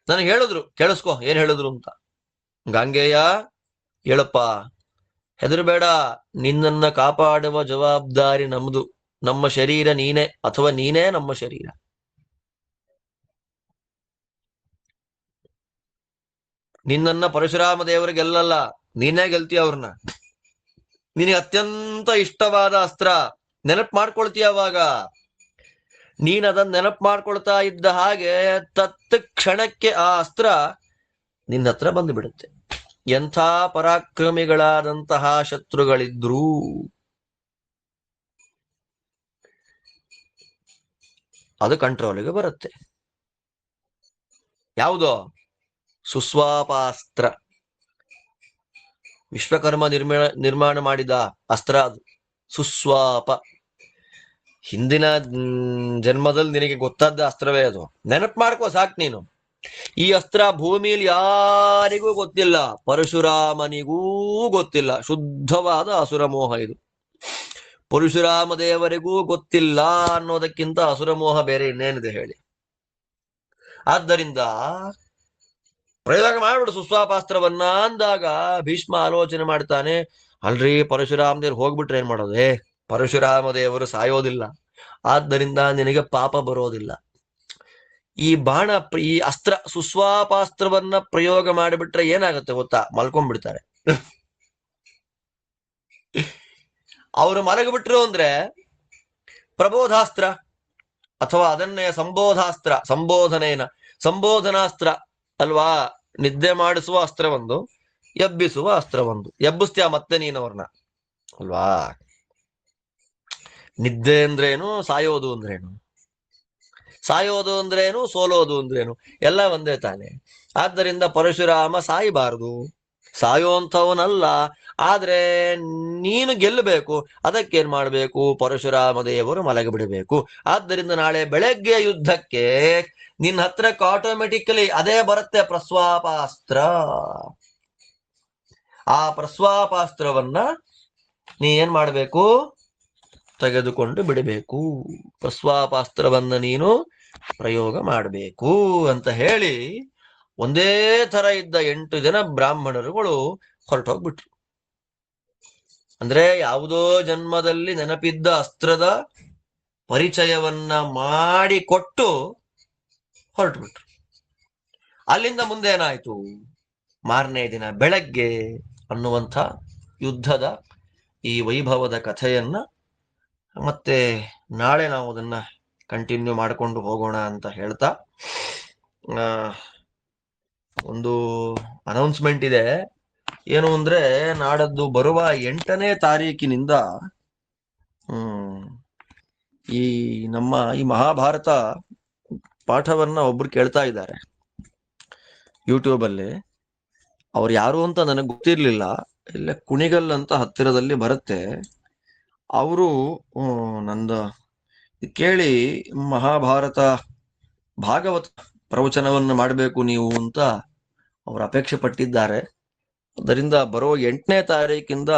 ನನಗೆ ಹೇಳಿದ್ರು, ಕೇಳಿಸ್ಕೊ ಏನ್ ಹೇಳಿದ್ರು ಅಂತ. ಗಾಂಗೇಯ ಹೇಳಪ್ಪ, ಹೆದರಬೇಡ, ನಿನ್ನನ್ನ ಕಾಪಾಡುವ ಜವಾಬ್ದಾರಿ ನಮ್ದು. ನಮ್ಮ ಶರೀರ ನೀನೇ, ಅಥವಾ ನೀನೇ ನಮ್ಮ ಶರೀರ. ನಿನ್ನನ್ನ ಪರಶುರಾಮ ದೇವರಿಗೆ ಗೆಲ್ಲಲ್ಲ, ನೀನೇ ಗೆಲ್ತೀಯ ಅವ್ರನ್ನ. ನಿನಗೆ ಅತ್ಯಂತ ಇಷ್ಟವಾದ ಅಸ್ತ್ರ ನೆನಪು ಮಾಡ್ಕೊಳ್ತೀಯ. ಅವಾಗ ನೀನ್ ಅದನ್ನ ನೆನಪು ಮಾಡ್ಕೊಳ್ತಾ ಇದ್ದ ಹಾಗೆ ತತ್ಕ್ಷಣಕ್ಕೆ ಆ ಅಸ್ತ್ರ ನಿನ್ನ ಹತ್ರ ಬಂದು ಬಿಡುತ್ತೆ. ಎಂಥ ಪರಾಕ್ರಮಿಗಳಾದಂತಹ ಶತ್ರುಗಳಿದ್ರೂ ಅದು ಕಂಟ್ರೋಲಿಗೆ ಬರುತ್ತೆ. ಯಾವುದೋ? ಸುಸ್ವಾಪಾಸ್ತ್ರ. ವಿಶ್ವಕರ್ಮ ನಿರ್ಮಾಣ ಮಾಡಿದ ಅಸ್ತ್ರ ಅದು, ಸುಸ್ವಾಪ. ಹಿಂದಿನ ಜನ್ಮದಲ್ಲಿ ನಿನಗೆ ಗೊತ್ತಾದ ಅಸ್ತ್ರವೇ ಅದು. ನೆನಪು ಮಾಡ್ಕೋ ಸಾಕು ನೀನು. ಈ ಅಸ್ತ್ರ ಭೂಮಿಯಲ್ಲಿ ಯಾರಿಗೂ ಗೊತ್ತಿಲ್ಲ, ಪರಶುರಾಮನಿಗೂ ಗೊತ್ತಿಲ್ಲ. ಶುದ್ಧವಾದ ಅಸುರಮೋಹ ಇದು. ಪರಶುರಾಮ ದೇವರಿಗೂ ಗೊತ್ತಿಲ್ಲ ಅನ್ನೋದಕ್ಕಿಂತ ಅಸುರಮೋಹ ಬೇರೆ ಇನ್ನೇನಿದೆ ಹೇಳಿ. ಆದ್ದರಿಂದ ಪ್ರಯೋಗ ಮಾಡ್ಬಿಡು ಸುಸ್ವಾಪಾಸ್ತ್ರವನ್ನ ಅಂದಾಗ ಭೀಷ್ಮ ಆಲೋಚನೆ ಮಾಡ್ತಾನೆ, ಅಲ್ರಿ ಪರಶುರಾಮ ದೇವ್ರು ಹೋಗ್ಬಿಟ್ರೆ ಏನ್ ಮಾಡೋದೇ? ಪರಶುರಾಮ ದೇವರು ಸಾಯೋದಿಲ್ಲ, ಆದ್ದರಿಂದ ನಿನಗೆ ಪಾಪ ಬರೋದಿಲ್ಲ. ಈ ಬಾಣ, ಈ ಅಸ್ತ್ರ ಸುಸ್ವಾಪಾಸ್ತ್ರವನ್ನ ಪ್ರಯೋಗ ಮಾಡಿಬಿಟ್ರೆ ಏನಾಗುತ್ತೆ ಗೊತ್ತಾ? ಮಲ್ಕೊಂಡ್ಬಿಡ್ತಾರೆ. ಅವರು ಮಲಗಿಬಿಟ್ರು ಅಂದ್ರೆ ಪ್ರಬೋಧಾಸ್ತ್ರ ಅಥವಾ ಅದನ್ನೇ ಸಂಬೋಧಾಸ್ತ್ರ, ಸಂಬೋಧನಾಸ್ತ್ರ ಅಲ್ವಾ? ನಿದ್ದೆ ಮಾಡಿಸುವ ಅಸ್ತ್ರ ಒಂದು, ಎಬ್ಬಿಸುವ ಅಸ್ತ್ರ ಒಂದು. ಎಬ್ಬಿಸ್ತೀಯ ಮತ್ತೆ ನೀನವ್ರನ್ನ ಅಲ್ವಾ? ನಿದ್ದೆ ಅಂದ್ರೇನು, ಸಾಯೋದು ಅಂದ್ರೇನು? ಸಾಯೋದು ಅಂದ್ರೇನು, ಸೋಲೋದು ಅಂದ್ರೇನು? ಎಲ್ಲ ಒಂದೇ ತಾನೆ. ಆದ್ದರಿಂದ ಪರಶುರಾಮ ಸಾಯಬಾರದು, ಸಾಯೋಂಥವನಲ್ಲ. ಆದ್ರೆ ನೀನು ಗೆಲ್ಲಬೇಕು. ಅದಕ್ಕೇನ್ ಮಾಡ್ಬೇಕು? ಪರಶುರಾಮ ದೇವರು ಮಲಗಿ ಬಿಡಬೇಕು. ಆದ್ದರಿಂದ ನಾಳೆ ಬೆಳಗ್ಗೆ ಯುದ್ಧಕ್ಕೆ ನಿನ್ನ ಹತ್ರಕ್ಕೆ ಆಟೋಮೆಟಿಕಲಿ ಅದೇ ಬರುತ್ತೆ, ಪ್ರಸ್ವಾಪಾಸ್ತ್ರ. ಆ ಪ್ರಸ್ವಾಪಾಸ್ತ್ರವನ್ನ ನೀ ಏನ್ ಮಾಡ್ಬೇಕು? ತೆಗೆದುಕೊಂಡು ಬಿಡಬೇಕು. ಪ್ರಸ್ವಾಪಾಸ್ತ್ರವನ್ನ ನೀನು ಪ್ರಯೋಗ ಮಾಡಬೇಕು ಅಂತ ಹೇಳಿ ಒಂದೇ ತರ ಇದ್ದ 8 ಜನ ಬ್ರಾಹ್ಮಣರುಗಳು ಹೊರಟೋಗ್ಬಿಟ್ರು. ಅಂದ್ರೆ ಯಾವುದೋ ಜನ್ಮದಲ್ಲಿ ನೆನಪಿದ್ದ ಅಸ್ತ್ರದ ಪರಿಚಯವನ್ನ ಮಾಡಿಕೊಟ್ಟು ಹೊರಟುಬಿಟ್ರು. ಅಲ್ಲಿಂದ ಮುಂದೆ ಏನಾಯ್ತು? ಮಾರನೇ ದಿನ ಬೆಳಗ್ಗೆ ಅನ್ನುವಂಥ ಯುದ್ಧದ ಈ ವೈಭವದ ಕಥೆಯನ್ನ ಮತ್ತೆ ನಾಳೆ ನಾವು ಅದನ್ನ ಕಂಟಿನ್ಯೂ ಮಾಡಿಕೊಂಡು ಹೋಗೋಣ ಅಂತ ಹೇಳ್ತಾ, ಒಂದು ಅನೌನ್ಸ್ಮೆಂಟ್ ಇದೆ. ಏನು ಅಂದ್ರೆ ನಾಡದ್ದು ಬರುವ 8ನೇ ತಾರೀಕಿನಿಂದ ಹ್ಮ್ ಈ ನಮ್ಮ ಈ ಮಹಾಭಾರತ ಪಾಠವನ್ನ ಒಬ್ರು ಕೇಳ್ತಾ ಇದ್ದಾರೆ ಯೂಟ್ಯೂಬ್ ಅಲ್ಲಿ. ಅವ್ರು ಯಾರು ಅಂತ ನನಗೆ ಗೊತ್ತಿರ್ಲಿಲ್ಲ. ಇಲ್ಲ ಕುಣಿಗಲ್ ಅಂತ ಹತ್ತಿರದಲ್ಲಿ ಬರುತ್ತೆ. ಅವರು ನಂದು ಕೇಳಿ ಮಹಾಭಾರತ ಭಾಗವತ ಪ್ರವಚನವನ್ನು ಮಾಡಬೇಕು ನೀವು ಅಂತ ಅವರು ಅಪೇಕ್ಷೆ ಪಟ್ಟಿದ್ದಾರೆ. ಅದರಿಂದ ಬರೋ 8ನೇ ತಾರೀಕಿಂದ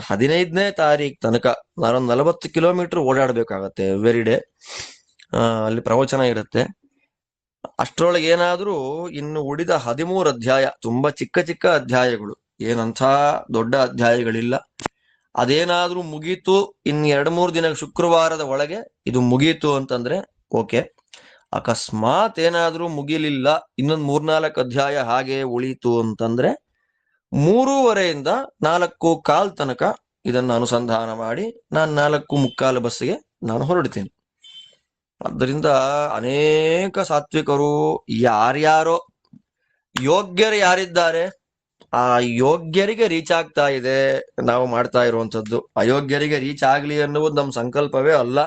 15ನೇ ತಾರೀಕು ತನಕ ನಾನೊಂದು 40 ಕಿಲೋಮೀಟರ್ ಓಡಾಡ್ಬೇಕಾಗತ್ತೆ ಎವ್ರಿ ಡೇ. ಅಲ್ಲಿ ಪ್ರವಚನ ಇರುತ್ತೆ. ಅಷ್ಟರೊಳಗೆ ಏನಾದ್ರೂ ಇನ್ನು ಉಳಿದ 13 ಅಧ್ಯಾಯ, ತುಂಬಾ ಚಿಕ್ಕ ಚಿಕ್ಕ ಅಧ್ಯಾಯಗಳು, ಏನಂಥ ದೊಡ್ಡ ಅಧ್ಯಾಯಗಳಿಲ್ಲ. ಅದೇನಾದ್ರೂ ಮುಗೀತು ಇನ್ನು 2-3 ದಿನ, ಶುಕ್ರವಾರದ ಒಳಗೆ ಇದು ಮುಗೀತು ಅಂತಂದ್ರೆ ಓಕೆ. ಅಕಸ್ಮಾತ್ ಏನಾದ್ರೂ ಮುಗಿಲಿಲ್ಲ, ಇನ್ನೊಂದು 3-4 ಅಧ್ಯಾಯ ಹಾಗೆ ಉಳೀತು ಅಂತಂದ್ರೆ 3:15 4:15 ತನಕ ಇದನ್ನು ಅನುಸಂಧಾನ ಮಾಡಿ ನಾನು 4:45 ಬಸ್ಸಿಗೆ ನಾನು ಹೊರಡ್ತೀನಿ. ಆದ್ದರಿಂದ ಅನೇಕ ಸಾತ್ವಿಕರು, ಯಾರ್ಯಾರೋ ಯೋಗ್ಯರು ಯಾರಿದ್ದಾರೆ ಆ ಯೋಗ್ಯರಿಗೆ ರೀಚ್ ಆಗ್ತಾ ಇದೆ ನಾವು ಮಾಡ್ತಾ ಇರುವಂತದ್ದು. ಅಯೋಗ್ಯರಿಗೆ ರೀಚ್ ಆಗ್ಲಿ ಅನ್ನುವುದು ನಮ್ಮ ಸಂಕಲ್ಪವೇ ಅಲ್ಲ.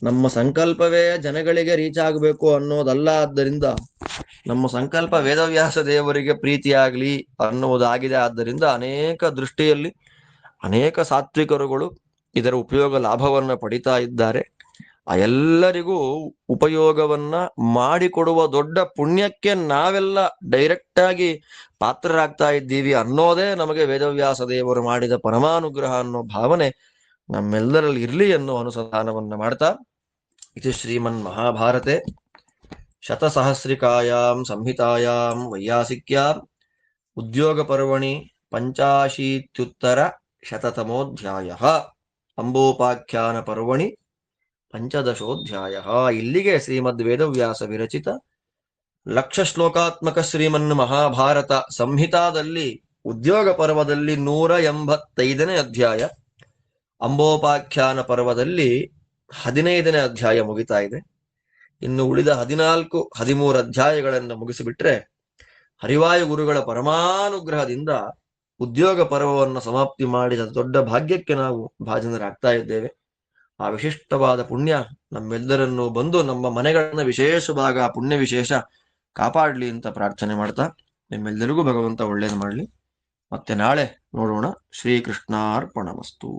ನಮ್ಮ ಸಂಕಲ್ಪವೇ ಜನಗಳಿಗೆ ರೀಚ್ ಆಗಬೇಕು ಅನ್ನೋದಲ್ಲ. ಆದ್ದರಿಂದ ನಮ್ಮ ಸಂಕಲ್ಪ ವೇದವ್ಯಾಸ ದೇವರಿಗೆ ಪ್ರೀತಿಯಾಗ್ಲಿ ಅನ್ನುವುದಾಗಿದೆ. ಆದ್ದರಿಂದ ಅನೇಕ ದೃಷ್ಟಿಯಲ್ಲಿ ಅನೇಕ ಸಾತ್ವಿಕರುಗಳು ಇದರ ಉಪಯೋಗ ಲಾಭವನ್ನ ಪಡಿತಾ ಇದ್ದಾರೆ. ಆ ಎಲ್ಲರಿಗೂ ಉಪಯೋಗವನ್ನ ಮಾಡಿಕೊಡುವ ದೊಡ್ಡ ಪುಣ್ಯಕ್ಕೆ ನಾವೆಲ್ಲ ಡೈರೆಕ್ಟ್ ಆಗಿ ಪಾತ್ರರಾಗ್ತಾ ಇದ್ದೀವಿ ಅನ್ನೋದೇ ನಮಗೆ ವೇದವ್ಯಾಸ ದೇವರು ಮಾಡಿದ ಪರಮಾನುಗ್ರಹ ಅನ್ನೋ ಭಾವನೆ ನಮ್ಮೆಲ್ಲರಲ್ಲಿ ಇರ್ಲಿ ಅನ್ನೋ ಅನುಸಂಧಾನವನ್ನ ಮಾಡ್ತಾ, ಇದು ಶ್ರೀಮನ್ ಮಹಾಭಾರತೆ ಶತಸಹಸ್ರಿಕಾಯಾಂ ಸಂಹಿತಾಯಾಂ ವೈಯಾಸಿಕ್ಯಾಂ ಉದ್ಯೋಗ ಪರ್ವಣಿ 85-ಶತತಮೋಧ್ಯಾಯ ಅಂಬೋಪಾಖ್ಯಾನ ಪರ್ವಣಿ 15. ಇಲ್ಲಿಗೆ ಶ್ರೀಮದ್ ವೇದವ್ಯಾಸ ವಿರಚಿತ 1,00,000 ಶ್ಲೋಕಾತ್ಮಕ ಶ್ರೀಮನ್ ಮಹಾಭಾರತ ಸಂಹಿತಾದಲ್ಲಿ ಉದ್ಯೋಗ ಪರ್ವದಲ್ಲಿ 185ನೇ ಅಧ್ಯಾಯ, ಅಂಬೋಪಾಖ್ಯಾನ ಪರ್ವದಲ್ಲಿ 15ನೇ ಅಧ್ಯಾಯ ಮುಗಿತಾ ಇದೆ. ಇನ್ನು ಉಳಿದ 14-13 ಅಧ್ಯಾಯಗಳನ್ನು ಮುಗಿಸಿಬಿಟ್ರೆ ಹರಿವಾಯು ಗುರುಗಳ ಪರಮಾನುಗ್ರಹದಿಂದ ಉದ್ಯೋಗ ಪರ್ವವನ್ನು ಸಮಾಪ್ತಿ ಮಾಡಿದ ದೊಡ್ಡ ಭಾಗ್ಯಕ್ಕೆ ನಾವು ಭಾಜನರಾಗ್ತಾ ಇದ್ದೇವೆ. ಆ ವಿಶಿಷ್ಟವಾದ ಪುಣ್ಯ ನಮ್ಮೆಲ್ಲರನ್ನು ಬಂದು ನಮ್ಮ ಮನೆಗಳನ್ನ ವಿಶೇಷವಾಗಿ ಆ ಪುಣ್ಯ ವಿಶೇಷ ಕಾಪಾಡ್ಲಿ ಅಂತ ಪ್ರಾರ್ಥನೆ ಮಾಡ್ತಾ, ನಿಮ್ಮೆಲ್ಲರಿಗೂ ಭಗವಂತ ಒಳ್ಳೇದು ಮಾಡಲಿ. ಮತ್ತೆ ನಾಳೆ ನೋಡೋಣ. ಶ್ರೀಕೃಷ್ಣಾರ್ಪಣಮಸ್ತು.